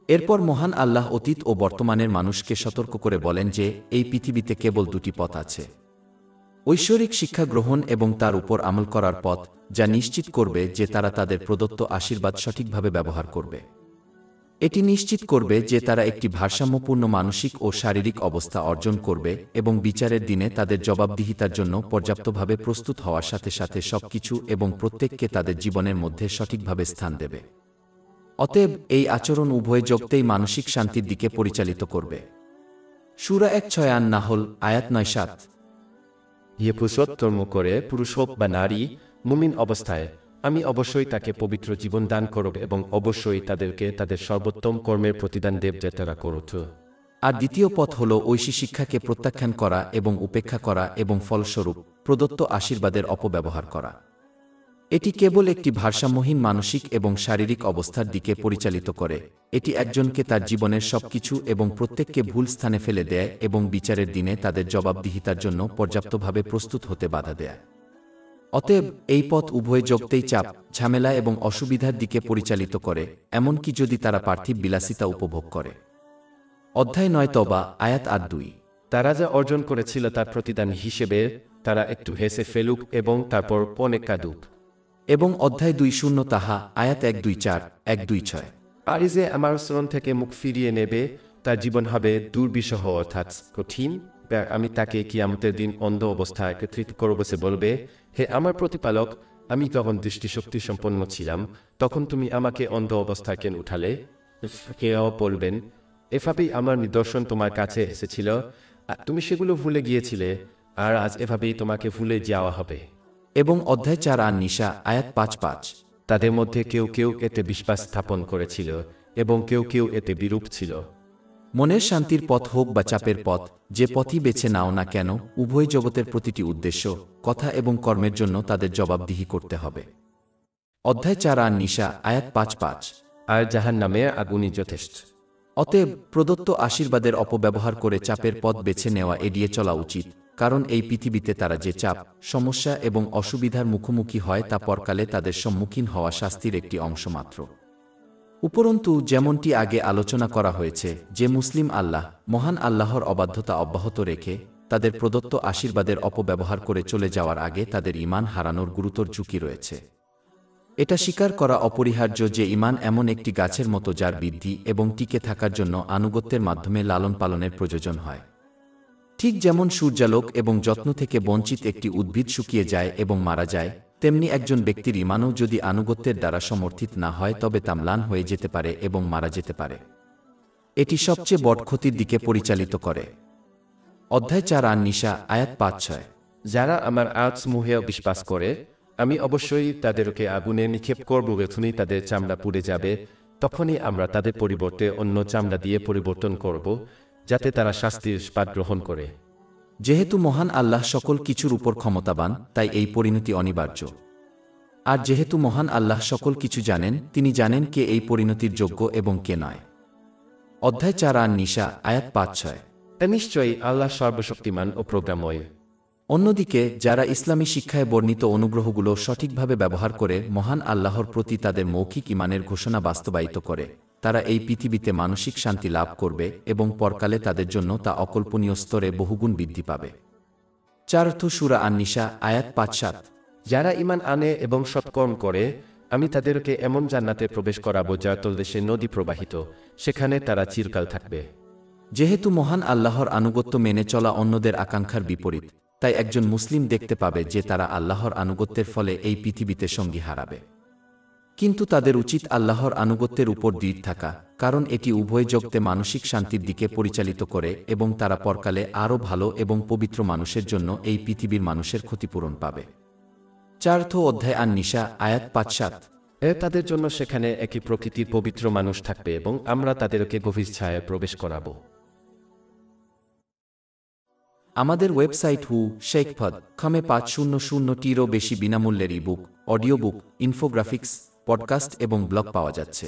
এরপর মহান আল্লাহ অতীত ও বর্তমানের মানুষকে সতর্ক করে বলেন যে এই পৃথিবীতে কেবল দুটি পথ আছে: ঐশ্বরিক শিক্ষা গ্রহণ এবং তার উপর আমল করার পথ, যা নিশ্চিত করবে যে তারা তাদের প্রদত্ত আশীর্বাদ সঠিকভাবে ব্যবহার করবে। এটি নিশ্চিত করবে যে তারা একটি ভারসাম্যপূর্ণ মানসিক ও শারীরিক অবস্থা অর্জন করবে এবং বিচারের দিনে তাদের জবাবদিহিতার জন্য পর্যাপ্তভাবে প্রস্তুত হওয়ার সাথে সাথে সবকিছু এবং প্রত্যেককে তাদের জীবনের মধ্যে সঠিকভাবে স্থান দেবে। অতএব এই আচরণ উভয় জগতেই মানসিক শান্তির দিকে পরিচালিত করবে। সূরা 1-6 আন-নাহল আয়াত 9-7। ইয়ে পুরুষোত্তম করে, পুরুষ হোক বা নারী, মুমিন অবস্থায় আমি অবশ্যই তাকে পবিত্র জীবন দান করব এবং অবশ্যই তাদেরকে তাদের সর্বোত্তম কর্মের প্রতিদান দেব যা তারা করত। আর দ্বিতীয় পথ হল ঐশী শিক্ষাকে প্রত্যাখ্যান করা এবং উপেক্ষা করা এবং ফলস্বরূপ প্রদত্ত আশীর্বাদের অপব্যবহার করা। এটি কেবল একটি ভারসাম্যহীন মানসিক এবং শারীরিক অবস্থার দিকে পরিচালিত করে। এটি একজনকে তার জীবনের সবকিছু এবং প্রত্যেককে ভুল স্থানে ফেলে দেয় এবং বিচারের দিনে তাদের জবাবদিহিতার জন্য পর্যাপ্তভাবে প্রস্তুত হতে বাধা দেয়। অতএব এই পথ উভয় জগতেই চাপ, ঝামেলা এবং অসুবিধার দিকে পরিচালিত করে, এমনকি যদি তারা পার্থিব বিলাসিতা উপভোগ করে। অধ্যায় 9 তওবা, আয়াত 8-2। তারা যা অর্জন করেছিল তার প্রতিদান হিসেবে তারা একটু হেসে ফেলুক এবং তারপর পণে কাঁদুক। এবং অধ্যায় 20 তাহা, আয়াত 1-2-4, 1-2-6। আর যে আমার স্মরণ থেকে মুখ ফিরিয়ে নেবে তার জীবন হবে দুর্বিষহ অর্থাৎ কঠিন। আমি তাকে কিয়ামতের দিন অন্ধ অবস্থায় একত্রিত করব, সে বলবে, হে আমার প্রতিপালক, আমি তখন দৃষ্টিশক্তি সম্পন্ন ছিলাম, তখন তুমি আমাকে অন্ধ অবস্থায় কেন উঠালে? কেউ বলবেন, এভাবেই আমার নিদর্শন তোমার কাছে এসেছিল, আর তুমি সেগুলো ভুলে গিয়েছিলে, আর আজ এভাবেই তোমাকে ভুলে যাওয়া হবে। এবং অধ্যায় 4 আন-নিসা, আয়াত 5-5। তাদের মধ্যে কেউ কেউ এতে বিশ্বাস স্থাপন করেছিল এবং কেউ কেউ এতে বিরূপ ছিল। মনের শান্তির পথ হোক বা চাপের পথ, যে পথই বেছে নাও না কেন, উভয় জগতের প্রতিটি উদ্দেশ্য, কথা এবং কর্মের জন্য তাদের জবাবদিহি করতে হবে। অধ্যায় 4 আন-নিসা, আয়াত 5-5। আর জাহান্নামের আগুনই যথেষ্ট। অতএব প্রদত্ত আশীর্বাদের অপব্যবহার করে চাপের পথ বেছে নেওয়া এড়িয়ে চলা উচিত, কারণ এই পৃথিবীতে তারা যে চাপ, সমস্যা এবং অসুবিধার মুখোমুখি হয় তা পরকালে তাদের সম্মুখীন হওয়া শাস্তির একটি অংশ মাত্র। উপরন্তু যেমনটি আগে আলোচনা করা হয়েছে, যে মুসলিম আল্লাহ, মহান আল্লাহর অবাধ্যতা অব্যাহত রেখে তাদের প্রদত্ত আশীর্বাদের অপব্যবহার করে চলে যাওয়ার আগে তাদের ঈমান হারানোর গুরুতর ঝুঁকি রয়েছে। এটা স্বীকার করা অপরিহার্য যে ঈমান এমন একটি গাছের মতো যার বৃদ্ধি এবং টিকে থাকার জন্য আনুগত্যের মাধ্যমে লালন পালনের প্রয়োজন হয়। ঠিক যেমন সূর্যালোক এবং যত্ন থেকে বঞ্চিত একটি উদ্ভিদ শুকিয়ে যায় এবং মারা যায়, তেমনি একজন ব্যক্তির ঈমানও যদি আনুগত্যের দ্বারা সমর্থিত না হয় তবে তা ম্লান হয়ে যেতে পারে এবং মারা যেতে পারে। এটি সবচেয়ে বড় ক্ষতির দিকে পরিচালিত করে। অধ্যায় 4 আন-নিসা, আয়াত 5-6। যারা আমার আয়াতসমূহে বিশ্বাস করে, আমি অবশ্যই তাদেরকে আগুনে নিক্ষেপ করব, যখনই তাদের চামড়া পুড়ে যাবে, তখনই আমরা তাদের পরিবর্তে অন্য চামড়া দিয়ে পরিবর্তন করব, যাতে তারা শাস্তির স্বাদ গ্রহণ করে। যেহেতু মহান আল্লাহ সকল কিছুর উপর ক্ষমতাবান, তাই এই পরিণতি অনিবার্য। আর যেহেতু মহান আল্লাহ সকল কিছু জানেন, তিনি জানেন কে এই পরিণতির যোগ্য এবং কে নয়। অধ্যায় 4 আন-নিসা, আয়াত 5-6। নিশ্চয়ই আল্লাহ সর্বশক্তিমান ও প্রজ্ঞাময়। অন্যদিকে যারা ইসলামী শিক্ষায় বর্ণিত অনুগ্রহগুলো সঠিকভাবে ব্যবহার করে মহান আল্লাহর প্রতি তাদের মৌখিক ঈমানের ঘোষণা বাস্তবায়িত করে, তারা এই পৃথিবীতে মানসিক শান্তি লাভ করবে এবং পরকালে তাদের জন্য তা অকল্পনীয় স্তরে বহুগুণ বৃদ্ধি পাবে। 4 সূরা আন-নিসা, আয়াত 5-7। যারা ঈমান আনে এবং সৎকর্ম করে, আমি তাদেরকে এমন জান্নাতে প্রবেশ করাবো যার তলদেশে নদী প্রবাহিত, সেখানে তারা চিরকাল থাকবে। যেহেতু মহান আল্লাহর আনুগত্য মেনে চলা অন্যদের আকাঙ্ক্ষার বিপরীত, তাই একজন মুসলিম দেখতে পাবে যে তারা আল্লাহর আনুগত্যের ফলে এই পৃথিবীতে সঙ্গী হারাবে। কিন্তু তাদের উচিত আল্লাহর আনুগত্যের উপর দৃঢ় থাকা, কারণ এটি উভয় জগতে মানসিক শান্তির দিকে পরিচালিত করে এবং তারা পরকালে আরও ভালো এবং পবিত্র মানুষের জন্য এই পৃথিবীর মানুষের ক্ষতিপূরণ পাবে। 4 অধ্যায় আন-নিসা, আয়াত 5-7। তাদের জন্য সেখানে একই প্রকৃতির পবিত্র মানুষ থাকবে এবং আমরা তাদেরকে গভীর ছায়ায় প্রবেশ করাবো। আমাদের ওয়েবসাইট শেখফদ.com-এ 500টিরও বেশি বিনামূল্যের ebook, audio book, infographics, podcast এবং ব্লগ পাওয়া যাচ্ছে।